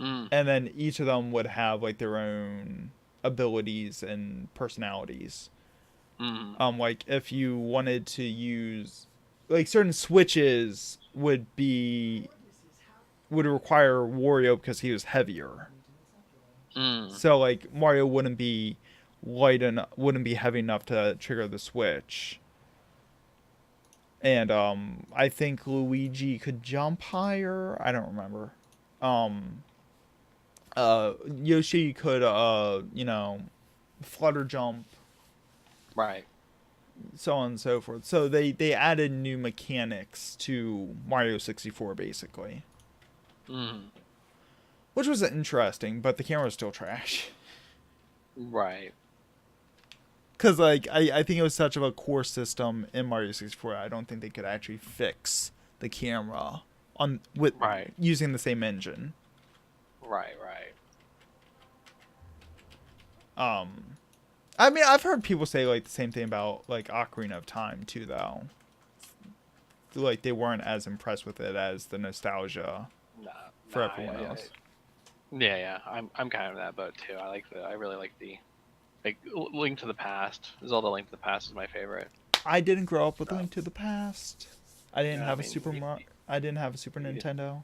Mm. And then each of them would have like their own abilities and personalities. Mm. Like if you wanted to use like certain switches would require Wario because he was heavier. Mm. So like Mario wouldn't be wouldn't be heavy enough to trigger the switch. And I think Luigi could jump higher. I don't remember. Yoshi could flutter jump, Right. so on and so forth. So they added new mechanics to Mario 64 basically. Mm. Which was interesting, but the camera was still trash. Right. Because like I think it was such of a core system in Mario 64, I don't think they could actually fix the camera with using the same engine. Right. I mean, I've heard people say like the same thing about like Ocarina of Time too, though. Like they weren't as impressed with it as the nostalgia for everyone else. Yeah. I'm kind of in that boat too. I really like the Link to the Past. Zelda Link to the Past is my favorite. I didn't grow up with Link to the Past. I didn't have I didn't have a Super Nintendo.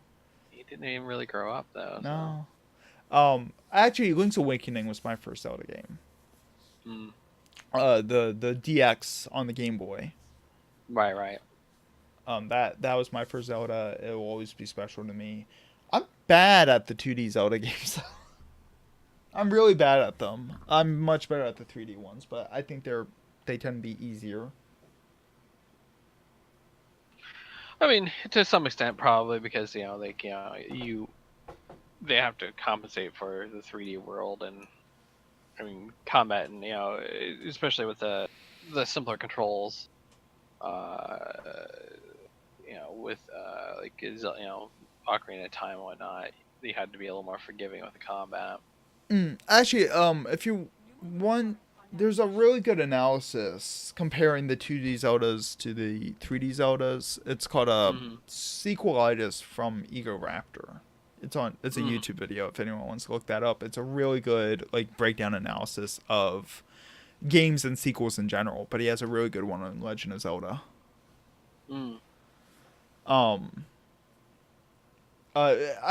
You didn't even really grow up though. No. Actually, Link's Awakening was my first Zelda game. The DX on the Game Boy. Right. That was my first Zelda. It will always be special to me. I'm bad at the 2D Zelda games. I'm really bad at them. I'm much better at the 3D ones, but I think they tend to be easier. I mean, to some extent, probably because they have to compensate for the 3D world and I mean combat, and especially with the simpler controls. with like Ocarina of Time and whatnot, you had to be a little more forgiving with the combat. Actually, if you want, there's a really good analysis comparing the 2D Zeldas to the 3D Zeldas. It's called Mm-hmm. Sequelitis from Ego Raptor. It's a Mm-hmm. YouTube video if anyone wants to look that up. It's a really good like breakdown analysis of games and sequels in general, but he has a really good one on Legend of Zelda. Mm. Um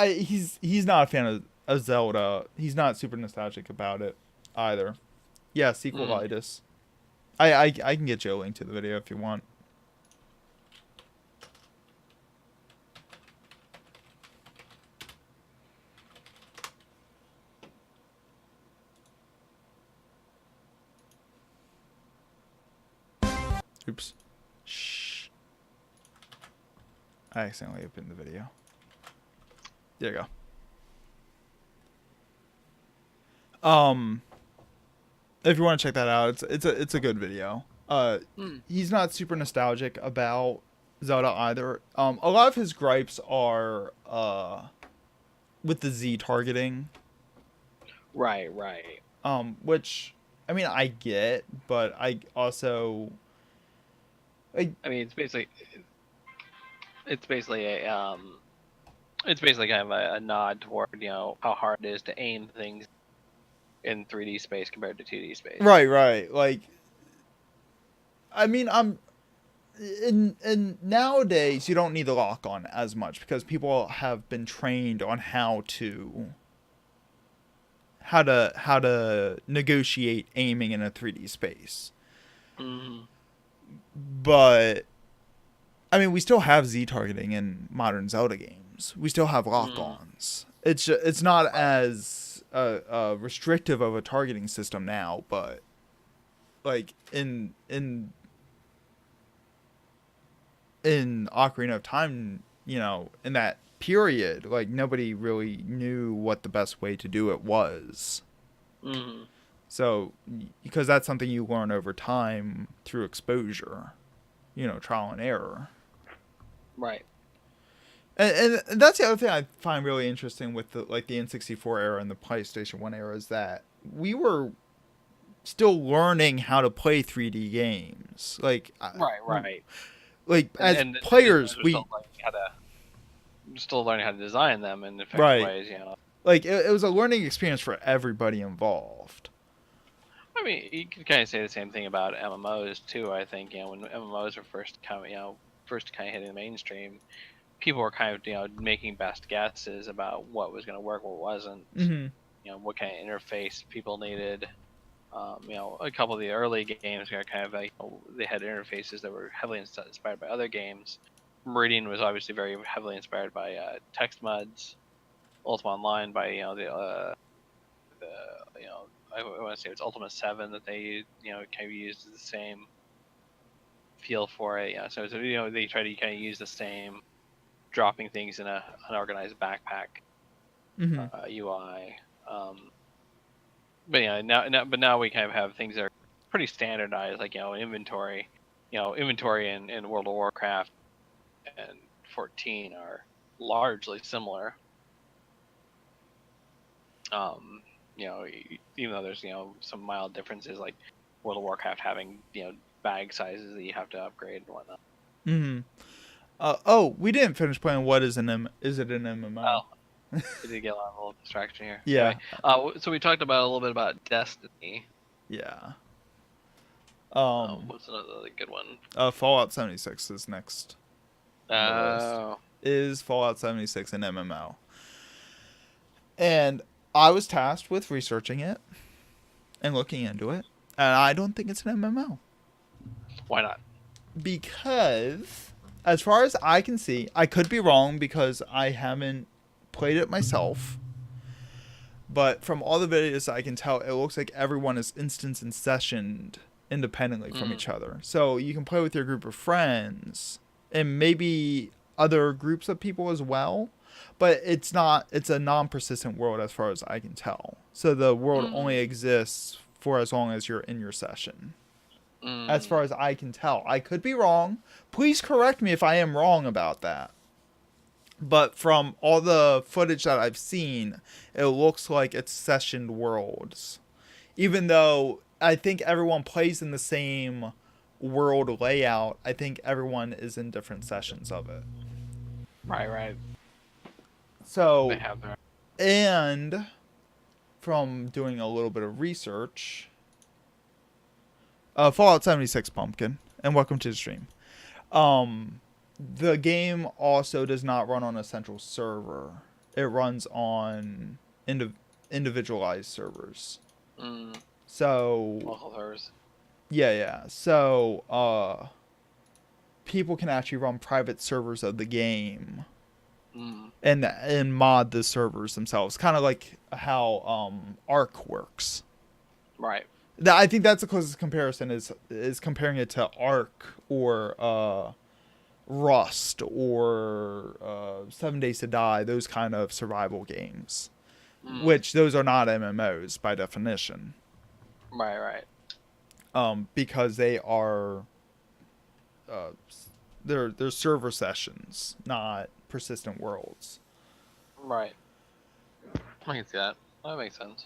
he's not a fan of Zelda. He's not super nostalgic about it either. Yeah, Mm. sequelitis. I can get you a link to the video if you want. Oops. Shh. I accidentally opened the video. There you go. If you want to check that out, it's a good video. Mm. He's not super nostalgic about Zelda either. A lot of his gripes are with the Z targeting. Right, right. Which I mean I get, but I also I mean, it's basically it's basically kind of a nod toward how hard it is to aim things in 3D space compared to 2D space. right. Like I mean in nowadays you don't need the lock on as much because people have been trained on how to negotiate aiming in a 3D space. Mm-hmm. But I mean, we still have Z targeting in modern Zelda games. We still have lock-ons. It's not as restrictive of a targeting system now, but like in Ocarina of Time, in that period, like nobody really knew what the best way to do it was. Mm-hmm. So, because that's something you learn over time through exposure, trial and error. Right. And that's the other thing I find really interesting with the N64 era and the PlayStation 1 era is that we were still learning how to play 3D games. Like Right. as And players, we're we still learning how to design them in effective right. ways. Like it was a learning experience for everybody involved. I mean, you can kind of say the same thing about MMOs too. I think when MMOs were first kind of hitting the mainstream, people were kind of making best guesses about what was going to work, what wasn't. Mm-hmm. What kind of interface people needed. A couple of the early games were kind of like they had interfaces that were heavily inspired by other games. Meridian was obviously very heavily inspired by text mods. Ultima Online by I want to say it's Ultima 7 that they kind of used the same feel for it. Yeah, so they try to kind of use the same dropping things in an unorganized backpack UI. But yeah, now we kind of have things that are pretty standardized, like inventory. Inventory in World of Warcraft and 14 are largely similar. Even though there's some mild differences, like World of Warcraft having bag sizes that you have to upgrade and whatnot. We didn't finish playing. What is is it an MMO? Oh, we did get a little distraction here. Yeah. Anyway, so we talked about a little bit about Destiny. Yeah. What's another good one? Fallout 76 is next. Oh. Is Fallout 76 an MMO? And I was tasked with researching it and looking into it, and I don't think it's an MMO. Why not? Because, as far as I can see, I could be wrong because I haven't played it myself, but from all the videos I can tell, it looks like everyone is instance and sessioned independently from each other. So you can play with your group of friends and maybe other groups of people as well, but it's a non-persistent world as far as I can tell. So the world only exists for as long as you're in your session. as far as I can tell. I could be wrong. Please correct me if I am wrong about that. But from all the footage that I've seen, it looks like it's sessioned worlds. Even though I think everyone plays in the same world layout, I think everyone is in different sessions of it. Right. So, They have their... and from doing a little bit of research, Fallout 76 Pumpkin, and welcome to the stream. The game also does not run on a central server. It runs on individualized servers. So, local servers. yeah. So, people can actually run private servers of the game. And mod the servers themselves, kind of like how Ark works. Right. I think that's the closest comparison is comparing it to Ark or Rust or 7 Days to Die, those kind of survival games, which those are not MMOs by definition. Right. Because they are they're server sessions, not persistent worlds. Right. I can see that. That makes sense.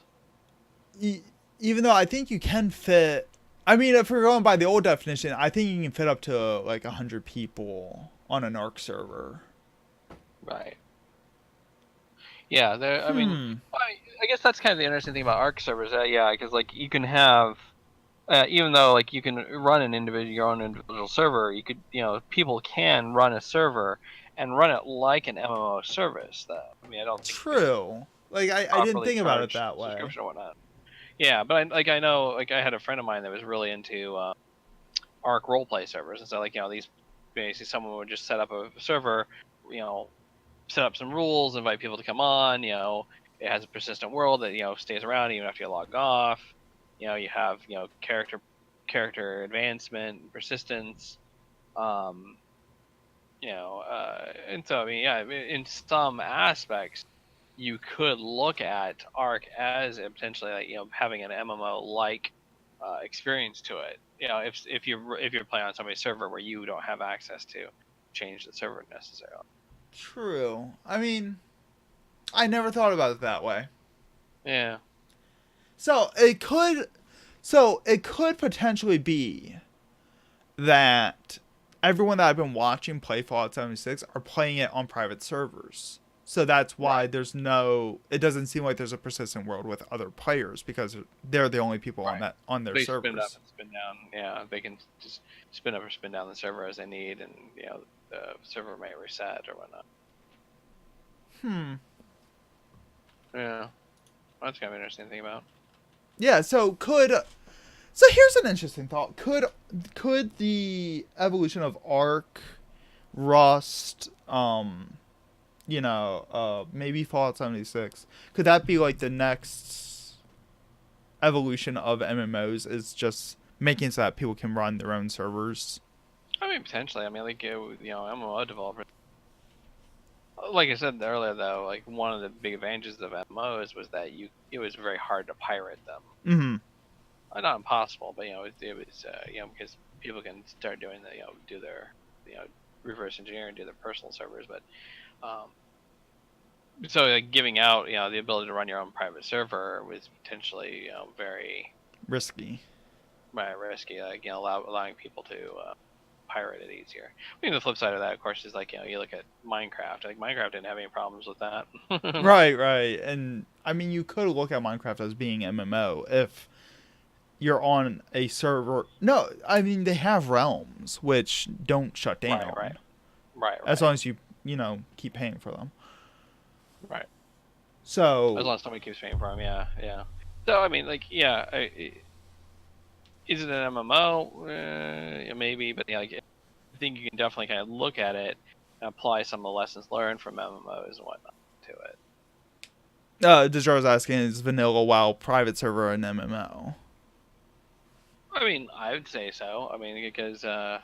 Even though I think you can fit, I mean, if we're going by the old definition, I think you can fit up to like 100 people on an Ark server. Right. Yeah, I mean, I guess that's kind of the interesting thing about Ark servers. Yeah, because like you can have, even though like you can run your own individual server, you could, people can run a server and run it like an MMO service. Though I mean, I don't think true. Like I didn't think about it that way. Subscription or whatnot. Yeah, but I know, like I had a friend of mine that was really into Ark roleplay servers, and so like these basically someone would just set up a server, set up some rules, invite people to come on. It has a persistent world that stays around even after you log off. You have character advancement, persistence. And so I mean, yeah, in some aspects, you could look at Ark as potentially like having an MMO like experience to it. If you're playing on somebody's server where you don't have access to change the server necessarily. True. I mean, I never thought about it that way. Yeah. So it could potentially be that everyone that I've been watching play Fallout 76 are playing it on private servers. So that's why it doesn't seem like there's a persistent world with other players, because they're the only people on their servers. Spin up and spin down. Yeah, they can just spin up or spin down the server as they need, and the server may reset or whatnot. Yeah, that's kind of an interesting thing about. Yeah, so here's an interesting thought. Could the evolution of Ark, Rust, maybe Fallout 76, could that be like the next evolution of MMOs, is just making so that people can run their own servers? I mean, potentially. I mean, like, MMO developers, like I said earlier, though, like one of the big advantages of MMOs was that it was very hard to pirate them. Not impossible, but it was because people can start doing do their reverse engineering, do their personal servers, but so like giving out the ability to run your own private server was potentially very risky. Right, risky. Like allowing people to pirate it easier. I mean, the flip side of that, of course, is like you look at Minecraft. Like Minecraft didn't have any problems with that. Right, and I mean you could look at Minecraft as being MMO if you're on a server. No, I mean they have realms which don't shut down. Right. As long as you keep paying for them. Right. So as long as somebody keeps paying for them, yeah. So I mean, like, yeah, is it an MMO? Maybe, but I think you can definitely kind of look at it and apply some of the lessons learned from MMOs and whatnot to it. Dejar's asking, is vanilla WoW private server an MMO? I mean, I would say so. I mean, because like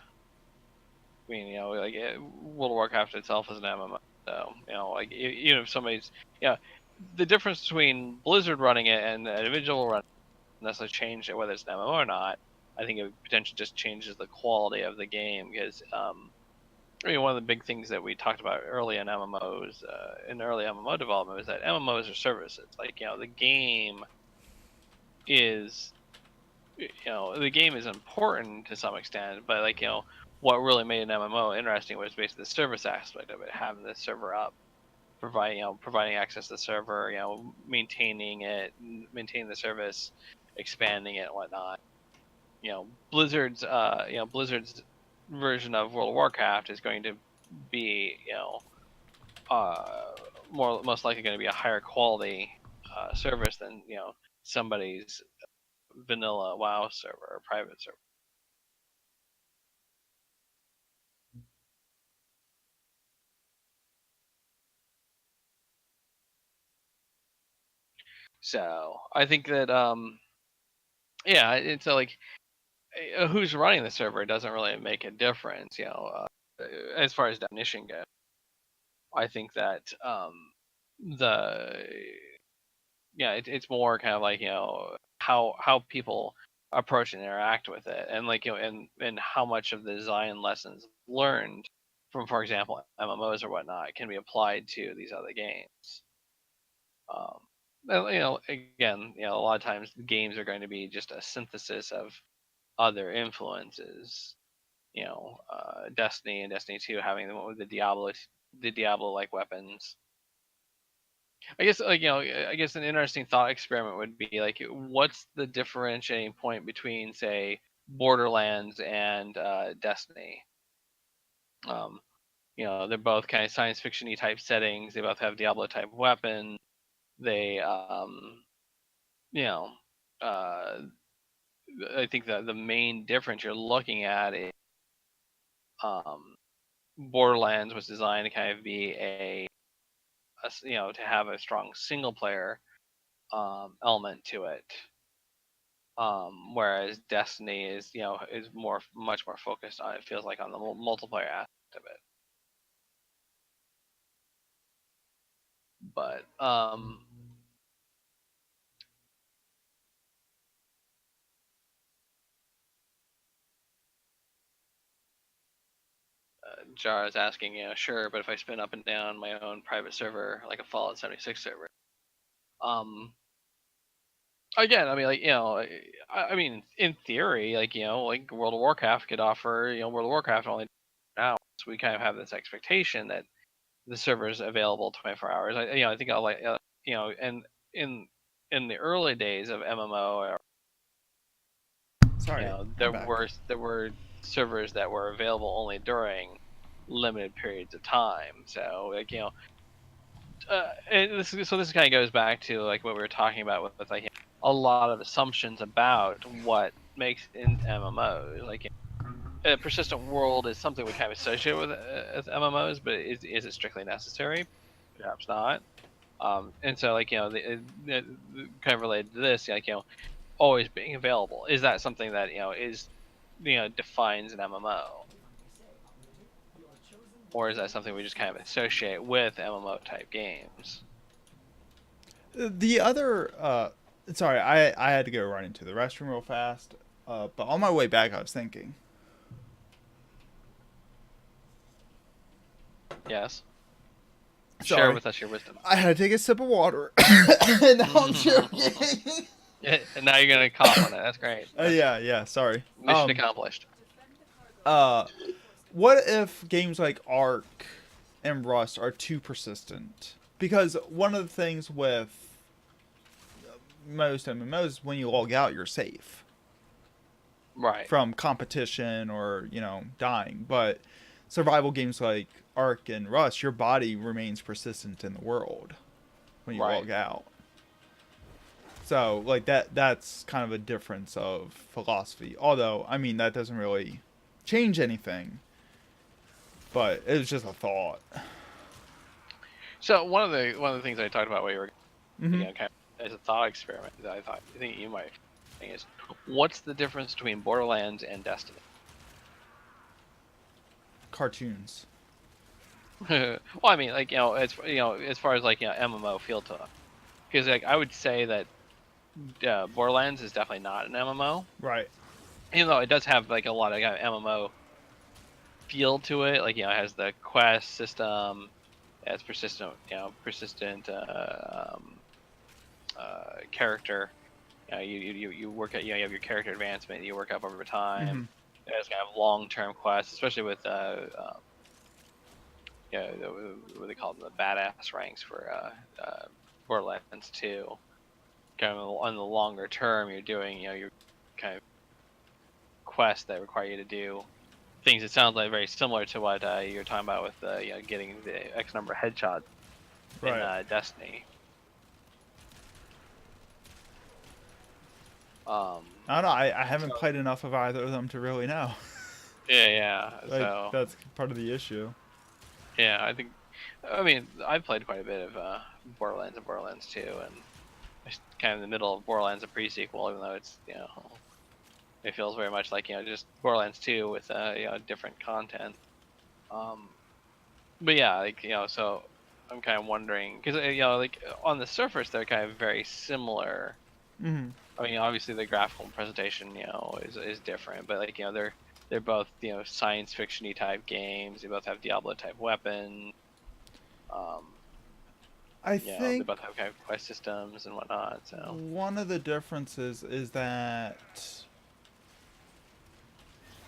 World of Warcraft itself is an MMO. So like even if somebody's the difference between Blizzard running it and an individual running it doesn't necessarily change it whether it's an MMO or not. I think it potentially just changes the quality of the game because I mean, one of the big things that we talked about early in MMOs, in early MMO development, is that MMOs are services. Like, the game is, the game is important to some extent, but like, what really made an MMO interesting was basically the service aspect of it, having the server up, providing access to the server, maintaining it, maintaining the service, expanding it, and whatnot. Blizzard's version of World of Warcraft is going to be, most likely going to be a higher quality service than somebody's vanilla WoW server or private server. So I think that yeah, it's like who's running the server doesn't really make a difference, as far as definition goes. I think that the it's more kind of like how people approach and interact with it, and like and how much of the design lessons learned from, for example, MMOs or whatnot, can be applied to these other games. Again, a lot of times games are going to be just a synthesis of other influences. Destiny and Destiny 2 having the Diablo-like weapons. I guess an interesting thought experiment would be like, what's the differentiating point between, say, Borderlands and Destiny? They're both kind of science fiction-y type settings. They both have Diablo type weapons. They I think that the main difference you're looking at is Borderlands was designed to kind of be to have a strong single player element to it, whereas Destiny is much more focused on, it feels like, on the multiplayer aspect of it. But Jar is asking, sure, but if I spin up and down my own private server, like a Fallout 76 server, again, I mean, like, I mean, in theory, like, like World of Warcraft could offer, World of Warcraft only hours. We kind of have this expectation that the server is available 24 hours. I think I'll like, and in the early days of MMO, Sorry, there were servers that were available only during limited periods of time. So like, and this kind of goes back to like what we were talking about with like a lot of assumptions about what makes in MMOs. Like, a persistent world is something we kind of associate with MMOs, but is it strictly necessary? Perhaps not. And so, like, the kind of related to this, like, always being available, is that something that is defines an MMO, or is that something we just kind of associate with MMO type games? The other, sorry, I had to go right into the restroom real fast. But on my way back, I was thinking. Yes. Sorry. Share with us your wisdom. I had to take a sip of water, and now I'm joking. And now you're gonna cough on it. That's great. Yeah. Sorry. Mission accomplished. What if games like Ark and Rust are too persistent? Because one of the things with most MMOs is when you log out, you're safe. Right. From competition or, dying. But survival games like Ark and Rust, your body remains persistent in the world when you log out. So, like, that's kind of a difference of philosophy. Although, I mean, that doesn't really change anything. But it was just a thought. So one of the things I talked about while you were Mm-hmm. kind of as a thought experiment that I think you might think is, what's the difference between Borderlands and Destiny? Cartoons. Well, I mean, like, as far as like MMO feel to them, because like I would say that Borderlands is definitely not an MMO. Right. even though it does have like a lot of MMO feel to it, like it has the quest system, it has persistent character. You work at you have your character advancement, you work up over time. Mm-hmm. It has kind of long-term quests, especially with what they call them, the badass ranks for Borderlands 2. Kind of on the longer term, you're doing your kind of quests that require you to do things that sound like very similar to what you're talking about with getting the X number of headshots in Right. Destiny. I don't know. I haven't played enough of either of them to really know. Yeah. Like So that's part of the issue. yeah, I mean, I played quite a bit of Borderlands and Borderlands 2, and it's kind of in the middle of Borderlands, a pre-sequel, even though it's it feels very much like just Borderlands 2 with different content. But yeah, so I'm kind of wondering because like on the surface they're kind of very similar. Mm-hmm. I mean, obviously the graphical presentation is different, but like they're both science fiction-y type games. They both have Diablo type weapons. Um, I they think both have kind of quest systems and whatnot. So one of the differences is that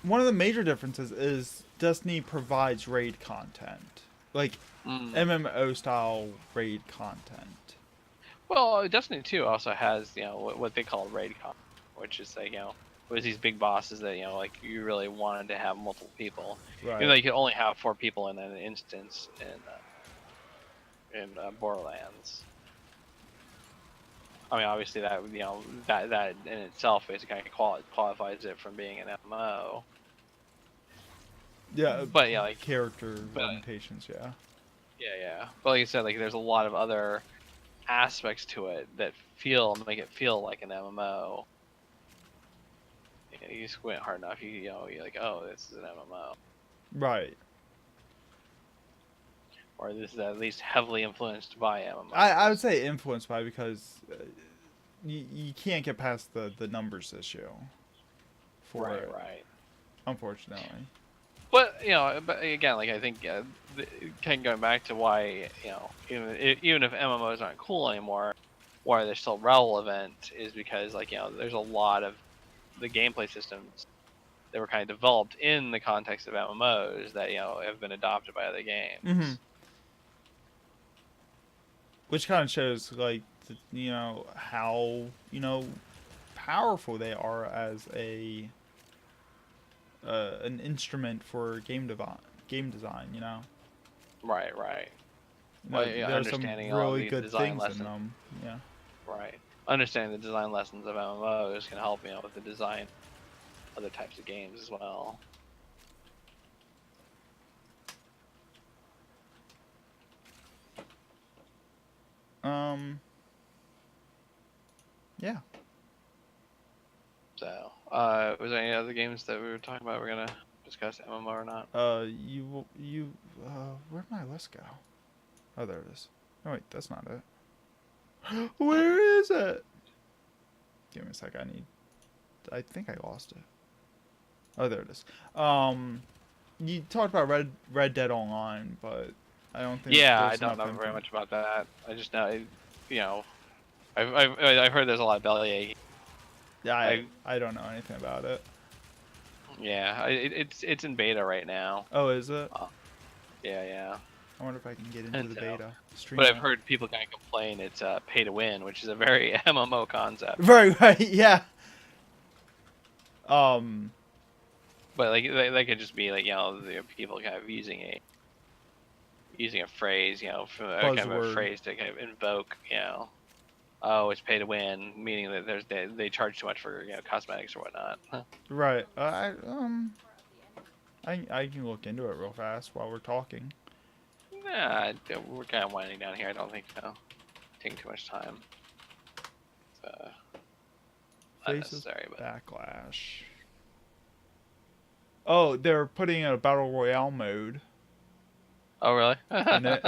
one of the major differences is Destiny provides raid content, like MMO style raid content. well, Destiny 2 also has what they call raid con, which is like was these big bosses that like you really wanted to have multiple people, even though Right. you could only have 4 people in an instance in Borderlands. I mean, obviously that that in itself basically kind of qualifies it from being an MMO. Yeah. But like, Character but limitations. Yeah. yeah. But like you said, like there's a lot of other aspects to it that make it feel like an MMO. You squint hard enough, you're like, oh, this is an MMO, Right. or this is at least heavily influenced by MMO. I would say influenced by because you can't get past the numbers issue for it, Right. unfortunately. But but again, like I think kind of going back to why even if MMOs aren't cool anymore, why they're still relevant is because like there's a lot of the gameplay systems that were kind of developed in the context of MMOs that have been adopted by other Mm-hmm. games. Which kind of shows like how powerful they are as a an instrument for game design. Right. Well, There's some understanding all really the good design things in lessons. them. Yeah. Right. Understanding the design lessons of MMOs can help with the design of other types of games as well. Yeah. So, was there any other games that we were talking about we're gonna discuss, MMO or not? Where'd my list go? Oh, there it is. Oh wait, that's not it. Where is it? Give me a sec. I think I lost it. Oh, there it is. You talked about Red Dead Online, but I don't think. Yeah, I there's don't enough know very info. much about that. I just know, I've heard there's a lot of bellyache. Yeah, I don't know anything about it. Yeah, it's in beta right now. Oh, is it? Yeah. I wonder if I can get into And the so, beta. Stream but I've it. heard people kind of complain it's pay to win, which is a very MMO concept. Right, yeah. Um, But like they could just be like the people kind of using a phrase from kind of a buzzword. phrase to kind of invoke oh, it's pay to win, meaning that they charge too much for cosmetics or whatnot. Right. I can look into it real fast while we're talking. Nah, we're kind of winding down here. I don't think taking too much time. Faces Unnecessary, but backlash. Oh, they're putting in a battle royale mode. Oh, really? in it.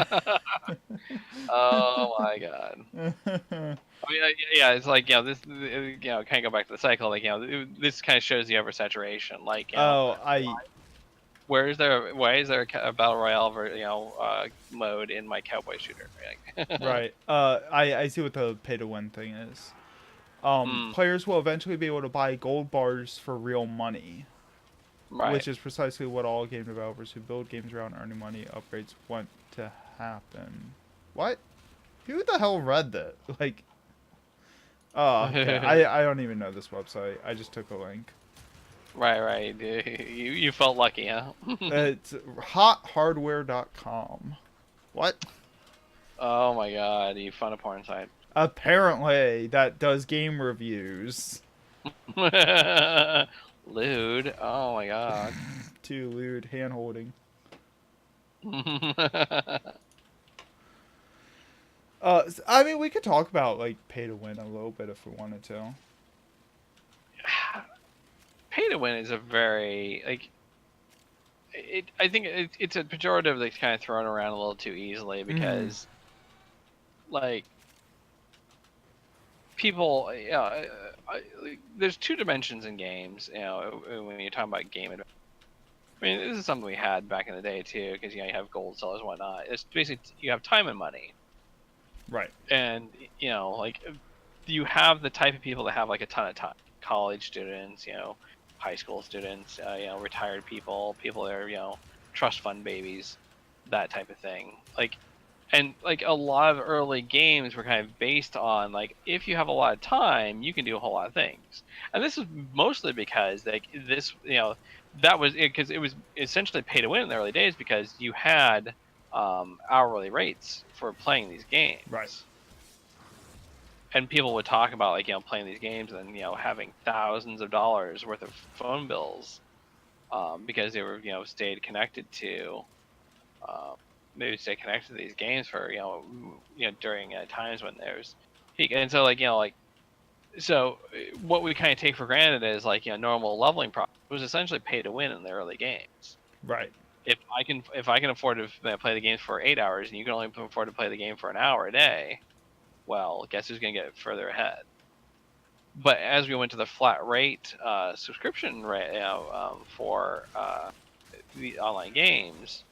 Oh my god. I mean, yeah, it's like, this, kind of go back to the cycle. Like, this kind of shows the oversaturation. Like, Oh, why is there a battle royale mode in my cowboy shooter? Like, right. I see what the pay to win thing is. Players will eventually be able to buy gold bars for real money, right. which is precisely what all game developers who build games around earning money upgrades want to happen. What? Who the hell read that? Like, oh, okay. I don't even know this website. I just took a link. Right. You felt lucky, huh? It's hothardware.com. What? Oh my god, you found a porn site. Apparently, that does game reviews. Lewd. Oh my god. Too lewd hand holding. I mean, we could talk about like pay to win a little bit if we wanted to. Pay to win is a very I think it's a pejorative that's kind of thrown around a little too easily because people, there's two dimensions in games. When you're talking about game adventure. I mean, this is something we had back in the day too, because you have gold sellers and whatnot. It's basically you have time and money, right? And you have the type of people that have like a ton of time. College students, high school students, retired people that are trust fund babies, that type of thing. And a lot of early games were kind of based on if you have a lot of time, you can do a whole lot of things. And this is mostly because that was because it was essentially pay to win in the early days because you had hourly rates for playing these games. Right. And people would talk about playing these games and having thousands of dollars worth of phone bills because they were stayed connected to these games for during times when there's peak. And so so what we kind of take for granted is normal leveling process was essentially pay to win in the early games. Right. If I can afford to play the games for 8 hours and you can only afford to play the game for an hour a day, well, guess who's going to get further ahead? But as we went to the flat rate subscription rate for the online games,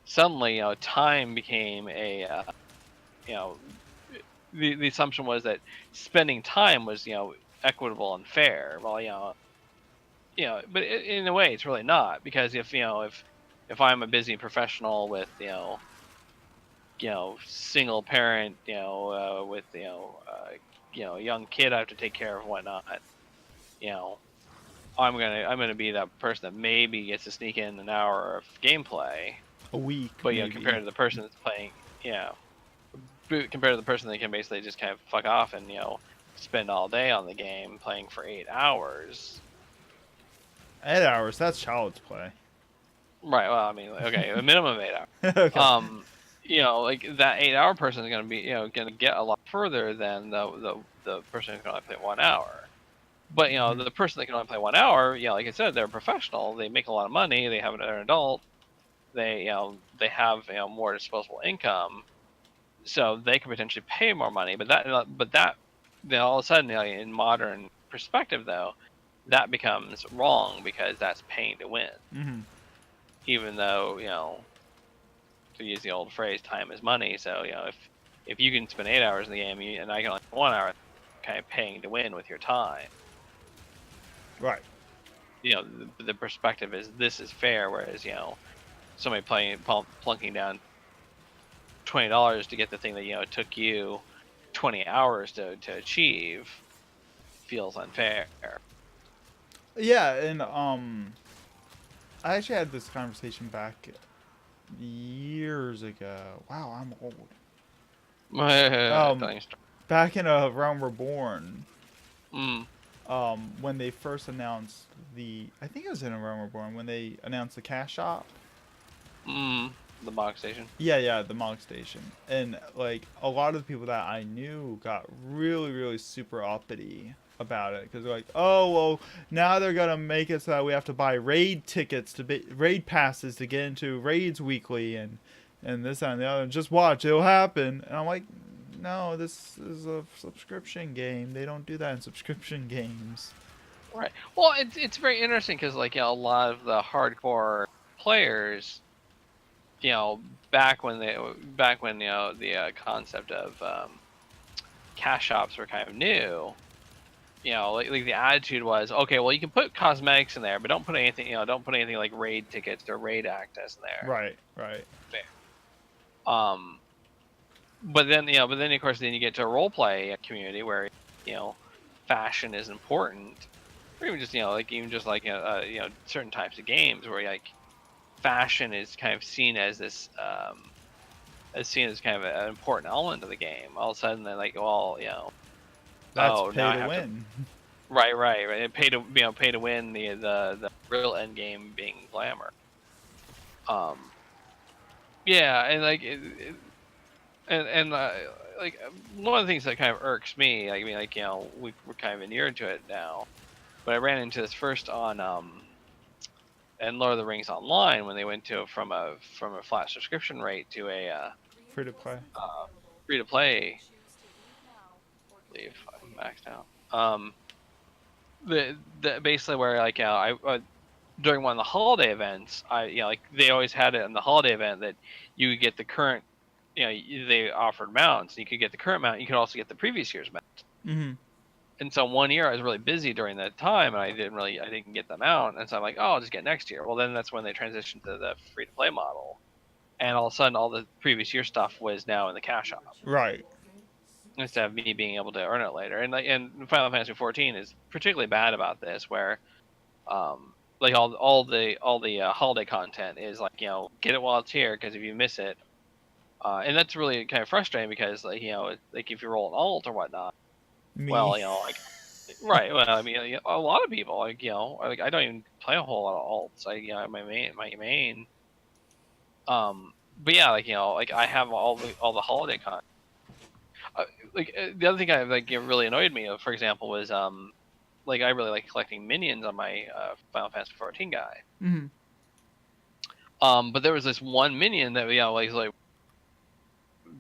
suddenly time became a the assumption was that spending time was equitable and fair. Well, but in a way it's really not, because if I'm a busy professional with single parent, with a young kid I have to take care of and whatnot, I'm gonna be that person that maybe gets to sneak in an hour of gameplay a week. But compared to the person that's playing, compared to the person that can basically just kind of fuck off and spend all day on the game playing for 8 hours. 8 hours, that's child's play. Right. Well, I mean, okay, a minimum of 8 hours. Okay. That 8 hour person is going to be, going to get a lot further than the person who can only play 1 hour. But the person that can only play 1 hour, like I said, they're a professional. They make a lot of money. They're an adult. They have more disposable income, so they could potentially pay more money. But that then all of a sudden, in modern perspective, though, that becomes wrong because that's paying to win. Mm-hmm. Even though to use the old phrase, time is money. So if you can spend 8 hours in the game and I can only 1 hour, kind of paying to win with your time. Right. The perspective is this is fair, whereas somebody plunking down $20 to get the thing that took you 20 hours to achieve feels unfair. Yeah, and I actually had this conversation back years ago. Wow, I'm old. Back in A Realm Reborn. When they first announced I think it was in A Realm Reborn when they announced the cash shop. The Mog Station. Yeah, the Mog Station. And a lot of the people that I knew got really, really super uppity about it because they're like, oh well, now they're gonna make it so that we have to buy raid tickets raid passes to get into raids weekly and this and the other. Just watch, it'll happen. And I'm like, no, this is a subscription game. They don't do that in subscription games. Right. Well, it's very interesting because like a lot of the hardcore players, back when the concept of cash shops were kind of new. Like the attitude was, okay, well you can put cosmetics in there, but don't put anything, don't put anything like raid tickets or raid access in there. Right. Right. But then of course then you get to a role play community where fashion is important, or even just certain types of games where like fashion is kind of seen as this kind of an important element of the game. All of a sudden they're like, well, that's now pay I to have win. Right. Pay to win the real end game being glamour. Yeah, and like like one of the things that kind of irks me, we're kind of inured to it now, but I ran into this first on and Lord of the Rings Online when they went from a flat subscription rate to a Free to play. free to play. I believe I'm maxed out. The basically where like I during one of the holiday events, they always had it in the holiday event that you could get the current, they offered mounts. You could get the current mount. You could also get the previous year's mount. Mm-hmm. And so one year I was really busy during that time, and I didn't get them out. And so I'm like, oh, I'll just get next year. Well, then that's when they transitioned to the free to play model, and all of a sudden all the previous year stuff was now in the cash shop. Right. Instead of me being able to earn it later. And Final Fantasy 14 is particularly bad about this, where like all the holiday content is like, get it while it's here, because if you miss it, and that's really kind of frustrating because like if you roll an alt or whatnot, Me. well like right, well I mean a lot of people like I don't even play a whole lot of alts. My main but yeah, like I have all the holiday content. The other thing really annoyed me, for example, was like I really like collecting minions on my Final Fantasy 14 guy. Mm-hmm. But there was this one minion that like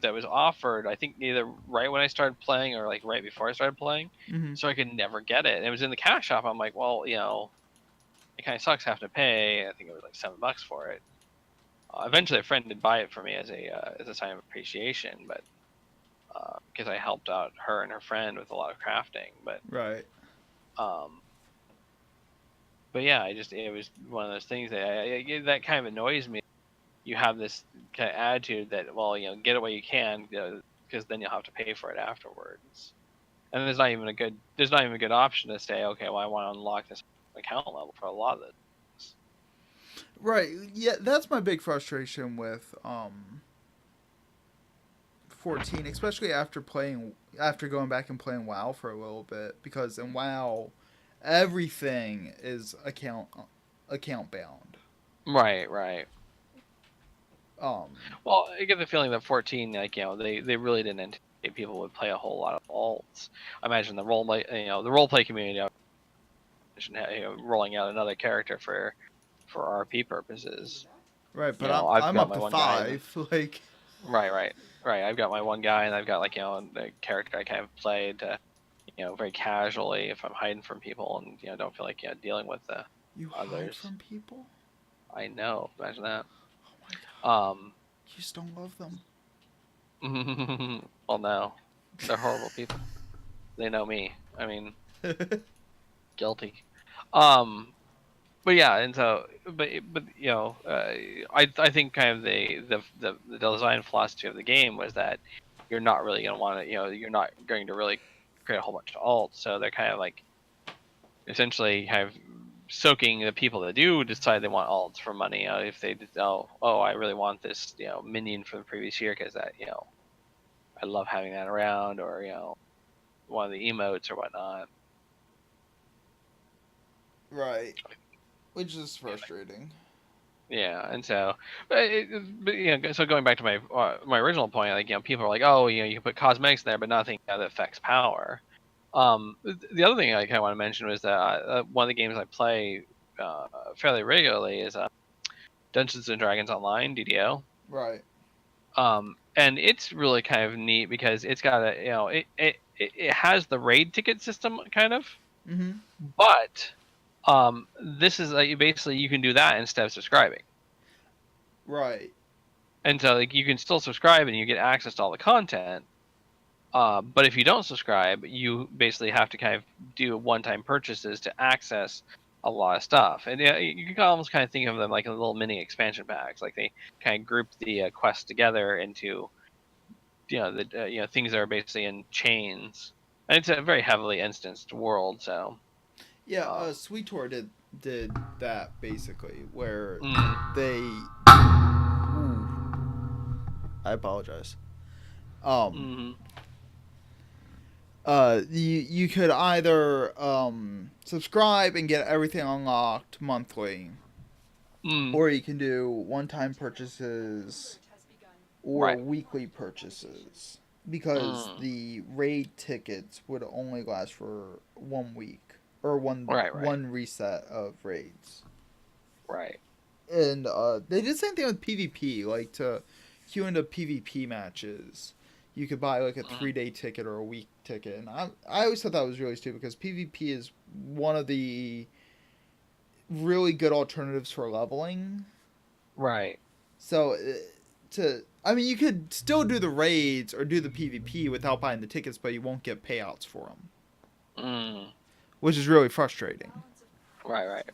that was offered, I think either right when I started playing or like right before I started playing, Mm-hmm. so I could never get it. And it was in the cash shop. I'm like, well, it kind of sucks to have to pay. I think it was like $7 for it. Eventually, a friend did buy it for me as a sign of appreciation, but because I helped out her and her friend with a lot of crafting. But Right. But yeah, it was one of those things that kind of annoys me. You have this kind of attitude that, well, get it while you can, because then you'll have to pay for it afterwards. And there's not even a good option to say, okay, well, I want to unlock this account level for a lot of this. Right. Yeah, that's my big frustration with 14, especially after going back and playing WoW for a little bit, because in WoW everything is account bound. Right. Well, I get the feeling that 14, they really didn't anticipate people would play a whole lot of alts. I imagine the role play community, rolling out another character for RP purposes. Right, but I'm up to 5. Like. Right. I've got my one guy, and I've got the character I kind of play to, very casually if I'm hiding from people, and don't feel like dealing with the You others. Hide from people? I know. Imagine that. Oh my god. You just don't love them. Well, no, they're horrible people. They know me. I mean, guilty. But yeah, and so, but I think kind of the design philosophy of the game was that you're not really going to want to, you're not going to really create a whole bunch of alts. So they're kind of like essentially kind of soaking the people that do decide they want alts for money. If they I really want this minion from the previous year because that I love having that around, or one of the emotes or whatnot. Right. Which is frustrating. Yeah, and so, so going back to my original point, people are like, oh, you can put cosmetics in there, but nothing that affects power. The other thing I kind of want to mention was that one of the games I play fairly regularly is Dungeons and Dragons Online (DDO). Right. And it's really kind of neat because it's got it has the raid ticket system kind of, Mm-hmm. but this is like basically you can do that instead of subscribing. Right. And so like you can still subscribe and you get access to all the content. But if you don't subscribe, you basically have to kind of do one-time purchases to access a lot of stuff. And you can almost kind of think of them like little mini expansion packs. Like they kind of group the quests together into the things that are basically in chains. And it's a very heavily instanced world, so Yeah, Sweet Tour did that basically, where they. Ooh, I apologize. You could either subscribe and get everything unlocked monthly, or you can do one-time purchases or weekly purchases, because the raid tickets would only last for 1 week or one reset of raids. Right. And they did the same thing with PvP, like to queue into PvP matches. You could buy like a 3-day ticket or a week ticket, and I always thought that was really stupid because PvP is one of the really good alternatives for leveling. Right. So you could still do the raids or do the PvP without buying the tickets, but you won't get payouts for them, which is really frustrating. Right.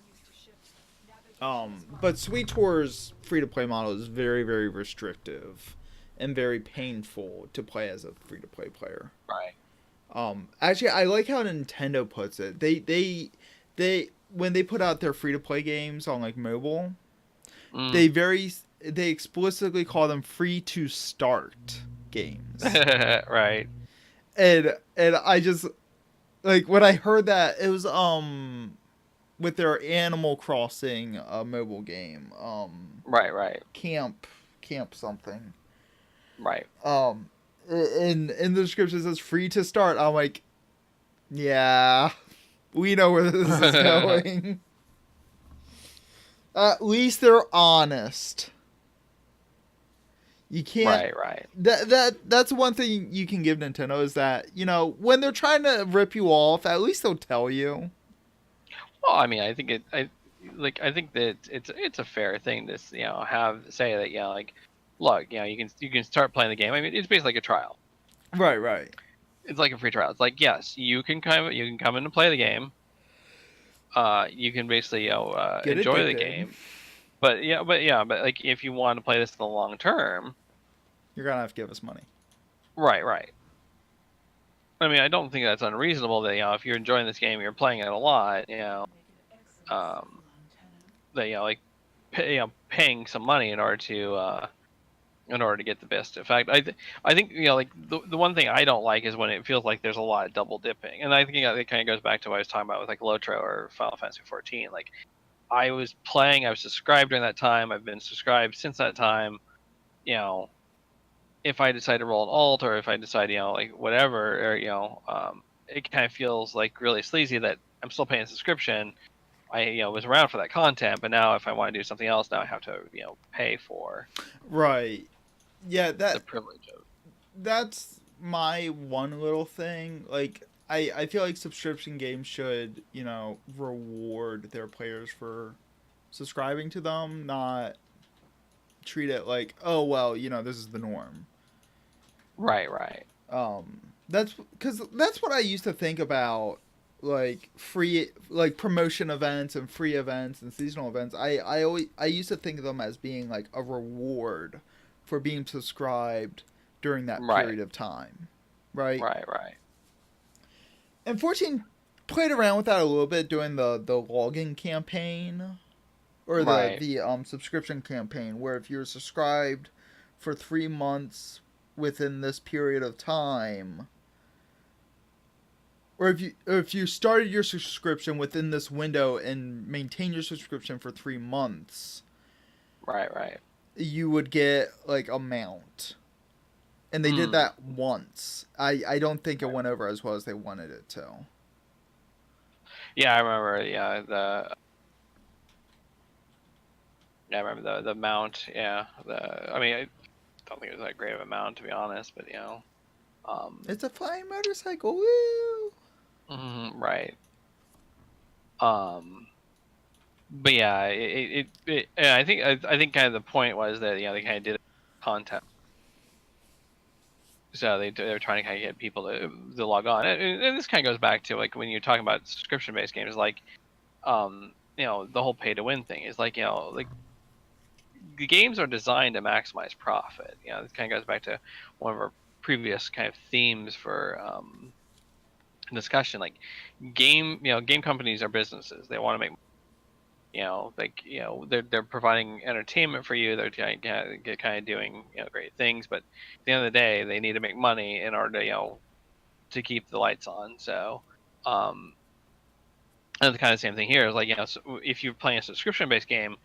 But Sweet Tour's free-to-play model is very, very restrictive and very painful to play as a free-to-play player. Right. Actually, I like how Nintendo puts it. They when they put out their free-to-play games on like mobile, they explicitly call them free-to-start games. Right. And I just like when I heard that, it was with their Animal Crossing mobile game. Right. Camp something. Right. In the description it says free to start. I'm like, yeah, we know where this is going. At least they're honest. You can't. Right. That's one thing you can give Nintendo is that, when they're trying to rip you off, at least they'll tell you. Well, I mean, I think that it's a fair thing to say that like, look, you can start playing the game. I mean, it's basically like a trial. Right. It's like a free trial. It's like, yes, you can come in and play the game. You can basically enjoy the game. But like if you want to play this in the long term, you're gonna have to give us money. Right. I mean, I don't think that's unreasonable that if you're enjoying this game, you're playing it a lot, that paying some money in order to get the best effect. I think like the one thing I don't like is when it feels like there's a lot of double dipping, and I think it kind of goes back to what I was talking about with like Lotro or Final Fantasy 14. Like I was subscribed during that time. I've been subscribed since that time. If I decide to roll an alt or if I decide, like whatever, or, it kind of feels like really sleazy that I'm still paying a subscription. I, was around for that content, but now if I want to do something else, now I have to, pay for. Right. Yeah, the privilege of. That's my one little thing. Like, I feel like subscription games should, reward their players for subscribing to them, not treat it like, oh, well, this is the norm. Right. That's what I used to think about, like free, like promotion events and free events and seasonal events. I used to think of them as being like a reward for being subscribed during that period of time, right? Right. And 14 played around with that a little bit during the login campaign, or the subscription campaign, where if you're subscribed for 3 months within this period of time, or if you started your subscription within this window and maintain your subscription for 3 months, right, you would get like a mount. And they did that once. I don't think it went over as well as they wanted it to. Yeah, I remember. I remember the mount. Yeah, I mean, I don't think it was that great of a mount, to be honest. But It's a flying motorcycle. Woo! right. But yeah, yeah, I think kind of the point was that they kind of did content, so they're trying to kind of get people to log on, and this kind of goes back to like when you're talking about subscription based games, like the whole pay to win thing is like like the games are designed to maximize profit. This kind of goes back to one of our previous kind of themes for discussion. Like game companies are businesses. They want to make they're providing entertainment for you. They're kind of doing great things, but at the end of the day, they need to make money in order to keep the lights on. So, and the kind of same thing here is like so if you're playing a subscription based game,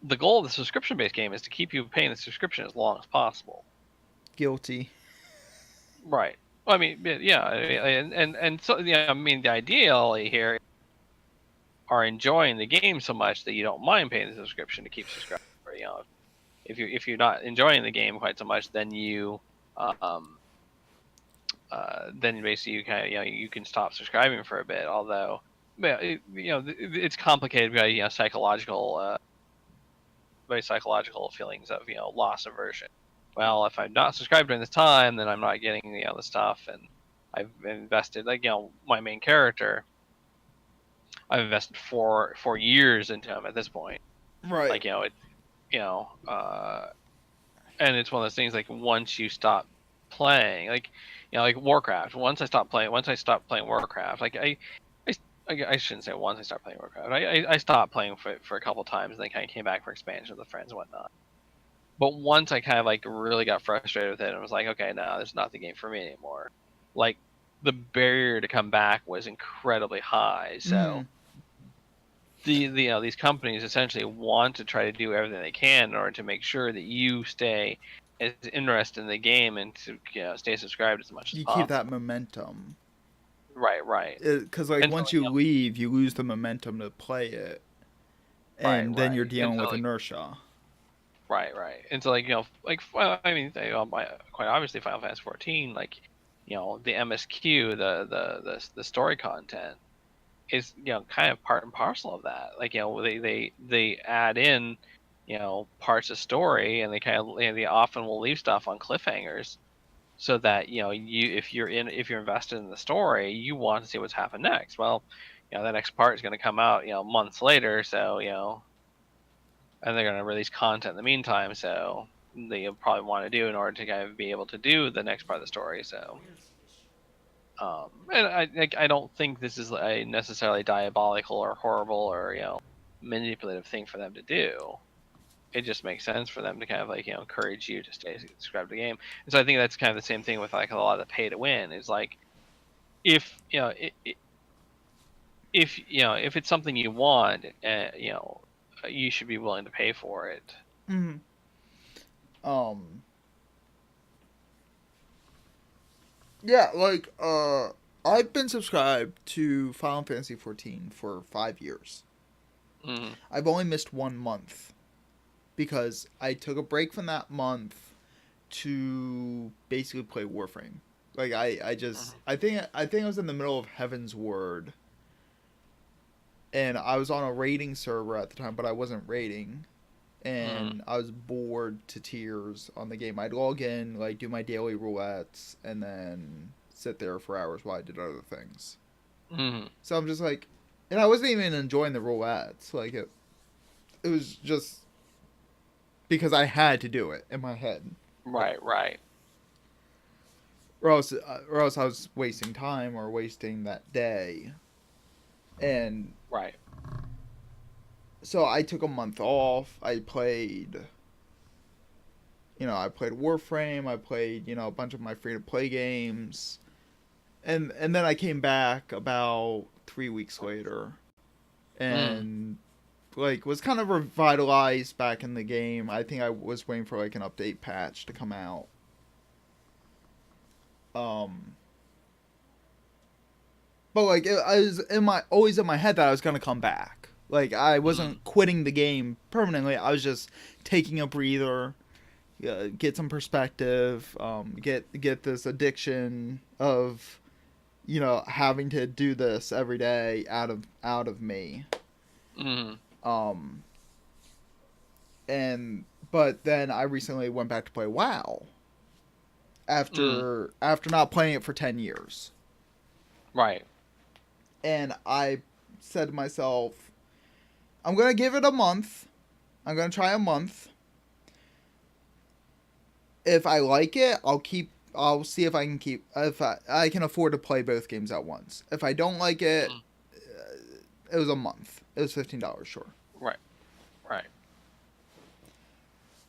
the goal of the subscription based game is to keep you paying the subscription as long as possible. Guilty. Right. Well, I mean, yeah, and so I mean, the ideal here are enjoying the game so much that you don't mind paying the subscription to keep subscribing. If you're not enjoying the game quite so much, then then basically you kind of you can stop subscribing for a bit. Although, it's complicated by psychological, very psychological feelings of loss aversion. Well, if I'm not subscribed during this time, then I'm not getting the stuff, and I've invested like my main character. I've invested four years into him at this point. Right. Like and it's one of those things like once you stop playing, like like Warcraft. Once I stopped playing Warcraft, like I shouldn't say once I stopped playing Warcraft. I stopped playing for a couple times, and then kind of came back for expansion with friends and whatnot. But once I kind of like really got frustrated with it and was like, okay, no, this is not the game for me anymore. Like the barrier to come back was incredibly high. So these companies essentially want to try to do everything they can in order to make sure that you stay as interested in the game and to stay subscribed as much as possible. You keep that momentum. Right. Because like once you leave, you lose the momentum to play it, and then you're dealing with inertia. Right. And so I mean, quite obviously Final Fantasy 14, like the MSQ, the story content is kind of part and parcel of that. Like they add in parts of story, and they kind of they often will leave stuff on cliffhangers, so that if you're invested in the story, you want to see what's happened next. Well, the next part is going to come out months later, so and they're going to release content in the meantime, so they probably want to do in order to kind of be able to do the next part of the story. So and I don't think this is a necessarily diabolical or horrible or manipulative thing for them to do. It just makes sense for them to kind of encourage you to stay subscribed to the game. And so I think that's kind of the same thing with like a lot of the pay to win. Is like if if it's something you want, you should be willing to pay for it. Yeah, like I've been subscribed to Final Fantasy 14 for 5 years. I've only missed 1 month because I took a break from that month to basically play Warframe. Like I think I was in the middle of Heaven's Word, and I was on a raiding server at the time, but I wasn't raiding, and I was bored to tears on the game. I'd log in, like do my daily roulettes, and then sit there for hours while I did other things. So I'm just like, and I wasn't even enjoying the roulettes. Like it was just because I had to do it in my head. Right. Or else I was wasting time or wasting that day. And right. So I took a month off. I played Warframe. I played, a bunch of my free to play games. And then I came back about 3 weeks later. And was kind of revitalized back in the game. I think I was waiting for an update patch to come out. Um, but like I was always in my head that I was gonna come back. Like I wasn't quitting the game permanently. I was just taking a breather, get some perspective, get this addiction of, having to do this every day out of me. Mm. Um, and but then I recently went back to play WoW after not playing it for 10 years. Right. And I said to myself, I'm going to give it a month. I'm going to try a month. If I like it, I'll see if I can if I can afford to play both games at once. If I don't like it, it was a month. It was $15, sure. Right. Right.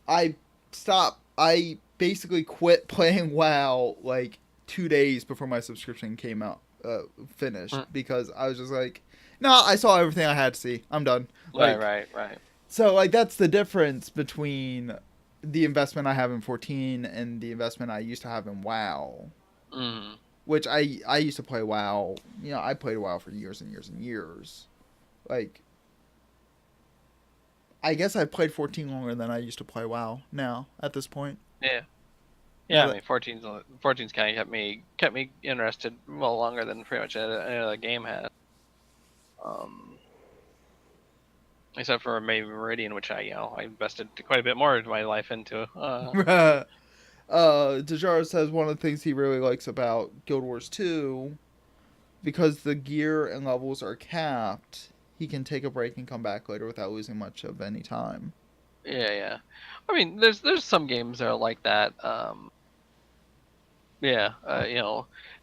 I basically quit playing WoW like 2 days before my subscription came out, finished, because I was just like, no, I saw everything I had to see. I'm done. Like, Right. So like that's the difference between the investment I have in 14 and the investment I used to have in WoW. Which I used to play WoW. I played WoW for years and years and years. Like, I guess I've played 14 longer than I used to play WoW now at this point. Yeah. Yeah, I mean, 14's kind of kept me interested well longer than pretty much any other game has. Except for maybe Meridian, which I invested quite a bit more of my life into. Dejaro says one of the things he really likes about Guild Wars 2, because the gear and levels are capped, he can take a break and come back later without losing much of any time. Yeah. I mean, there's some games that are like that.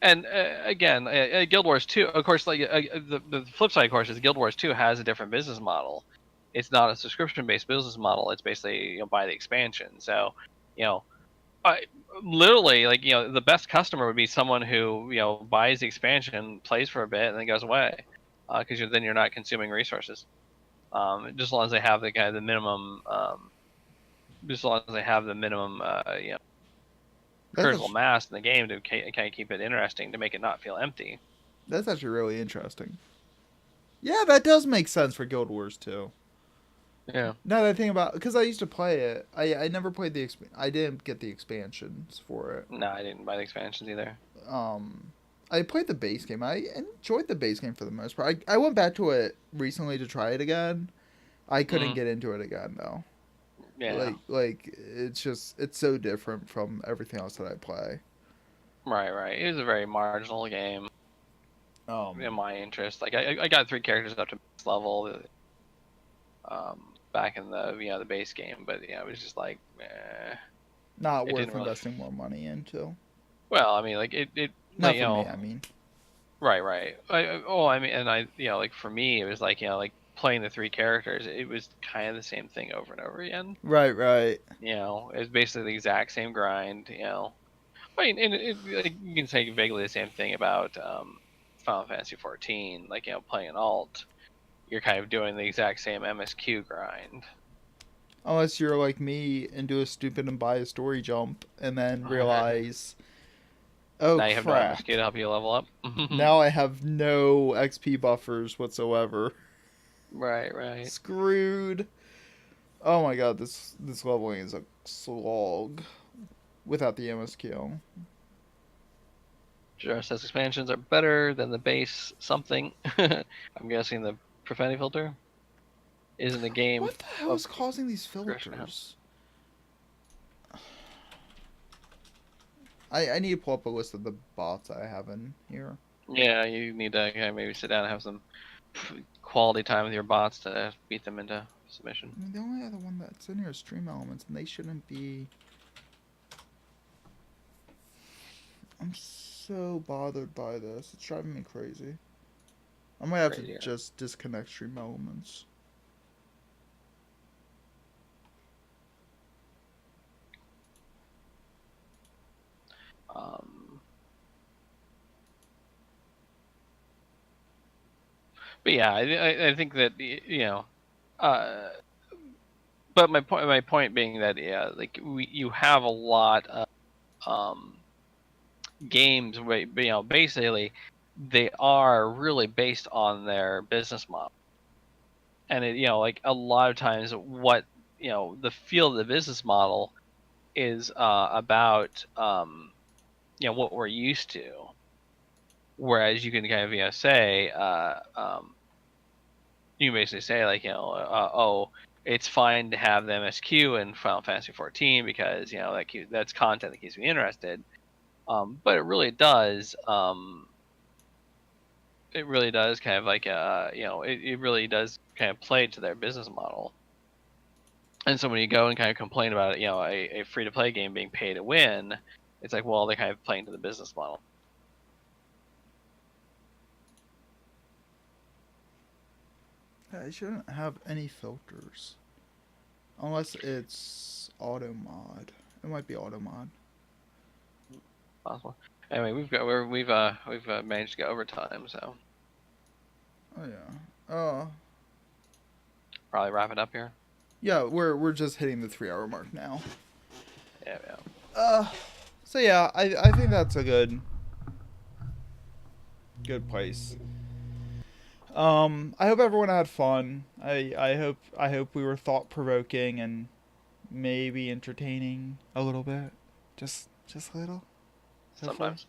And again, Guild Wars 2, of course, like the flip side, of course, is Guild Wars 2 has a different business model. It's not a subscription-based business model. It's basically buy the expansion. So, literally, like the best customer would be someone who buys the expansion, plays for a bit, and then goes away, because then you're not consuming resources. Just as long as they have the kind of the minimum, just as long as they have the minimum, critical mass in the game to kind of keep it interesting, to make it not feel empty. That's actually really interesting. Yeah, that does make sense for Guild Wars 2. Yeah. Now that I think about, because I used to play it, I never played I didn't get the expansions for it. No, I didn't buy the expansions either. I played the base game. I enjoyed the base game for the most part. I went back to it recently to try it again. I couldn't get into it again though. Yeah. Like it's so different from everything else that I play. Right. It was a very marginal game. In my interest, like I got 3 characters up to max level. Back in the base game, but it was just like, not worth investing more money into. Well, I mean, like it not for me. I mean, right. I mean, like for me, it was like like playing the 3 characters. It was kind of the same thing over and over again. Right. It was basically the exact same grind. I mean, and you can say vaguely the same thing about Final Fantasy 14. Like playing an alt, you're kind of doing the exact same MSQ grind. Unless you're like me and do a stupid and buy a story jump and then realize, oh now you have no crap, MSQ to help you level up. Now I have no XP buffers whatsoever. Right. Screwed. Oh my god, this leveling is a slog without the MSQ. Jaro says expansions are better than the base something. I'm guessing the profanity filter is in the game. What the hell is causing these filters? I need to pull up a list of the bots I have in here. Yeah, you need to maybe sit down and have some quality time with your bots to beat them into submission. I mean, the only other one that's in here is Stream Elements, and they shouldn't be. I'm so bothered by this. It's driving me crazy. I might have to just disconnect Stream Elements. But yeah, I think that but my point being that like you have a lot of games, basically they are really based on their business model. And like a lot of times what, the feel of the business model is about, what we're used to. Whereas you can kind of, say, you can basically say like, oh, it's fine to have the MSQ in Final Fantasy 14 because, that's content that keeps me interested. But it really does, kind of like, it really does kind of play to their business model. And so when you go and kind of complain about, a free-to-play game being pay to win, it's like, well, they're kind of playing to the business model. I shouldn't have any filters. Unless it's auto mod. It might be auto mod. Possible. Anyway, we've managed to get overtime, so Oh yeah. probably wrap it up here. Yeah, we're just hitting the 3-hour mark now. Yeah. So yeah, I think that's a good place. I hope everyone had fun. I hope we were thought provoking and maybe entertaining a little bit. Just a little. Sometimes.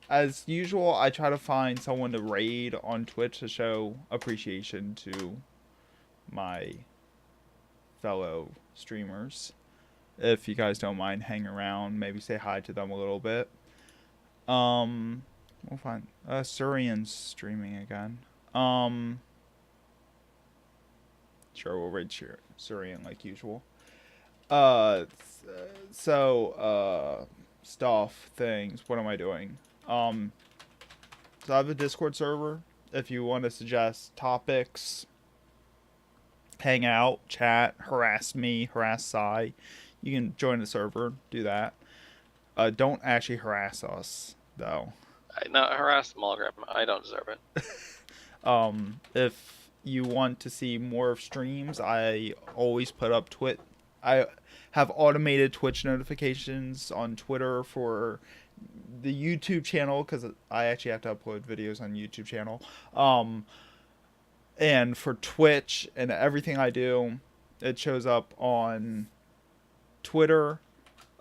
As usual, I try to find someone to raid on Twitch to show appreciation to my fellow streamers. If you guys don't mind, hang around, maybe say hi to them a little bit. We'll find Surian's streaming again. Sure, we'll raid Surian like usual. Stuff, things. What am I doing? So I have a Discord server. If you want to suggest topics, hang out, chat, harass me, harass Sai, you can join the server. Do that. Don't actually harass us though. No, harass Mulgrim. I don't deserve it. If you want to see more of streams, I always put up I have automated Twitch notifications on Twitter for the YouTube channel because I actually have to upload videos on YouTube channel. And for Twitch and everything I do, it shows up on Twitter.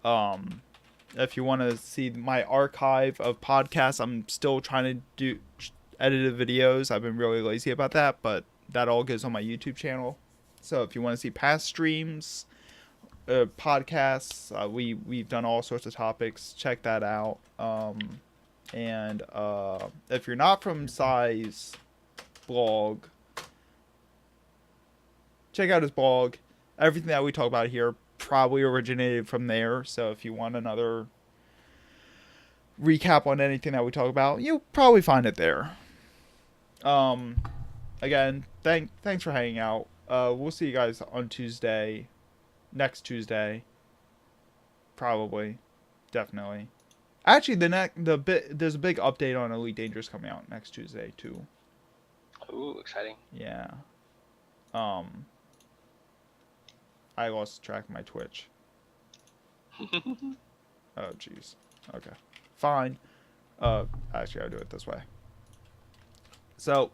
If you want to see my archive of podcasts, I'm still trying to do edited videos. I've been really lazy about that, but that all goes on my YouTube channel. So if you want to see past streams, podcasts, we've done all sorts of topics. Check that out. And if you're not from Sai's blog, check out his blog. Everything that we talk about here probably originated from there. So if you want another recap on anything that we talk about, you'll probably find it there. Again, thanks for hanging out. We'll see you guys on Tuesday. Next Tuesday. Probably. Definitely. Actually, there's a big update on Elite Dangerous coming out next Tuesday too. Ooh, exciting. Yeah. I lost track of my Twitch. Oh jeez. Okay. Fine. Actually, I'll do it this way. So,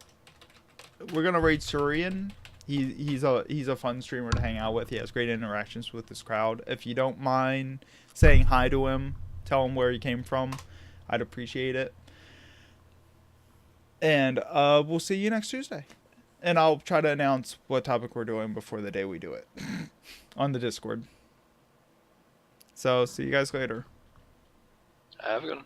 we're gonna raid Surian. He's a fun streamer to hang out with. He has great interactions with this crowd. If you don't mind saying hi to him, tell him where he came from, I'd appreciate it. And we'll see you next Tuesday. And I'll try to announce what topic we're doing before the day we do it on the Discord. So, see you guys later. Have a good one.